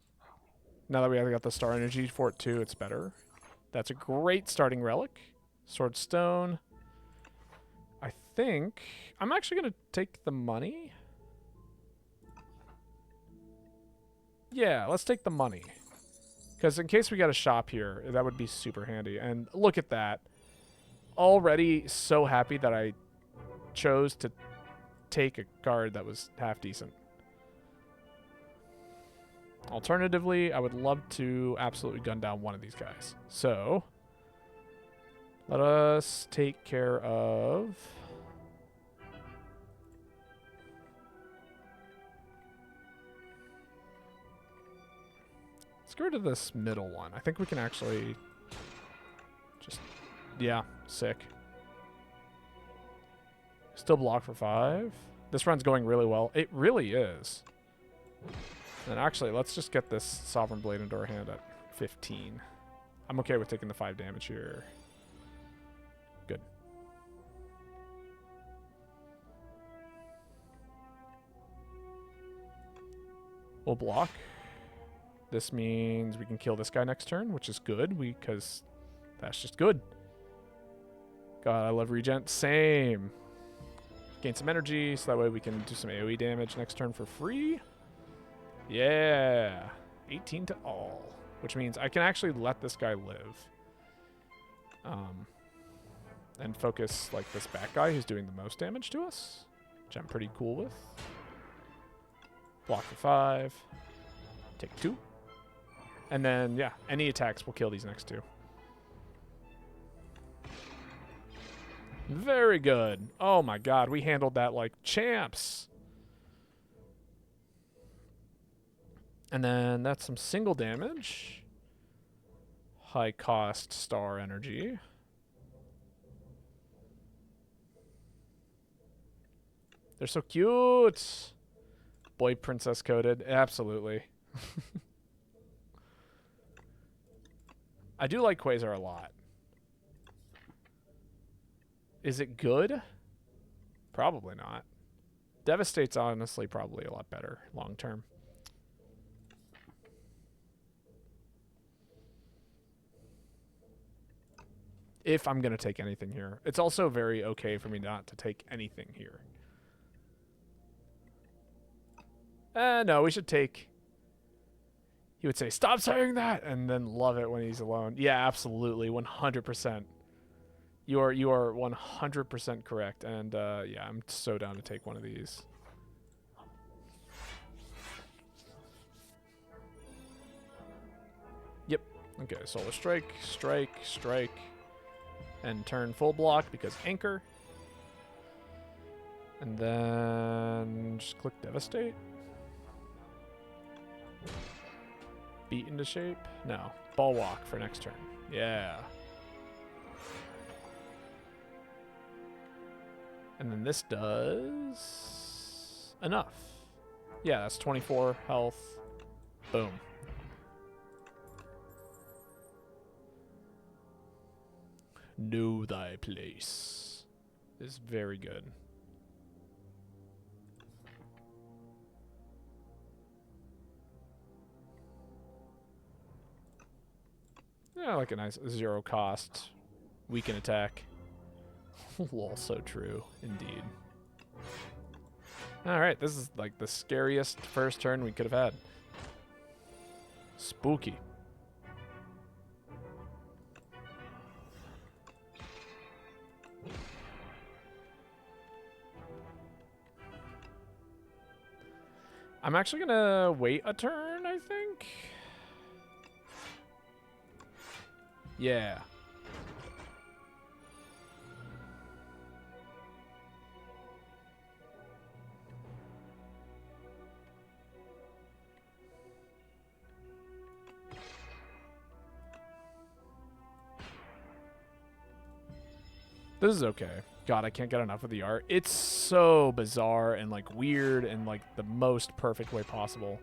Now that we got the star energy for it too, it's better. That's a great starting relic. Sword Stone. I think I'm actually going to take the money. Yeah, let's take the money. Because in case we got a shop here, that would be super handy. And look at that. Already so happy that I chose to take a card that was half decent. Alternatively, I would love to absolutely gun down one of these guys. So, let us take care of... Let's go to this middle one. I think we can actually just... Yeah, sick. Still block for 5. This run's going really well. It really is. And actually, let's just get this Sovereign Blade into our hand at 15. I'm okay with taking the 5 damage here. Good. We'll block. This means we can kill this guy next turn, which is good because that's just good. God, I love regen. Same. Gain some energy so that way we can do some AoE damage next turn for free. Yeah. 18 to all, which means I can actually let this guy live. And focus like this back guy who's doing the most damage to us, which I'm pretty cool with. Block for 5. Take 2. And then, yeah, any attacks will kill these next 2. Very good. Oh my god, we handled that like champs. And then that's some single damage. High cost star energy. They're so cute. Boy, princess coded. Absolutely. I do like Quasar a lot. Is it good? Probably not. Devastate's honestly probably a lot better long term. If I'm going to take anything here. It's also very okay for me not to take anything here. No, we should take... He would say, stop saying that! And then love it when he's alone. Yeah, absolutely. 100%. You are 100% correct. And, yeah, I'm so down to take one of these. Yep. Okay, Solar Strike, Strike, Strike. And turn full block because Anchor. And then just click Devastate. Beat into shape? No. Ball walk for next turn. Yeah. And then this does enough. Yeah, that's 24 health. Boom. Know thy place. Is very good. Yeah, like a nice 0 cost. Weaken attack. Lol, so true. Indeed. Alright, this is like the scariest first turn we could have had. Spooky. I'm actually gonna wait a turn, I think. Yeah. This is okay. God, I can't get enough of the art. It's so bizarre and like weird and like the most perfect way possible.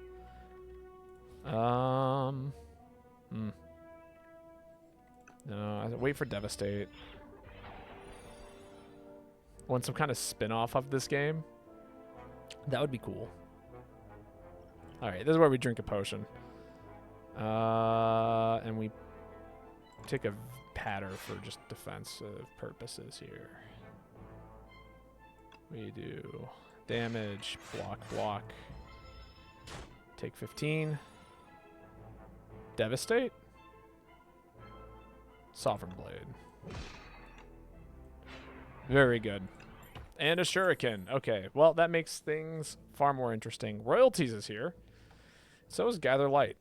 No, I wait for Devastate. Want some kind of spin-off of this game? That would be cool. Alright, this is where we drink a potion. And we take a patter for just defensive purposes here. We do damage, block, block. Take 15. Devastate. Sovereign Blade. Very good. And a Shuriken. Okay, well, that makes things far more interesting. Royalties is here. So is Gather Light.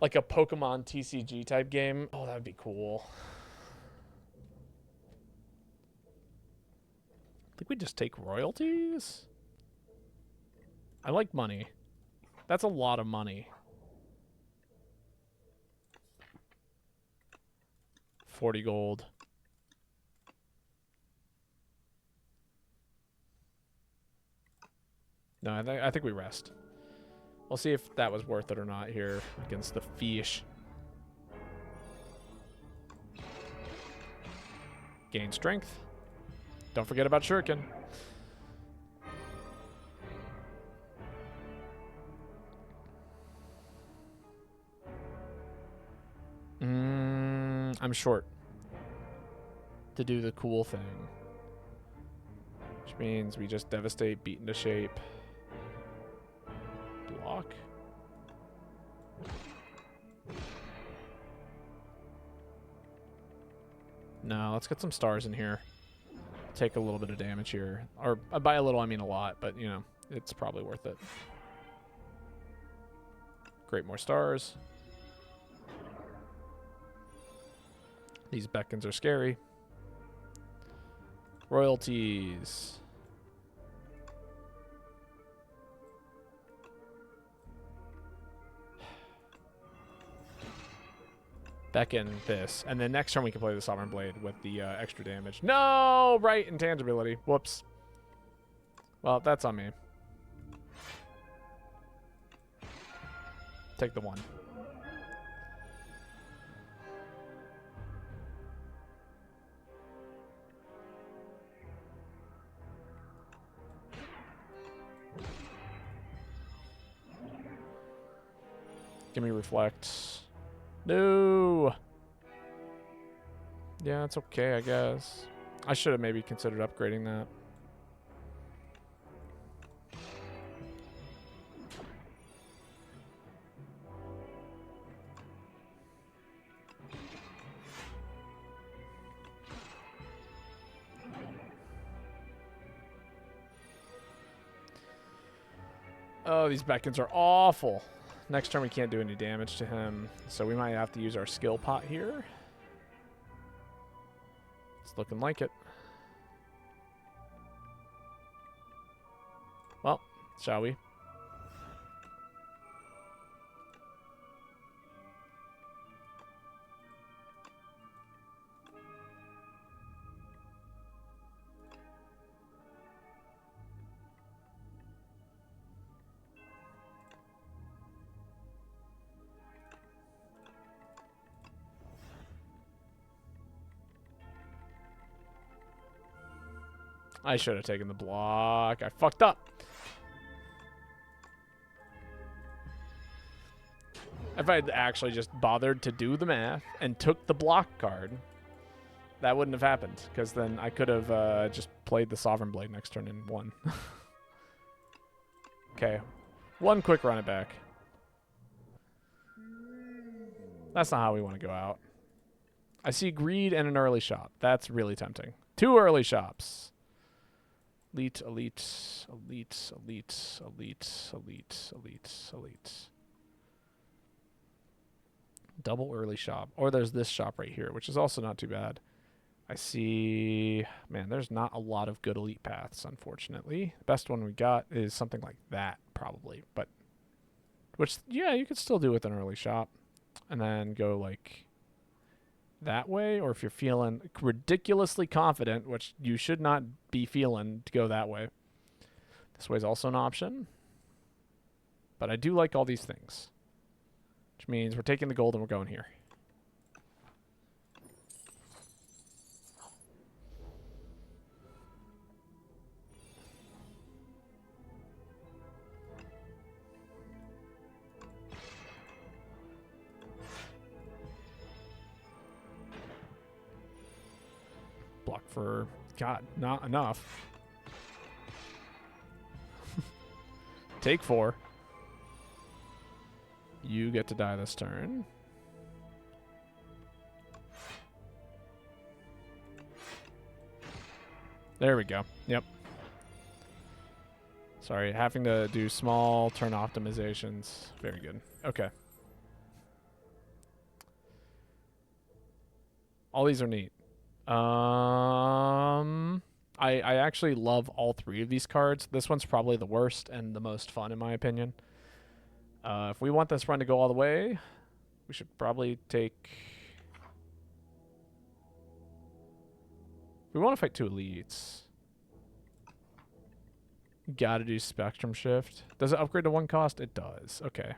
Like a Pokemon TCG type game. Oh, that would be cool. I think we just take royalties. I like money. That's a lot of money. 40 gold. No, I think we rest. We'll see if that was worth it or not here against the fish. Gain strength. Don't forget about Shuriken. I'm short to do the cool thing. Which means we just devastate, beat into shape. Block. No, let's get some stars in here. Take a little bit of damage here. Or by a little, I mean a lot, but, you know, it's probably worth it. Great, more stars. These beacons are scary. Royalties. Beckon this. And then next turn we can play the Sovereign Blade with the extra damage. No! Right, intangibility. Whoops. Well, that's on me. Take the 1. Give me reflect. No. Yeah, it's okay, I guess. I should have maybe considered upgrading that. Oh, these beacons are awful. Next turn we can't do any damage to him, so we might have to use our skill pot here. It's looking like it. Well, shall we? I should have taken the block. I fucked up. If I had actually just bothered to do the math and took the block card, that wouldn't have happened. Because then I could have just played the Sovereign Blade next turn and won. Okay. One quick run it back. That's not how we want to go out. I see greed and an early shop. That's really tempting. 2 early shops. Elite, elite, elite, elite, elite, elite, elite, elite. Double early shop. Or there's this shop right here, which is also not too bad. I see... Man, there's not a lot of good elite paths, unfortunately. The best one we got is something like that, probably. But, which, yeah, you could still do with an early shop. And then go, like, that way. Or if you're feeling ridiculously confident, which you should not be feeling, to go that way. This way is also an option. But I do like all these things. Which means we're taking the gold and we're going here. Block for... God, not enough. Take 4. You get to die this turn. There we go. Yep. Sorry, having to do small turn optimizations. Very good. Okay. All these are neat. I actually love all 3 of these cards. This one's probably the worst and the most fun in my opinion. If we want this run to go all the way, we should probably take... We want to fight 2 elites. Gotta do Spectrum Shift. Does it upgrade to 1 cost? It does. Okay.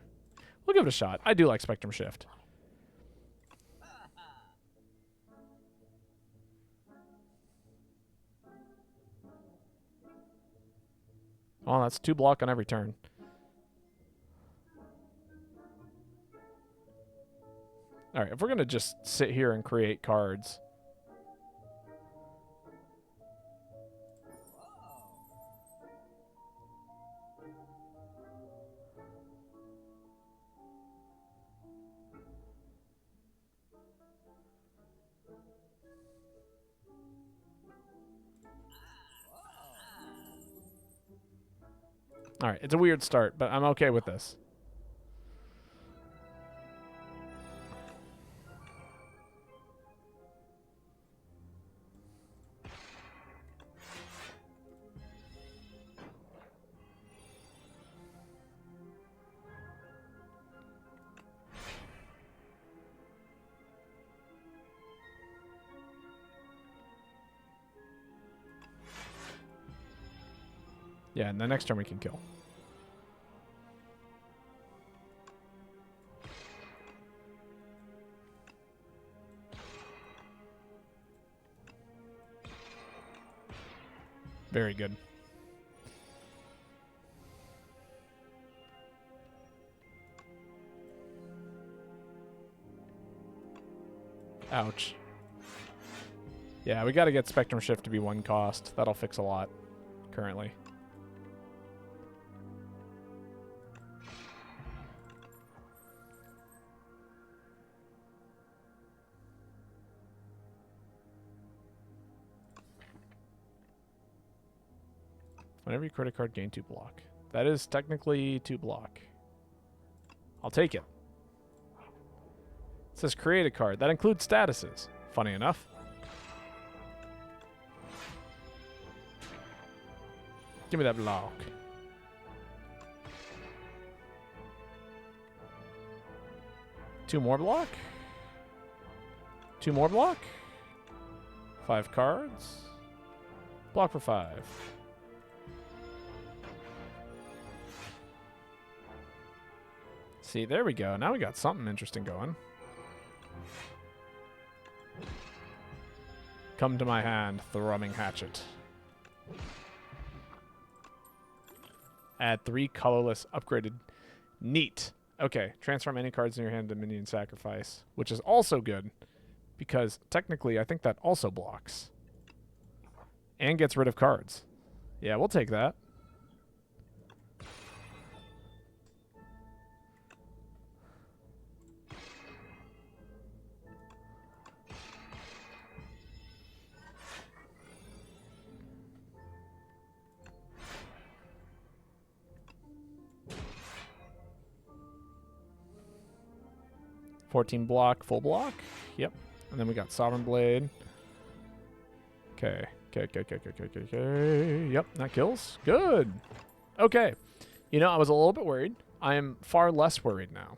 We'll give it a shot. I do like Spectrum Shift. Oh, that's 2 block on every turn. All right, if we're going to just sit here and create cards. All right, it's a weird start, but I'm okay with this. Yeah, and the next turn we can kill. Very good. Ouch. Yeah, we got to get Spectrum Shift to be 1 cost. That'll fix a lot currently. Whenever you credit card, gain 2 block. That is technically 2 block. I'll take it. It says create a card. That includes statuses. Funny enough. Give me that block. Two more block. 2 more block. 5 cards. Block for 5. See, there we go. Now we got something interesting going. Come to my hand, thrumming hatchet. Add 3 colorless upgraded. Neat. Okay, transform any cards in your hand to minion sacrifice, which is also good because technically I think that also blocks and gets rid of cards. Yeah, we'll take that. $14 block, full block. Yep. And then we got Sovereign Blade. Okay. Okay. Yep, that kills. Good. Okay. You know, I was a little bit worried. I am far less worried now.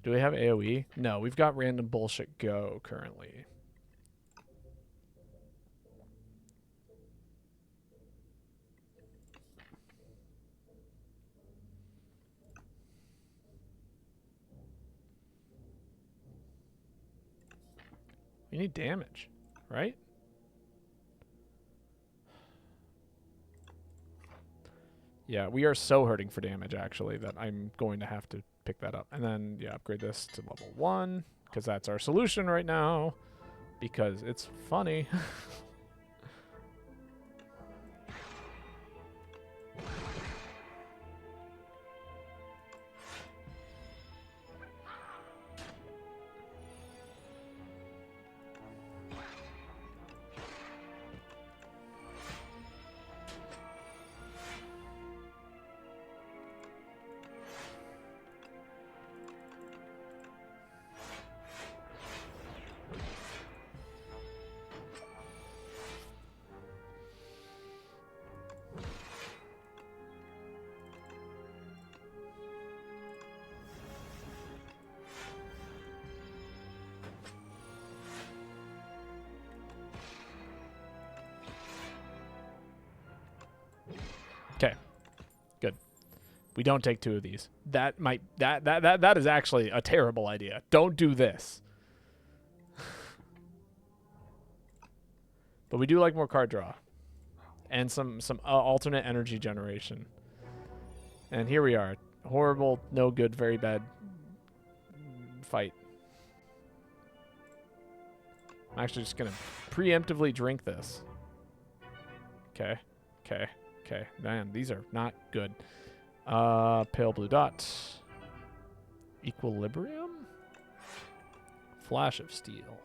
Do we have AoE? No, we've got random bullshit go currently. We need damage, right? Yeah, we are so hurting for damage, actually, that I'm going to have to pick that up. And then, yeah, upgrade this to level 1, because that's our solution right now, because it's funny. We don't take 2 of these. That is actually a terrible idea. Don't do this. But we do like more card draw. And some alternate energy generation. And here we are. Horrible, no good, very bad fight. I'm actually just going to preemptively drink this. Okay. Okay. Okay. Man, these are not good. Pale blue dot. Equilibrium? Flash of steel.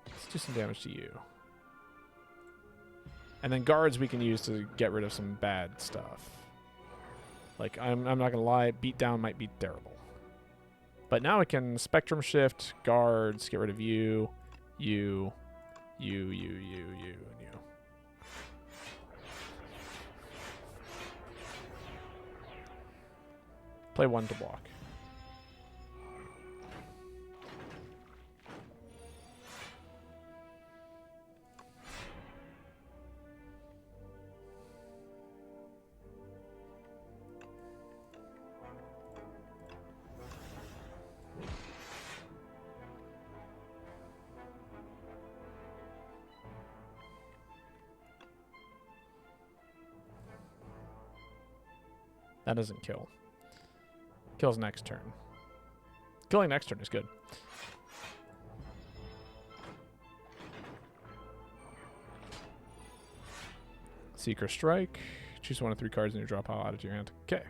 Let's do some damage to you. And then guards we can use to get rid of some bad stuff. Like, I'm not going to lie, beatdown might be terrible. But now I can spectrum shift, guards, get rid of you, and you. Play 1 to block. That doesn't kill. Kills next turn. Killing next turn is good. Seeker Strike. Choose 1 of 3 cards in your draw pile out of your hand. Okay.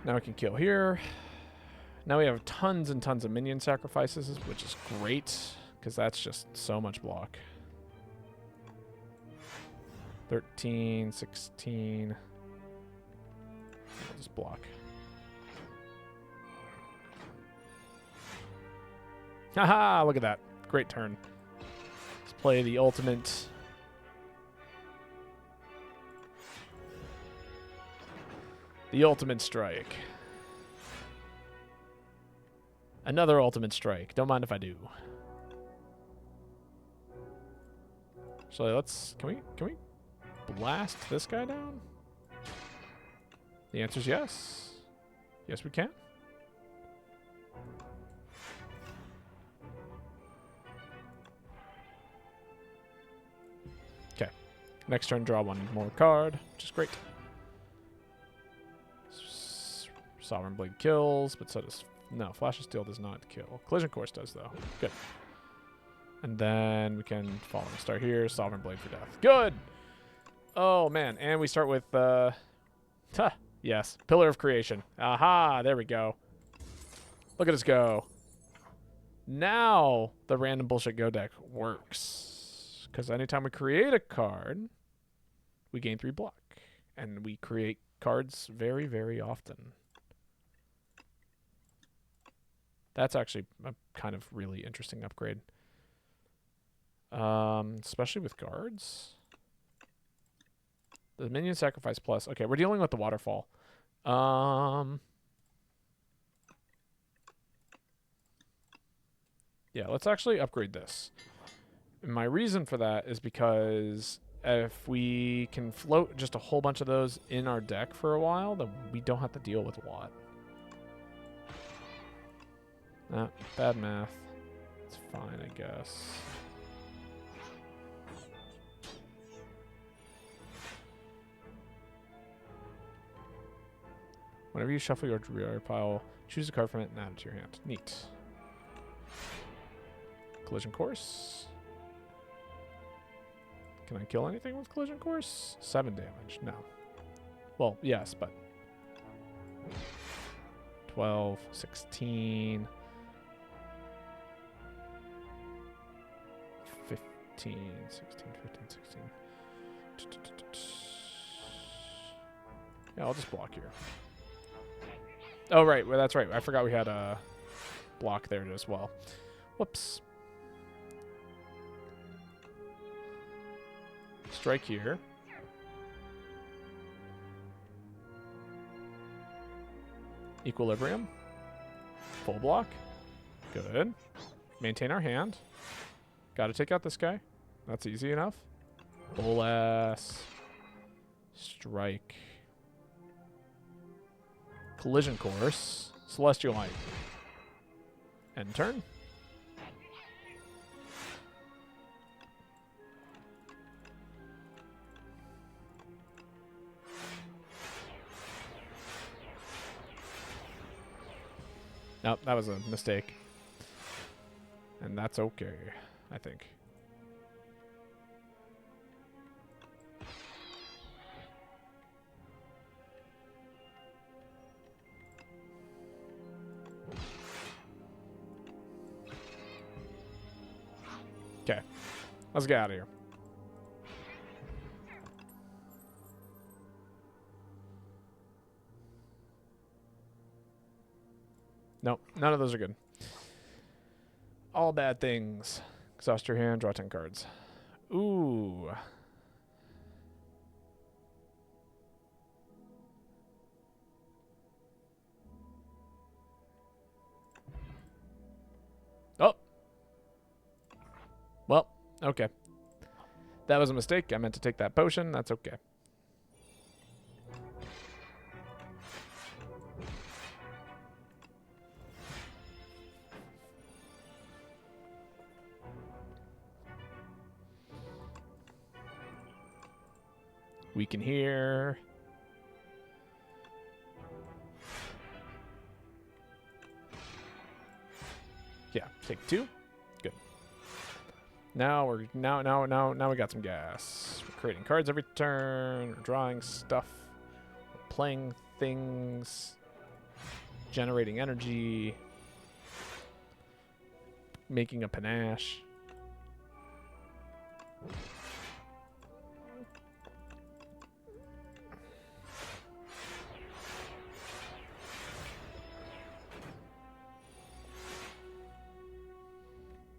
Now we can kill here. Now we have tons and tons of minion sacrifices, which is great, because that's just so much block. 13, 16... I'll just block. Haha, look at that. Great turn. Let's play the ultimate. The ultimate strike. Another ultimate strike. Don't mind if I do. So let's can we blast this guy down? The answer is yes. Yes, we can. Okay. Next turn, draw 1 more card, which is great. Sovereign Blade kills, but so does... No, Flash of Steel does not kill. Collision Course does, though. Good. And then we can follow and start here. Sovereign Blade for death. Good! Oh, man. And we start with... Yes. Pillar of Creation. Aha! There we go. Look at us go. Now the random bullshit go deck works. Because anytime we create a card, we gain 3 block. And we create cards very, very often. That's actually a kind of really interesting upgrade. Especially with guards. The minion sacrifice plus. Okay, we're dealing with the waterfall. Yeah, let's actually upgrade this. And my reason for that is because if we can float just a whole bunch of those in our deck for a while, then we don't have to deal with a lot. Bad math. It's fine, I guess. Whenever you shuffle your drawer pile, choose a card from it and add it to your hand. Neat. Collision Course. Can I kill anything with Collision Course? 7 damage. No. Well, yes, but... 12, 16... 15, 16, 15, 16. Yeah, I'll just block here. Oh, right. Well, that's right. I forgot we had a block there as well. Whoops. Strike here. Equilibrium. Full block. Good. Maintain our hand. Got to take out this guy. That's easy enough. Bull ass. Strike. Collision Course. Celestial Light. End turn. Nope, that was a mistake. And that's okay, I think. Okay, let's get out of here. Nope, none of those are good. All bad things. Exhaust your hand, draw 10 cards. Ooh. Oh. Well, okay. That was a mistake. I meant to take that potion. That's okay. We can hear. Yeah, take 2. Good. Now we're now we got some gas. We're creating cards every turn. We're drawing stuff. We're playing things. Generating energy. Making a panache.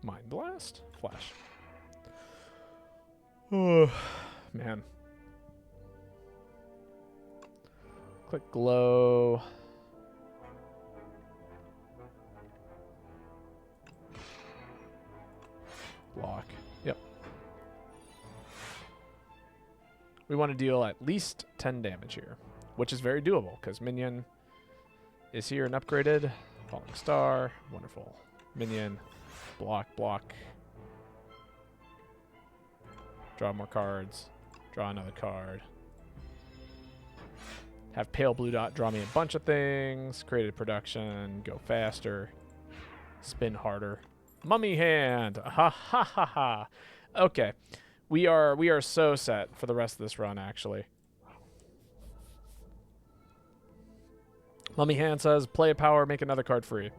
Mind Blast? Flash. Oh, man. Click Glow. Block. Yep. We want to deal at least 10 damage here, which is very doable because minion is here and upgraded. Falling Star. Wonderful. Minion. Block, block. Draw more cards. Draw another card. Have Pale Blue Dot draw me a bunch of things. Created production. Go faster. Spin harder. Mummy Hand. Ha ha ha ha. Okay. We are so set for the rest of this run, actually. Mummy Hand says, play a power, make another card free.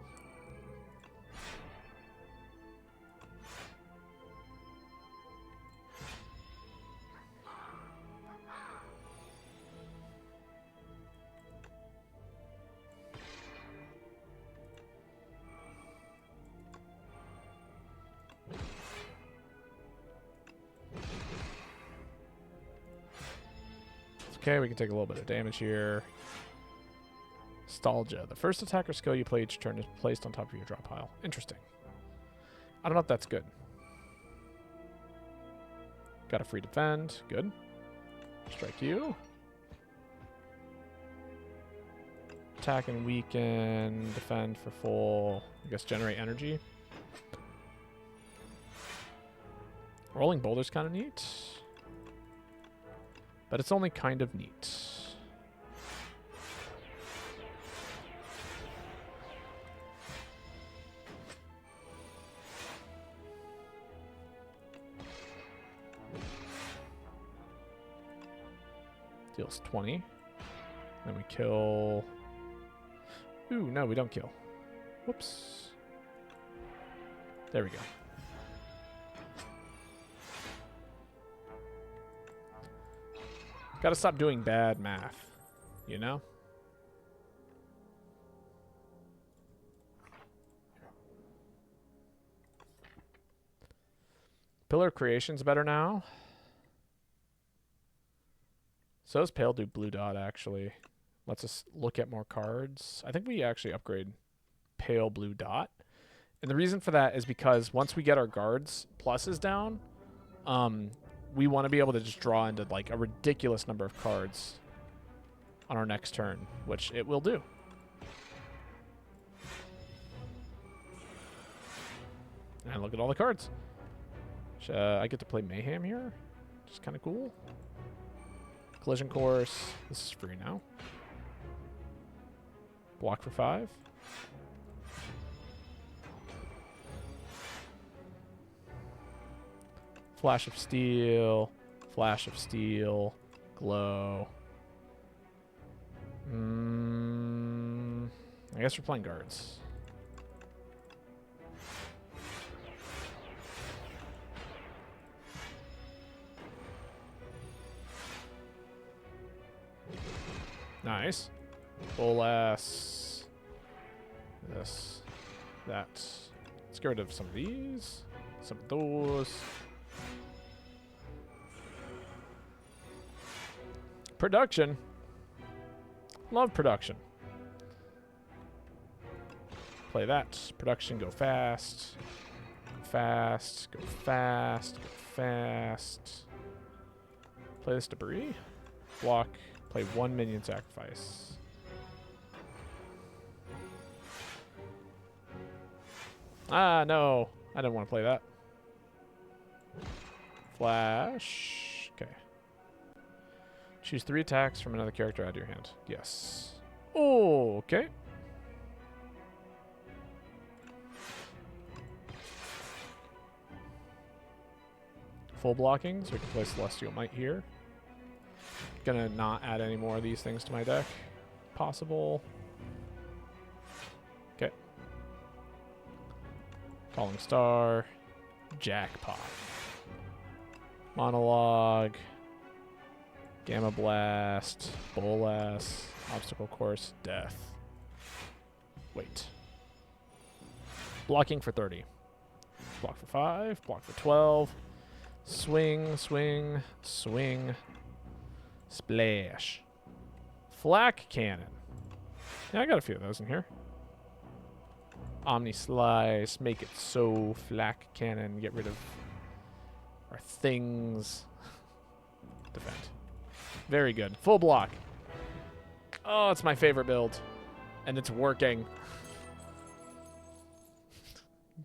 Okay, we can take a little bit of damage here. Nostalgia. The first attack or skill you play each turn is placed on top of your drop pile. Interesting. I don't know if that's good. Got a free defend. Good. Strike you. Attack and weaken. Defend for full. I guess generate energy. Rolling Boulder's kind of neat. But it's only kind of neat. Deals 20. Then we kill... Ooh, no, we don't kill. Whoops. There we go. Gotta stop doing bad math, you know? Pillar Creation's better now. So is Pale Blue Dot, actually. Let's us look at more cards. I think we actually upgrade Pale Blue Dot. And the reason for that is because once we get our guards pluses down, we want to be able to just draw into like a ridiculous number of cards on our next turn, which it will do. And look at all the cards. I get to play Mayhem here, which is kind of cool. Collision Course. This is free now. Block for 5. Flash of Steel. Flash of Steel. Glow. I guess we're playing guards. Nice. Bolas. This. That. Let's get rid of some of these. Some of those. Production. Love production. Play that. Production, go fast. Go fast. Go fast. Go fast. Play this debris. Block. Play 1 minion sacrifice. Ah, no. I didn't want to play that. Flash. Okay. Choose 3 attacks from another character out of your hand. Yes. Oh, okay. Full blocking, so we can play Celestial Might here. Gonna not add any more of these things to my deck. Possible. Okay. Falling Star. Jackpot. Monologue. Gamma Blast. Bolas. Obstacle Course. Death. Wait. Blocking for 30. Block for 5. Block for 12. Swing, swing, swing. Splash. Flak Cannon. Yeah, I got a few of those in here. Omni Slice. Make it so. Flak Cannon. Get rid of our things. Defend. Very good. Full block. Oh, it's my favorite build. And it's working.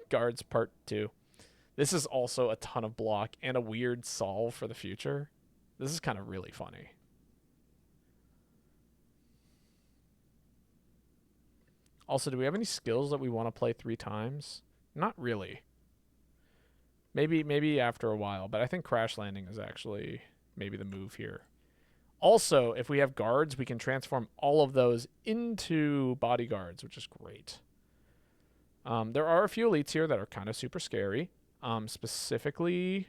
Guards Part 2. This is also a ton of block and a weird solve for the future. This is kind of really funny. Also, do we have any skills that we want to play 3 times? Not really. Maybe after a while, but I think Crash Landing is actually maybe the move here. Also, if we have guards, we can transform all of those into bodyguards, which is great. There are a few elites here that are kind of super scary. Specifically,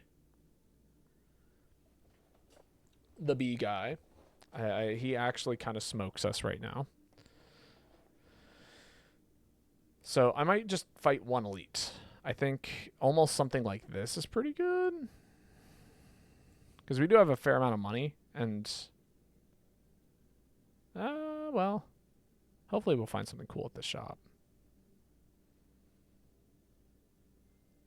the bee guy. He actually kind of smokes us right now. So I might just fight 1 elite. I think almost something like this is pretty good. Because we do have a fair amount of money. And, well, hopefully we'll find something cool at this shop.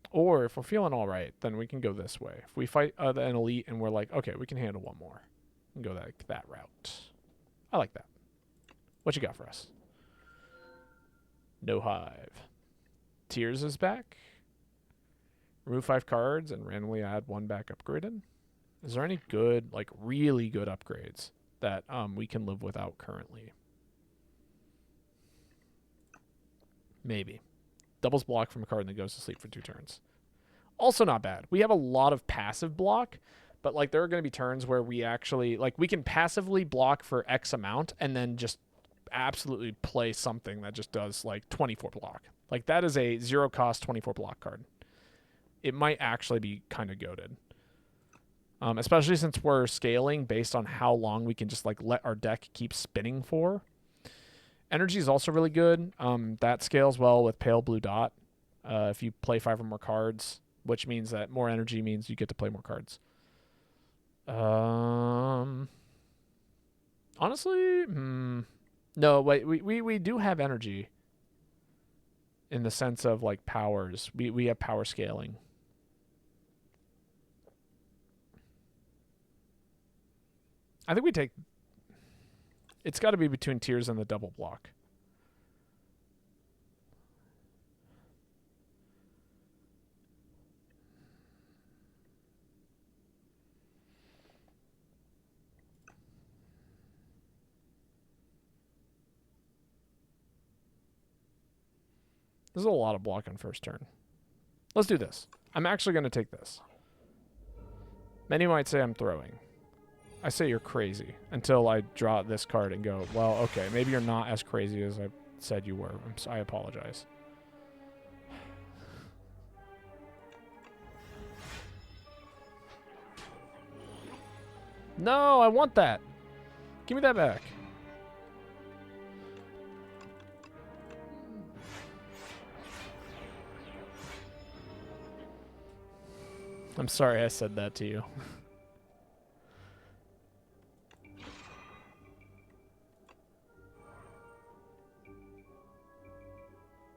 Or if we're feeling all right, then we can go this way. If we fight an elite and we're like, okay, we can handle 1 more. We can go that route. I like that. What you got for us? No Hive. Tears is back. Remove 5 cards and randomly add 1 back upgraded. Is there any good, like really good upgrades that we can live without currently? Maybe. Doubles block from a card and then goes to sleep for 2 turns. Also not bad. We have a lot of passive block, but like there are going to be turns where we actually, like we can passively block for X amount and then just absolutely play something that just does like 24 block. Like that is a 0 cost 24 block card. It might actually be kind of goated. Especially since we're scaling based on how long we can just like let our deck keep spinning for. Energy is also really good. That scales well with Pale Blue Dot. If you play 5 or more cards, which means that more energy means you get to play more cards. Honestly, no, wait, we do have energy in the sense of like powers. We have power scaling. I think we take... It's got to be between tiers and the double block. This is a lot of block on first turn. Let's do this. I'm actually going to take this. Many might say I'm throwing. I say you're crazy until I draw this card and go, well, okay, maybe you're not as crazy as I said you were. I apologize. No, I want that. Give me that back. I'm sorry I said that to you.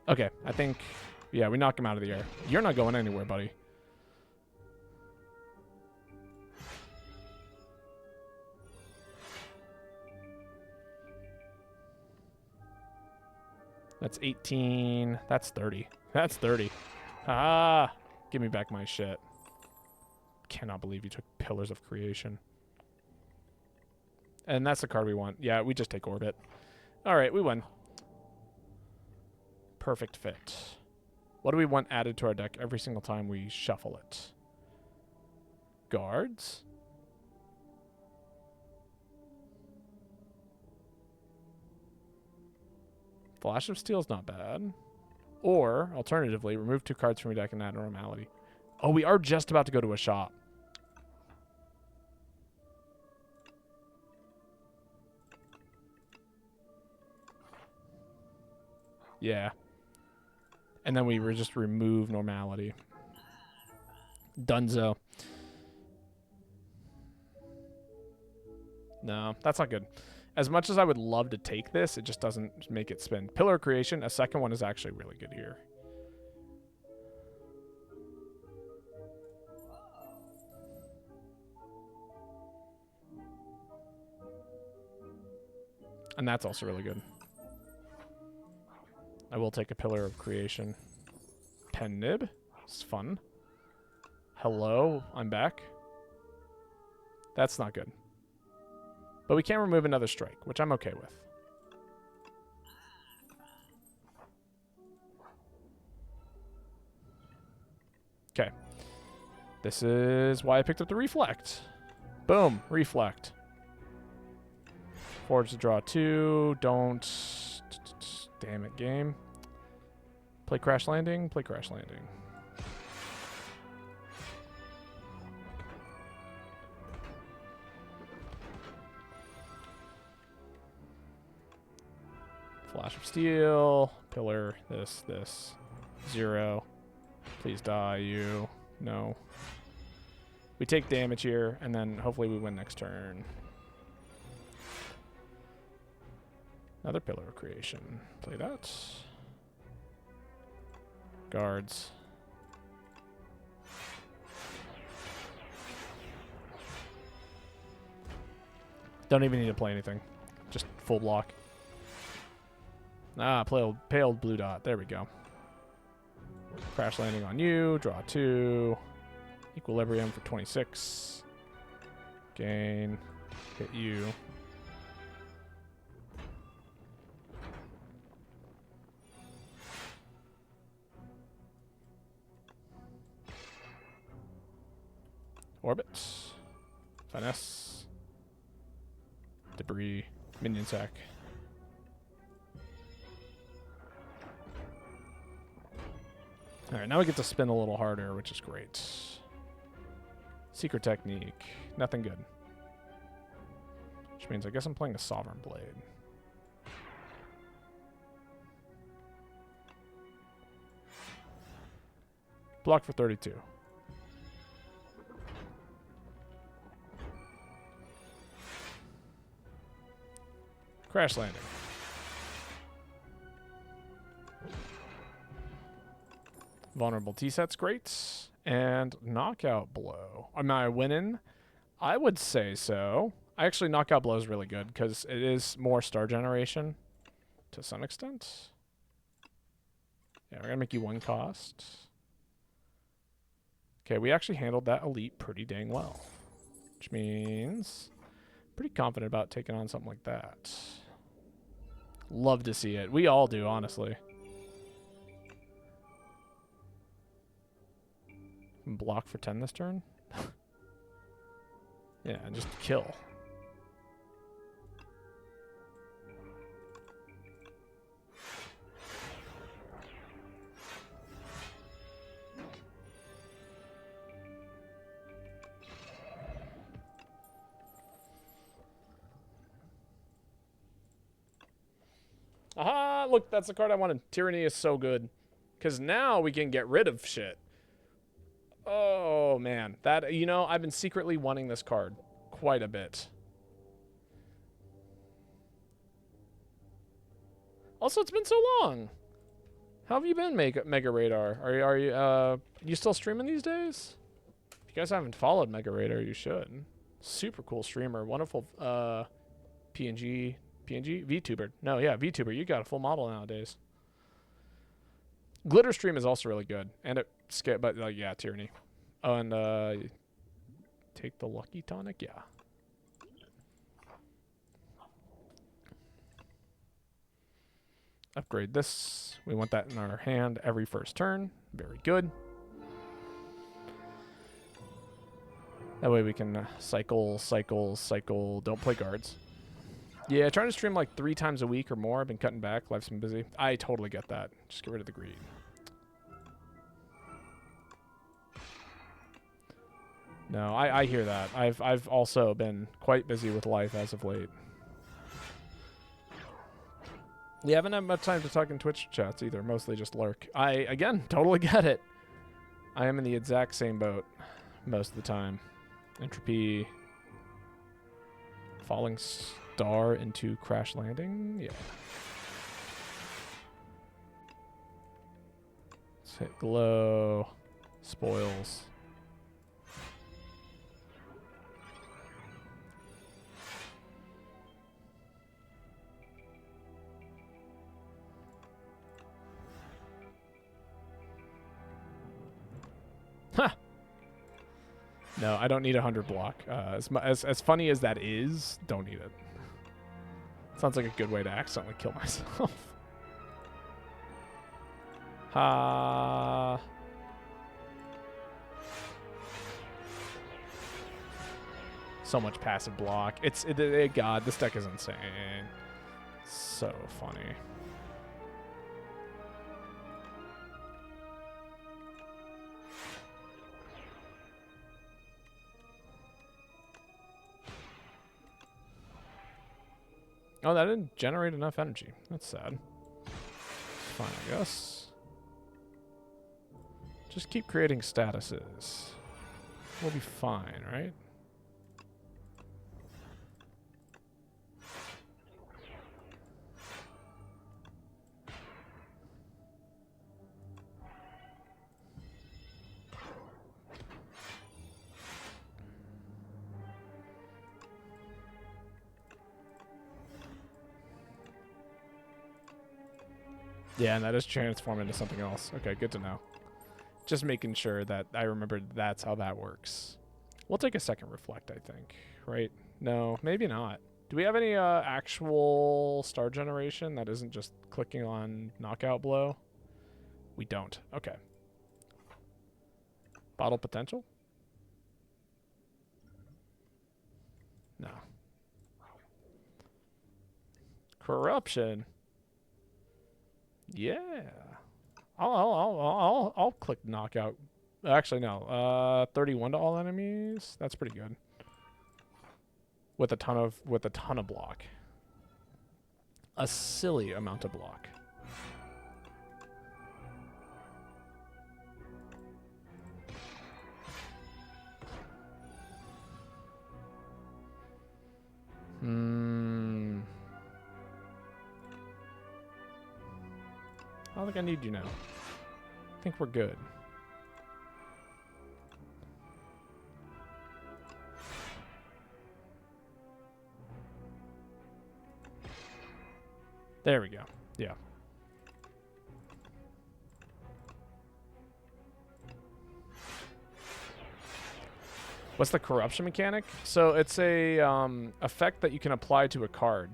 Okay, I think, yeah, we knock him out of the air. You're not going anywhere, buddy. That's 18. That's 30. That's 30. Ah, give me back my shit. Cannot believe you took Pillars of Creation. And that's the card we want. Yeah, we just take Orbit. All right, we win. Perfect fit. What do we want added to our deck every single time we shuffle it? Guards. Flash of Steel is not bad. Or, alternatively, remove 2 cards from your deck and add a normality. Oh, we are just about to go to a shop. Yeah. And then we just remove normality. Dunzo. No, that's not good. As much as I would love to take this, it just doesn't make it spin. Pillar of Creation, a second one is actually really good here. And that's also really good. I will take a Pillar of Creation. Pen Nib. It's fun. Hello, I'm back. That's not good. But we can remove another strike, which I'm okay with. Okay. This is why I picked up the Reflect. Boom, Reflect. Forge to draw 2. Don't... Damn it, game. Play Crash Landing. Play Crash Landing. Flash of Steel. Pillar. This. 0. Please die, you. No. We take damage here, and then hopefully we win next turn. Another Pillar of Creation. Play that. Guards. Don't even need to play anything. Just full block. Ah, pale blue dot. There we go. Crash Landing on you. Draw 2. Equilibrium for 26. Gain. Hit you. Orbit. Finesse. Debris. Minion sack. Alright, now we get to spin a little harder, which is great. Secret Technique. Nothing good. Which means I guess I'm playing a Sovereign Blade. Block for 32. Crash Landing. Vulnerable T-set's great. And Knockout Blow. Am I winning? I would say so. Actually, knockout blow is really good because it is more star generation to some extent. Yeah, we're gonna make you 1 cost. Okay, we actually handled that elite pretty dang well, which means pretty confident about taking on something like that. Love to see it. We all do, honestly. Block for 10 this turn. Yeah, and just kill. Aha! Look, that's the card I wanted. Tyranny is so good. Because now we can get rid of shit. Oh, man. That, you know, I've been secretly wanting this card quite a bit. Also, it's been so long. How have you been, Mega Radar? You still streaming these days? If you guys haven't followed Mega Radar, you should. Super cool streamer. Wonderful PNG VTuber. No, yeah, VTuber. You got a full model nowadays. Glitter Stream is also really good. And it but like yeah, Tyranny. Oh, and take the Lucky Tonic, yeah. Upgrade this. We want that in our hand every first turn. Very good. That way we can cycle. Don't play guards. Yeah, trying to stream like 3 times a week or more. I've been cutting back. Life's been busy. I totally get that. Just get rid of the greed. No, I hear that. I've also been quite busy with life as of late. Yeah, I haven't had much time to talk in Twitch chats either. Mostly just lurk. I, again, totally get it. I am in the exact same boat most of the time. Entropy. Falling star into crash landing. Yeah. Let's hit glow. Spoils. Ha! No, I don't need 100 block. As funny as that is, don't need it. Sounds like a good way to accidentally kill myself. Ha! So much passive block. God, this deck is insane. So funny. Oh, that didn't generate enough energy. That's sad. Fine, I guess. Just keep creating statuses. We'll be fine, right? Yeah, and that is transformed into something else. Okay, good to know. Just making sure that I remembered that's how that works. We'll take a second reflect, I think. Right? No, maybe not. Do we have any actual star generation that isn't just clicking on knockout blow? We don't. Okay. Bottle potential? No. Corruption. Yeah. I'll click knockout. Actually, no. 31 to all enemies. That's pretty good. With a ton of block. A silly amount of block. I don't think I need you now. I think we're good. There we go. Yeah. What's the corruption mechanic? So it's a effect that you can apply to a card.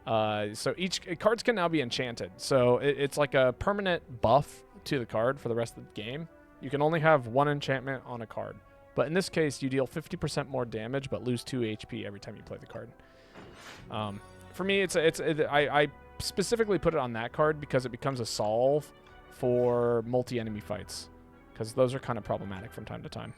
So cards can now be enchanted. So it's like a permanent buff to the card for the rest of the game. You can only have one enchantment on a card. But in this case, you deal 50% more damage, but lose 2 HP every time you play the card. For me, I specifically put it on that card because it becomes a solve for multi-enemy fights, because those are kind of problematic from time to time.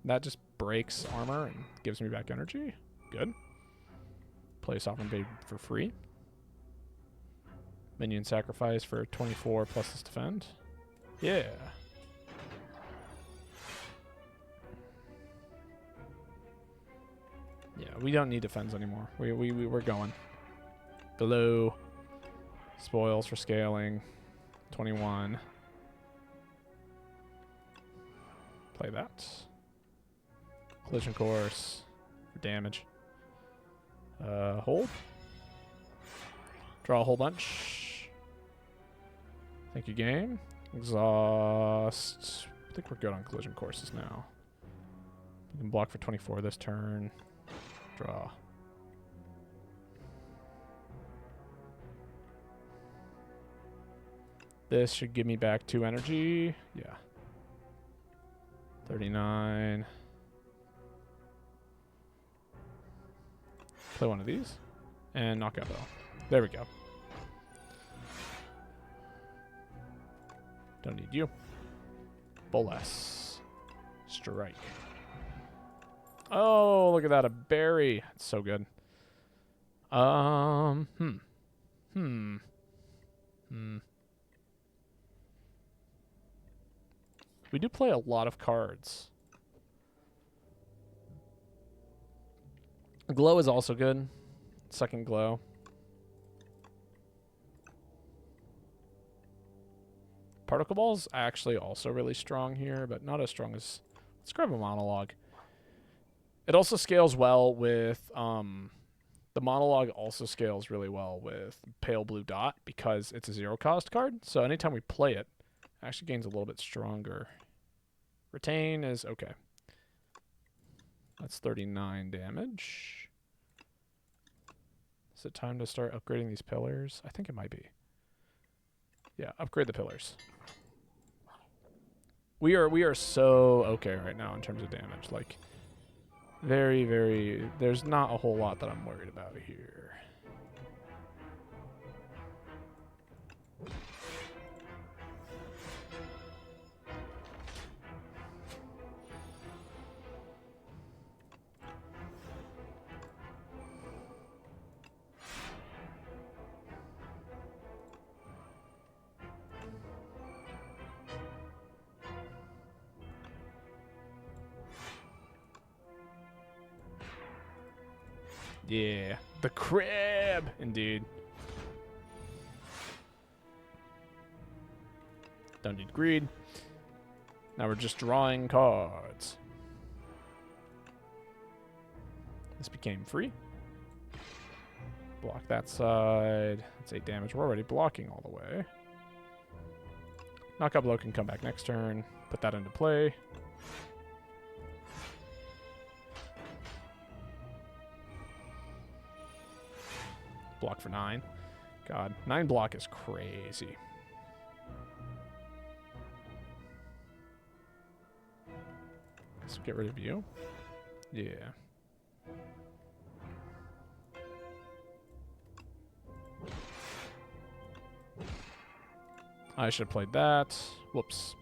That just breaks armor and gives me back energy. Good. Play Sovereign Blade for free. Minion sacrifice for 24 plus this defend. Yeah. Yeah, we don't need defense anymore. We're going. Below. Spoils for scaling. 21. Play that. Collision course for damage. Hold. Draw a whole bunch. Thank you, game. Exhaust. I think we're good on collision courses now. We can block for 24 this turn. Draw. This should give me back 2 energy. Yeah. 39. Play one of these. And knockout bell. There we go. Don't need you. Bolas. Strike. Oh, look at that. A berry. It's so good. We do play a lot of cards. Glow is also good. Second glow. Particle Ball's actually also really strong here, but not as strong as... Let's grab a monologue. It also scales well with... the monologue also scales really well with Pale Blue Dot because it's a 0-cost card. So anytime we play it, it actually gains a little bit stronger. Retain is okay. That's 39 damage. Is it time to start upgrading these pillars? I think it might be. Yeah, upgrade the pillars. We are so okay right now in terms of damage. Like, very, very... There's not a whole lot that I'm worried about here. Yeah, the crib, indeed. Don't need greed. Now we're just drawing cards. This became free. Block that side. That's 8 damage. We're already blocking all the way. Knockout blow can come back next turn. Put that into play. Block for 9. God, 9 block is crazy. Let's get rid of you. Yeah. I should have played that. Whoops.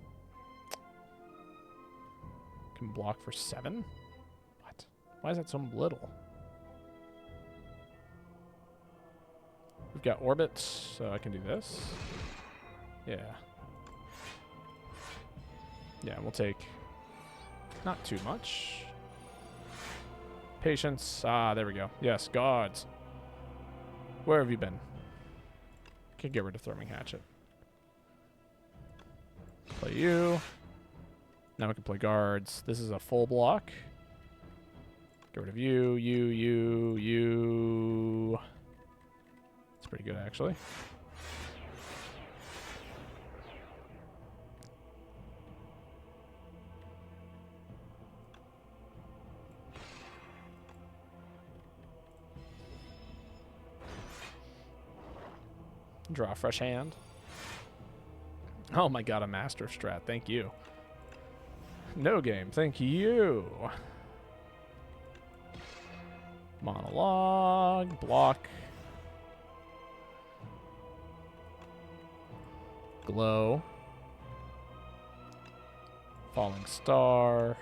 Can block for 7? What? Why is that so little? We've got orbit, so I can do this. Yeah. Yeah, we'll take not too much. Patience. Ah, there we go. Yes, gods. Where have you been? Can get rid of Throwing Hatchet. Play you. Now we can play guards. This is a full block. Get Get rid of you. It's pretty good, actually. Draw a fresh hand. Oh my god, a master strat. Thank you. No game. Thank you. Monologue. Block. Glow. Falling Star.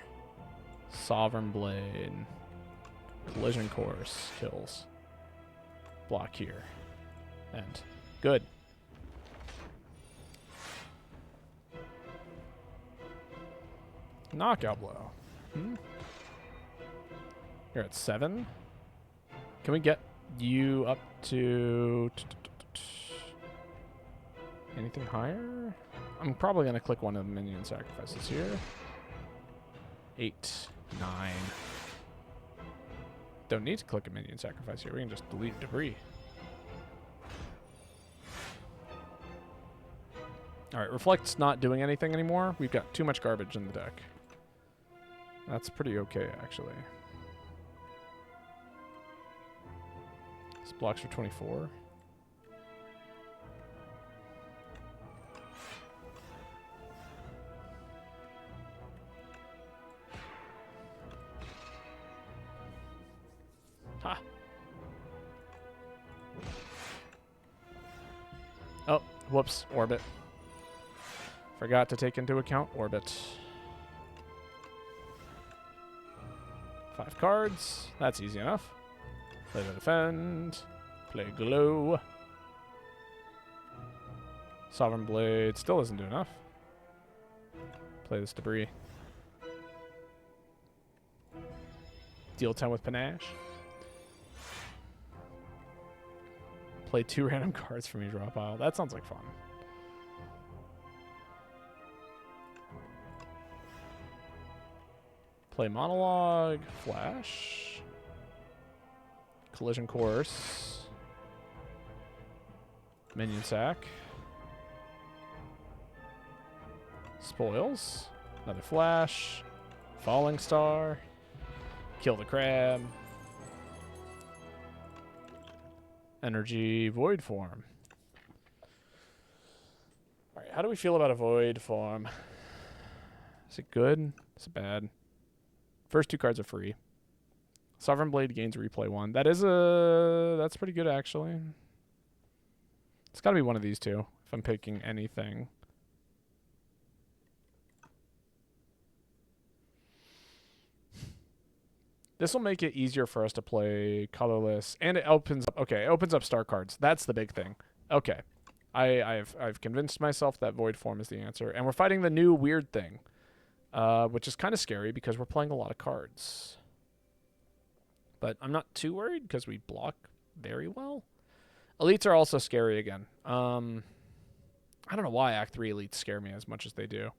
Sovereign Blade. Collision Course. Kills. Block here. End. Good. Knockout blow. You're at 7. Can we get you up to anything higher? I'm probably going to click one of the minion sacrifices here. 8, 9. Don't need to click a minion sacrifice here. We can just delete debris. Alright, Reflect's not doing anything anymore. We've got too much garbage in the deck. That's pretty okay, actually. This blocks for 24. Ha! Oh, whoops. Orbit. Forgot to take into account Orbit. 5 cards. That's easy enough. Play the defend. Play glow. Sovereign Blade still doesn't do enough. Play this debris. Deal 10 with panache. Play 2 random cards from your draw pile. That sounds like fun. Play Monologue, Flash, Collision Course, Minion Sack, Spoils, another Flash, Falling Star, Kill the Crab, Energy, Void Form. Alright, how do we feel about a Void Form? Is it good? Is it bad? First 2 cards are free. Sovereign Blade gains replay 1. That's pretty good, actually. It's got to be one of these two if I'm picking anything. This will make it easier for us to play colorless, and it opens up. Okay, it opens up star cards. That's the big thing. Okay, I've convinced myself that Void Form is the answer, and we're fighting the new weird thing. Which is kind of scary because we're playing a lot of cards. But I'm not too worried because we block very well. Elites are also scary again. I don't know why Act 3 Elites scare me as much as they do.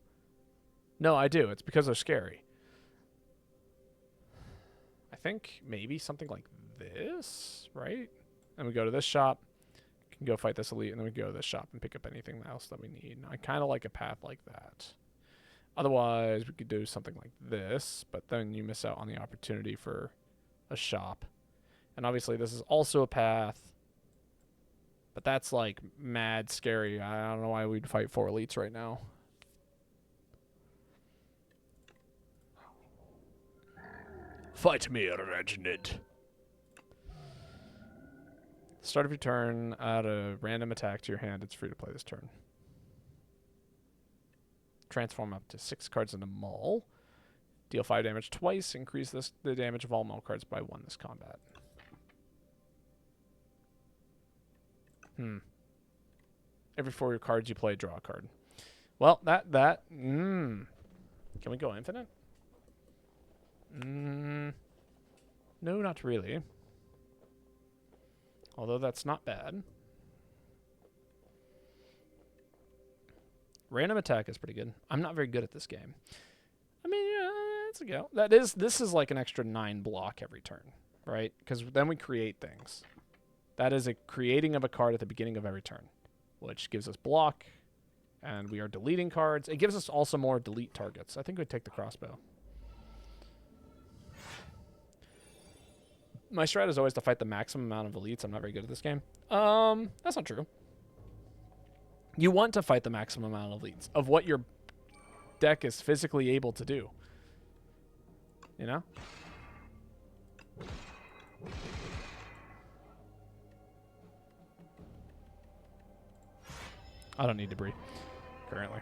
No, I do. It's because they're scary. I think maybe something like this, right? And we go to this shop, can go fight this Elite, and then we go to this shop and pick up anything else that we need. I kind of like a path like that. Otherwise, we could do something like this, but then you miss out on the opportunity for a shop. And obviously, this is also a path, but that's like mad scary. I don't know why we'd fight 4 elites right now. Fight me, Reginald. Start of your turn, add a random attack to your hand. It's free to play this turn. Transform up to 6 cards into Maul. Deal 5 damage twice. Increase the damage of all Maul cards by 1 this combat. Every 4 cards you play, draw a card. Well, can we go infinite? No, not really. Although that's not bad. Random attack is pretty good. I'm not very good at this game. I mean, yeah, That's a go. This is like an extra 9 block every turn, right? Because then we create things. That is a creating of a card at the beginning of every turn, which gives us block, and we are deleting cards. It gives us also more delete targets. I think we'd take the crossbow. My strat is always to fight the maximum amount of elites. I'm not very good at this game. That's not true. You want to fight the maximum amount of elites of what your deck is physically able to do. You know? I don't need debris currently.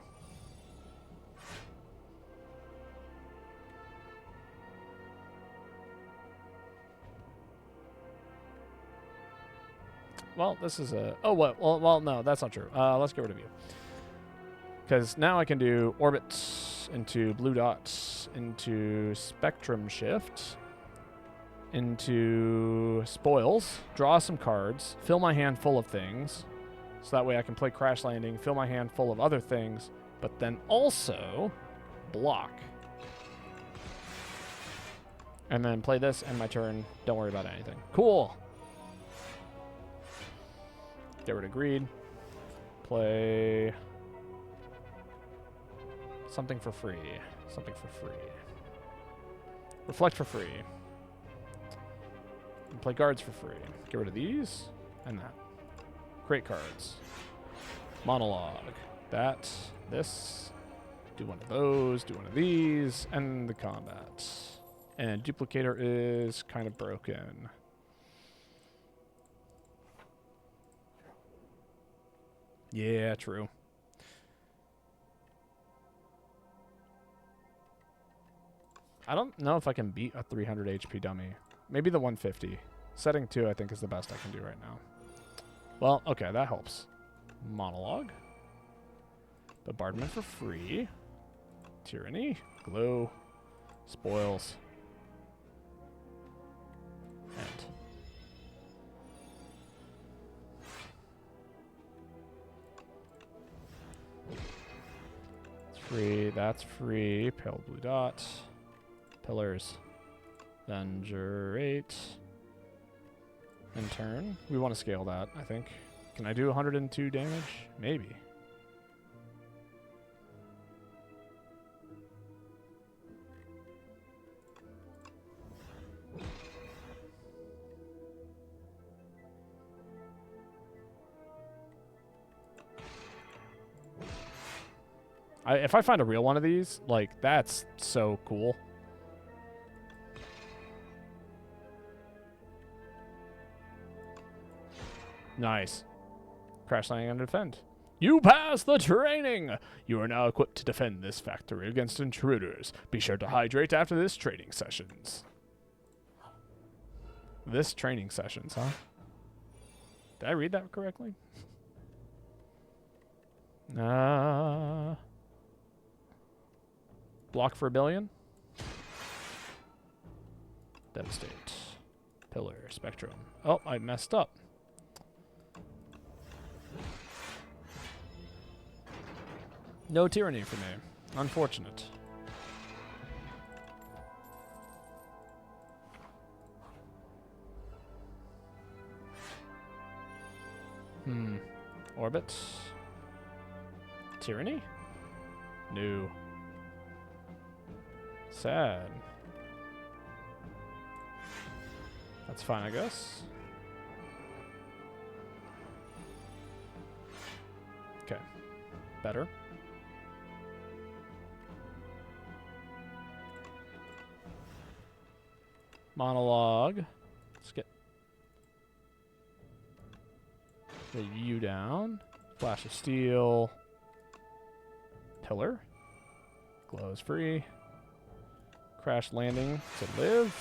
Well, this is a... Oh, what? Well, no, that's not true. Let's get rid of you. Because now I can do orbits into blue dots, into spectrum shift, into spoils, draw some cards, fill my hand full of things, so that way I can play crash landing, fill my hand full of other things, but then also block. And then play this, end my turn, don't worry about anything. Cool! Get rid of greed. Play something for free. Something for free. Reflect for free. And play guards for free. Get rid of these and that. Create cards. Monologue. That. This. Do one of those. Do one of these. End the combat. And duplicator is kind of broken. Yeah, true. I don't know if I can beat a 300 HP dummy. Maybe the 150. Setting 2, I think, is the best I can do right now. Well, okay, that helps. Monologue. Bombardment for free. Tyranny. Glow. Spoils. End. Free, that's free. Pale blue dot. Pillars. Avenger 8. And turn. We want to scale that, I think. Can I do 102 damage? Maybe. If I find a real one of these, like, that's so cool. Nice. Crash landing and defend. You pass the training! You are now equipped to defend this factory against intruders. Be sure to hydrate after this training sessions. This training sessions, huh? Did I read that correctly? Block for a billion. Devastate. Pillar. Spectrum. Oh, I messed up. No tyranny for me. Unfortunate. Orbit. Tyranny? No. Sad. That's fine, I guess. Okay. Better. Monologue. Let's get the U down. Flash of Steel. Pillar. Glows free. Crash landing to live.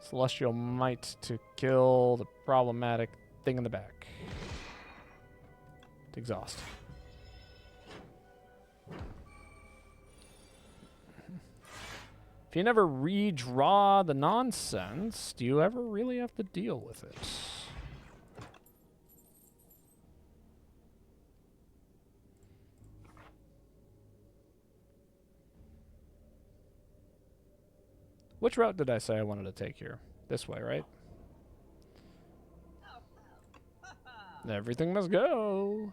Celestial Might to kill the problematic thing in the back. To exhaust. If you never redraw the nonsense, do you ever really have to deal with it? Which route did I say I wanted to take here? This way, right? Everything must go.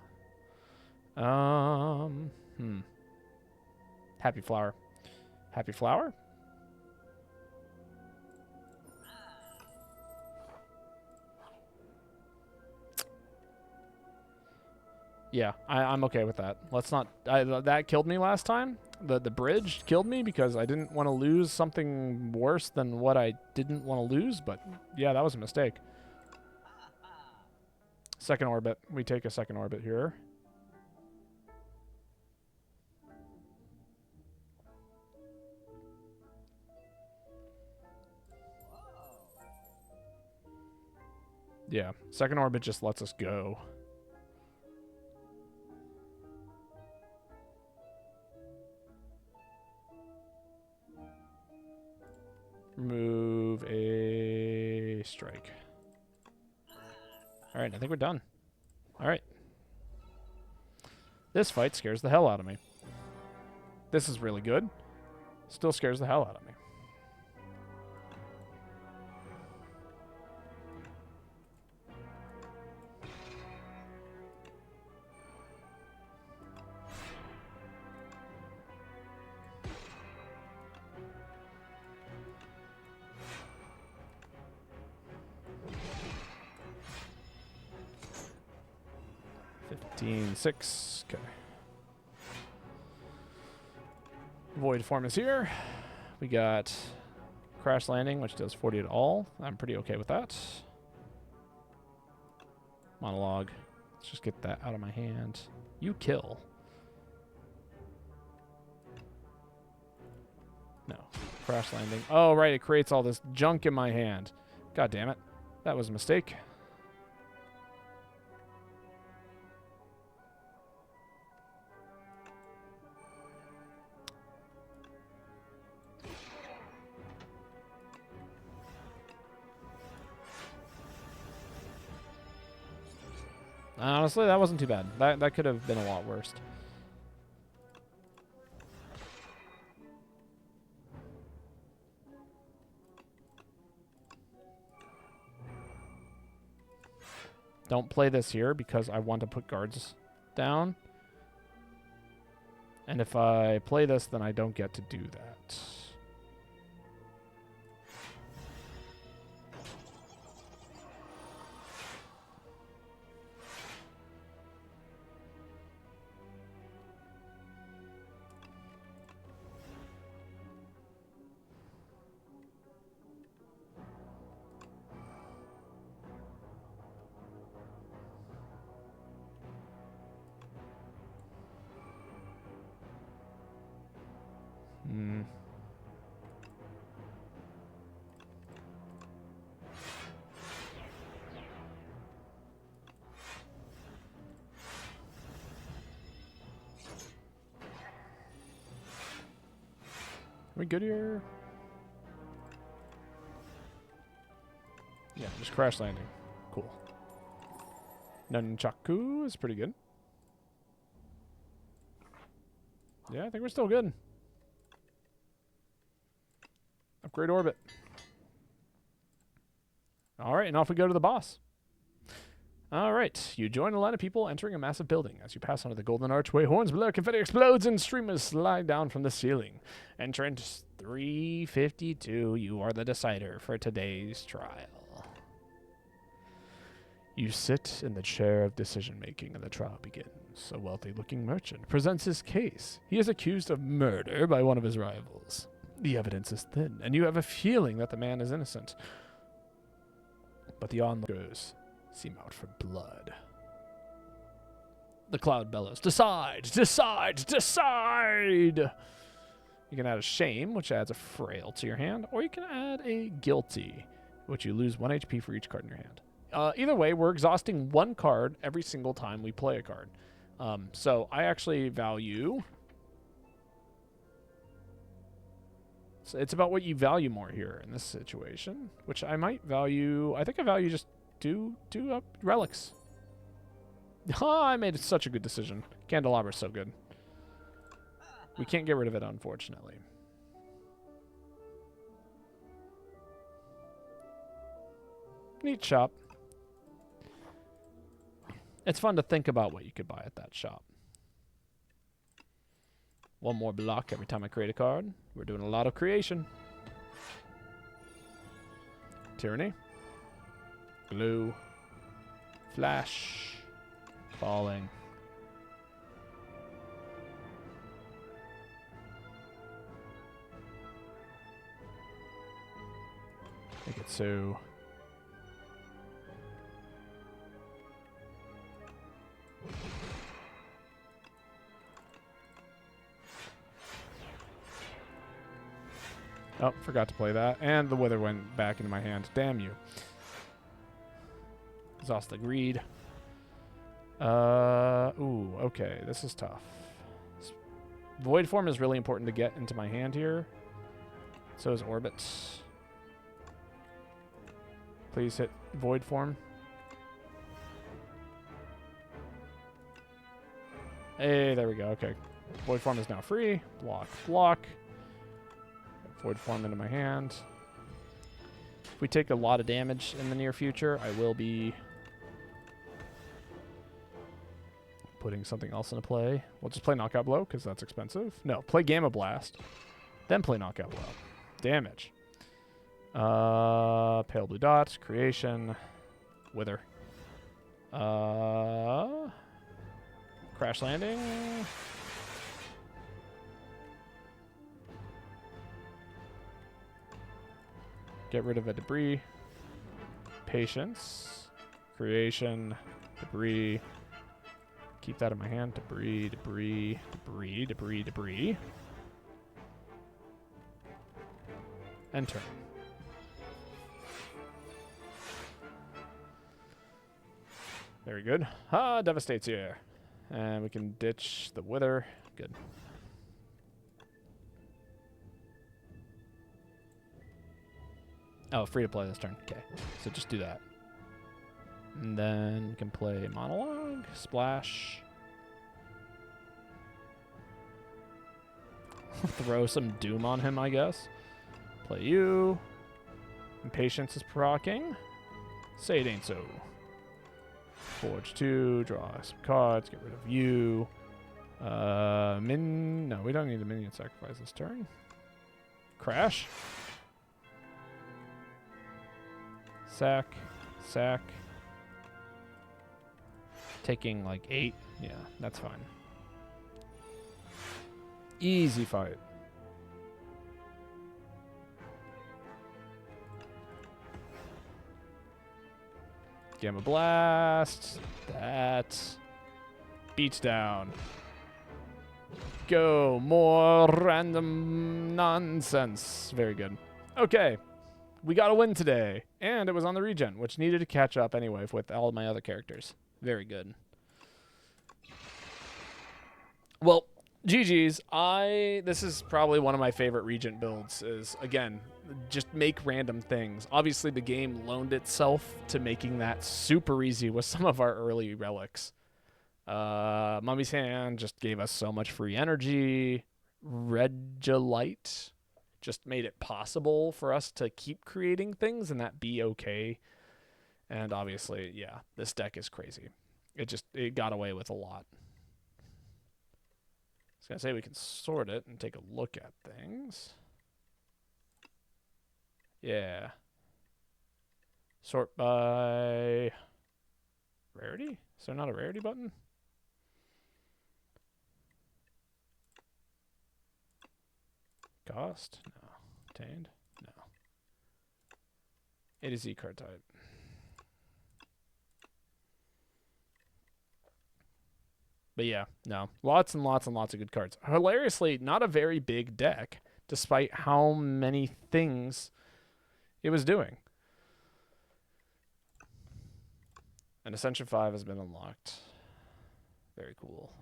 Happy flower. Happy flower? Yeah, I'm okay with that. Let's not... that killed me last time. The bridge killed me because I didn't want to lose something worse than what I didn't want to lose, but yeah, that was a mistake. Second orbit. We take a second orbit here. Yeah, second orbit just lets us go. Remove a strike. All right, I think we're done. All right. This fight scares the hell out of me. This is really good. Still scares the hell out of me. Six. Okay. Void form is here. We got crash landing, which does 40 at all. I'm pretty okay with that. Monologue. Let's just get that out of my hand. You kill. No. Crash landing. Oh, right. It creates all this junk in my hand. God damn it. That was a mistake. Honestly, that wasn't too bad. That could have been a lot worse. Don't play this here because I want to put guards down. And if I play this, then I don't get to do that. We good here? Yeah, just crash landing. Cool. Nunchaku is pretty good. Yeah, I think we're still good. Upgrade orbit. All right, and off we go to the boss. All right, you join a line of people entering a massive building. As you pass under the golden archway, horns below, confetti explodes, and streamers slide down from the ceiling. Entrance 352, you are the decider for today's trial. You sit in the chair of decision-making, and the trial begins. A wealthy-looking merchant presents his case. He is accused of murder by one of his rivals. The evidence is thin, and you have a feeling that the man is innocent. But the onlookers seem out for blood. The cloud bellows, decide, decide, decide! You can add a shame, which adds a frail to your hand, or you can add a guilty, which you lose 1 HP for each card in your hand. Either way, we're exhausting 1 card every single time we play a card. So I actually value... So it's about what you value more here in this situation, which I might value... I think I value just two relics. Oh, I made such a good decision. Candelabra's so good. We can't get rid of it, unfortunately. Neat shop. It's fun to think about what you could buy at that shop. One more block every time I create a card. We're doing a lot of creation. Tyranny. Glue. Flash. Falling. Make it so. Oh, forgot to play that. And the wither went back into my hand. Damn you. Exhaust the greed. Ooh, okay. This is tough. Void form is really important to get into my hand here. So is orbits. Please hit void form. Hey, there we go. Okay. Void form is now free. Block, block. Void form into my hand. If we take a lot of damage in the near future, I will be putting something else into play. We'll just play Knockout Blow, because that's expensive. No, play Gamma Blast. Then play Knockout Blow. Damage. Pale Blue Dot. Creation. Wither. Crash Landing. Get rid of a debris. Patience. Creation. Debris. Keep that in my hand. Debris, debris, debris, debris, debris. And turn. Very good. Ah, devastates here. And we can ditch the wither. Good. Oh, free to play this turn. Okay. So just do that. And then you can play Monologue, Splash. Throw some Doom on him, I guess. Play you. Impatience is proccing. Say it ain't so. Forge 2, draw some cards, get rid of you. No, we don't need a minion sacrifice this turn. Crash. Sack. Sack. Taking like 8. Yeah, that's fine. Easy fight. Gamma Blast. That. Beats down. Go. More random nonsense. Very good. Okay. We got a win today. And it was on the regen, which needed to catch up anyway with all of my other characters. Very good. Well, GG's. This is probably one of my favorite Regent builds is, again, just make random things. Obviously, the game loaned itself to making that super easy with some of our early relics. Mummy's Hand just gave us so much free energy. Rougelite just made it possible for us to keep creating things and that be okay. And obviously, yeah, this deck is crazy. It got away with a lot. I was going to say we can sort it and take a look at things. Yeah. Sort by rarity? Is there not a rarity button? Cost? No. Obtained? No. A to Z card type. But yeah, no. Lots and lots and lots of good cards. Hilariously, not a very big deck, despite how many things it was doing. And Ascension 5 has been unlocked. Very cool.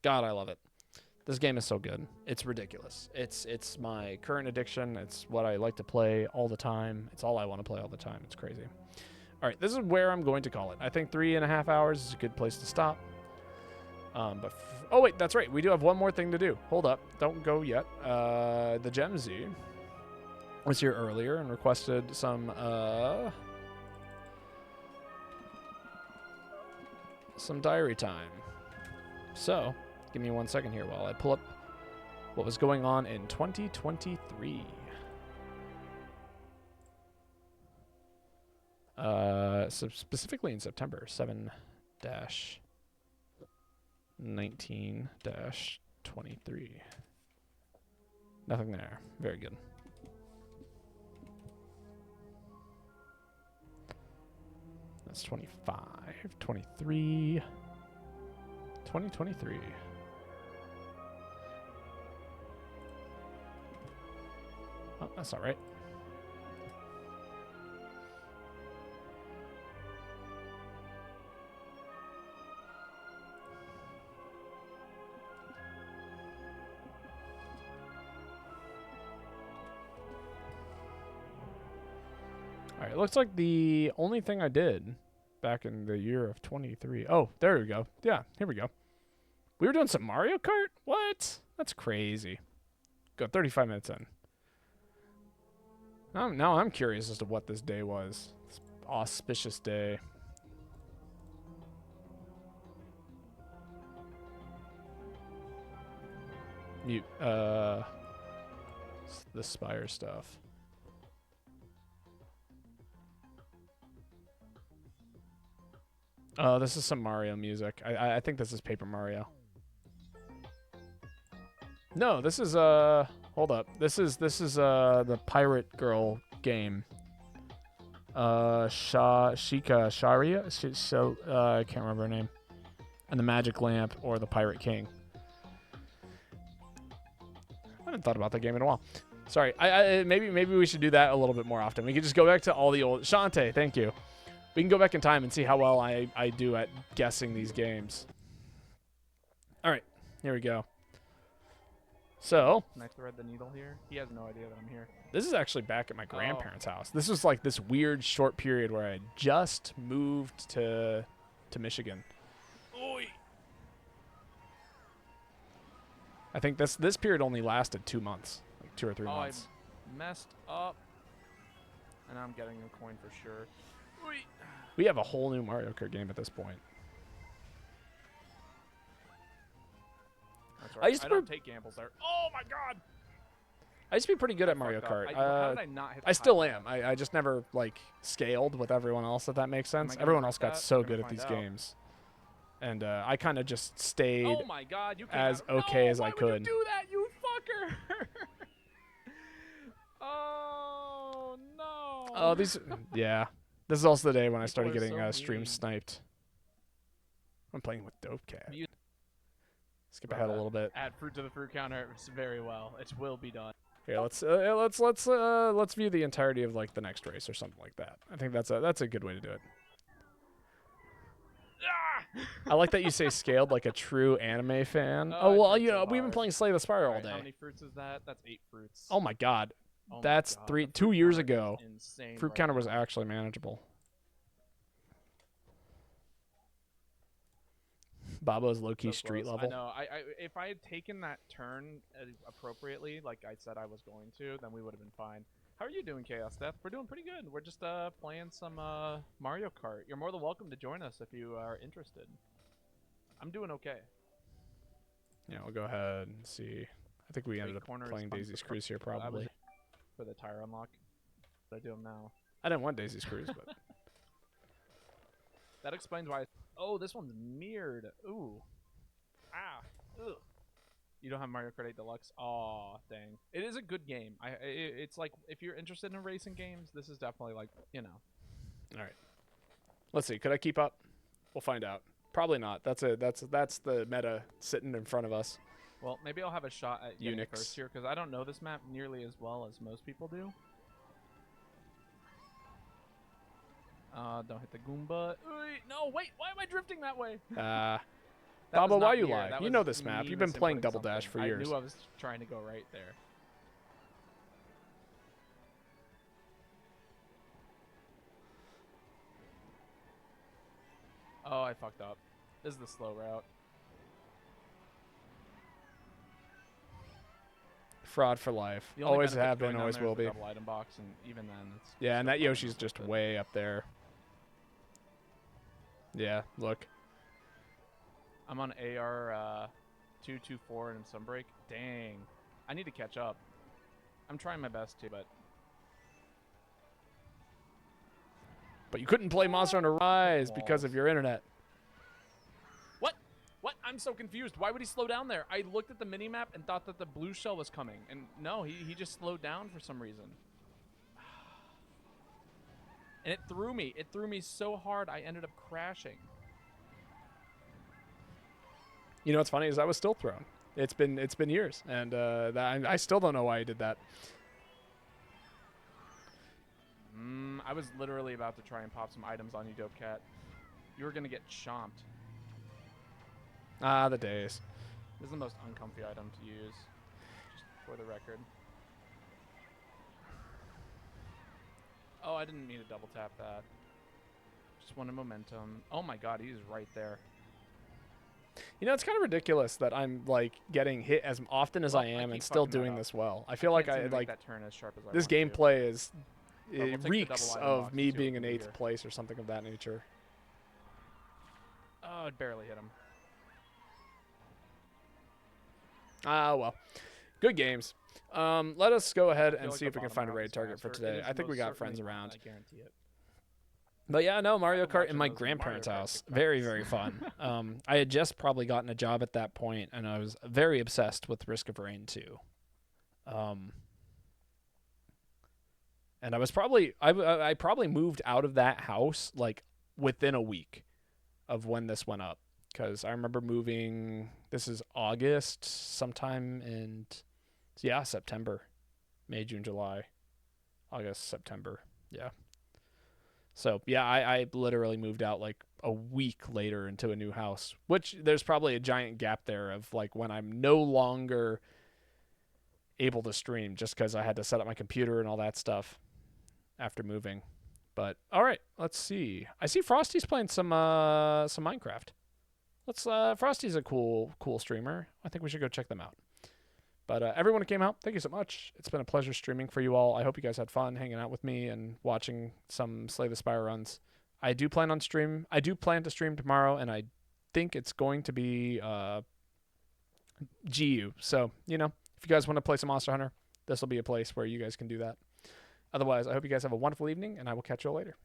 God, I love it. This game is so good. It's ridiculous. It's my current addiction. It's what I like to play all the time. It's all I want to play all the time. It's crazy. All right, this is where I'm going to call it. I think 3.5 hours is a good place to stop. Oh, wait, that's right. We do have one more thing to do. Hold up. Don't go yet. The Gem Z. was here earlier and requested some diary time. So, give me 1 second here while I pull up what was going on in 2023. So specifically in September, 7-19-23. Nothing there. Very good. That's 25, 23, 2023. Oh, that's all right. All right, it looks like the only thing I did back in the year of 23. Oh, there we go. Yeah, here we go. We were doing some Mario Kart? What? That's crazy. Go 35 minutes in. Now I'm curious as to what this day was. This auspicious day. Mute. The Spire stuff. Oh, this is some Mario music. I think this is Paper Mario. No, this is hold up. This is the Pirate Girl game. Shika Sharia? I can't remember her name. And the Magic Lamp or the Pirate King. I haven't thought about that game in a while. Sorry. Maybe we should do that a little bit more often. We could just go back to all the old Shantae, thank you. We can go back in time and see how well I do at guessing these games. All right, here we go. So, can I thread the needle here? He has no idea that I'm here. This is actually back at my grandparents' house. This was like this weird short period where I just moved to Michigan. Oy. I think this period only lasted 2 months, like 2 or 3 months. I messed up, and I'm getting a coin for sure. Oy. We have a whole new Mario Kart game at this point. That's right. I don't take gambles there. Oh my god! I used to be pretty good at Mario Kart. How did I not hit the I still am. I just never like scaled with everyone else, if that makes sense. Everyone else got so good at these games. And I kind of just stayed oh my god, you as okay as I could. Why would you do that, you fucker? Oh no. Oh, these yeah. This is also the day when I started People are getting so stream mean. sniped. I'm playing with Dope Cat. You- Skip ahead a little bit. Add fruit to the fruit counter very well. It will be done. Here, let's view the entirety of like the next race or something like that. I think that's a good way to do it. I like that you say scaled like a true anime fan. Oh well, you know we've been playing Slay the Spire all day. How many fruits is that? That's 8 fruits. Oh my god, Oh that's my God. 2 years ago. Insane Fruit right counter was now. actually manageable. Babo's low-key So street close. level. I know. If I had taken that turn appropriately, like I said I was going to, then we would have been fine. How are you doing, Chaos Death? We're doing pretty good. We're just playing some Mario Kart. You're more than welcome to join us if you are interested. I'm doing okay. Yeah, we'll go ahead and see. I think we ended up playing Daisy's Cruise here probably. For the tire unlock. But I do them now. I didn't want Daisy's Cruise, but that explains why. Oh, this one's mirrored. Ooh. Ah. Ugh. You don't have Mario Kart 8 Deluxe? Aw, dang. It is a good game. It's like, if you're interested in racing games, this is definitely like, you know. all right. Let's see. Could I keep up? We'll find out. Probably not. That's the meta sitting in front of us. Well, maybe I'll have a shot at getting Unix. first here, because I don't know this map nearly as well as most people do. Don't hit the Goomba. No, wait, why am I drifting that way? Baba, why you lie? You know this map. You've been playing Double Dash for years. I knew I was trying to go right there. Oh, I fucked up. This is the slow route. Fraud for life. The only Always benefit to have going been, down always there is will the be. double item box, and even then, it's Yeah, and still that probably Yoshi's not just worth it. way up there. Yeah, look. I'm on AR 224 and Sunbreak. Dang, I need to catch up. I'm trying my best to, but But you couldn't play Monster Hunter Rise because of Walls. your internet. What? What? I'm so confused. Why would he slow down there? I looked at the minimap and thought that the blue shell was coming, and no, he just slowed down for some reason. And it threw me. It threw me so hard I ended up crashing. You know what's funny is I was still thrown. It's been years, and I still don't know why he did that. I was literally about to try and pop some items on you, Dope Cat. You were gonna get chomped. Ah, the days. This is the most uncomfy item to use, just for the record. Oh, I didn't mean to double tap that. Just wanted momentum. Oh my god, he's right there. You know, it's kind of ridiculous that I'm like getting hit as often as Well, I I am keep and still fucking that doing up. this well. I feel like Can't I seem to make like that turn as sharp as I this want to. gameplay is But we'll it take the reeks double item of box me and see what being we in can do 8th here. place or something of that nature. Oh, it barely hit him. Ah, well. Good games. Let us go ahead I feel and like see the if we can bottom find a round raid is target for faster. today. It is I think we most got friends certainly around. I guarantee it. But yeah, no, Mario been Kart watching in my those Mario grandparents' Kart house. TikToks. Very, very fun. I had just probably gotten a job at that point, and I was very obsessed with Risk of Rain 2. And I was probably I probably moved out of that house like within a week of when this went up, because I remember moving. This is August, sometime in September, May, June, July, August, September. Yeah. So yeah, I literally moved out like a week later into a new house, which there's probably a giant gap there of like when I'm no longer able to stream just because I had to set up my computer and all that stuff after moving. But all right, let's see. I see Frosty's playing some Minecraft. Frosty's a cool streamer. I think we should go check them out. But everyone who came out, thank you so much. It's been a pleasure streaming for you all. I hope you guys had fun hanging out with me and watching some Slay the Spire runs. I do plan to stream tomorrow, and I think it's going to be GU. So, you know, if you guys want to play some Monster Hunter, this will be a place where you guys can do that. Otherwise, I hope you guys have a wonderful evening, and I will catch you all later.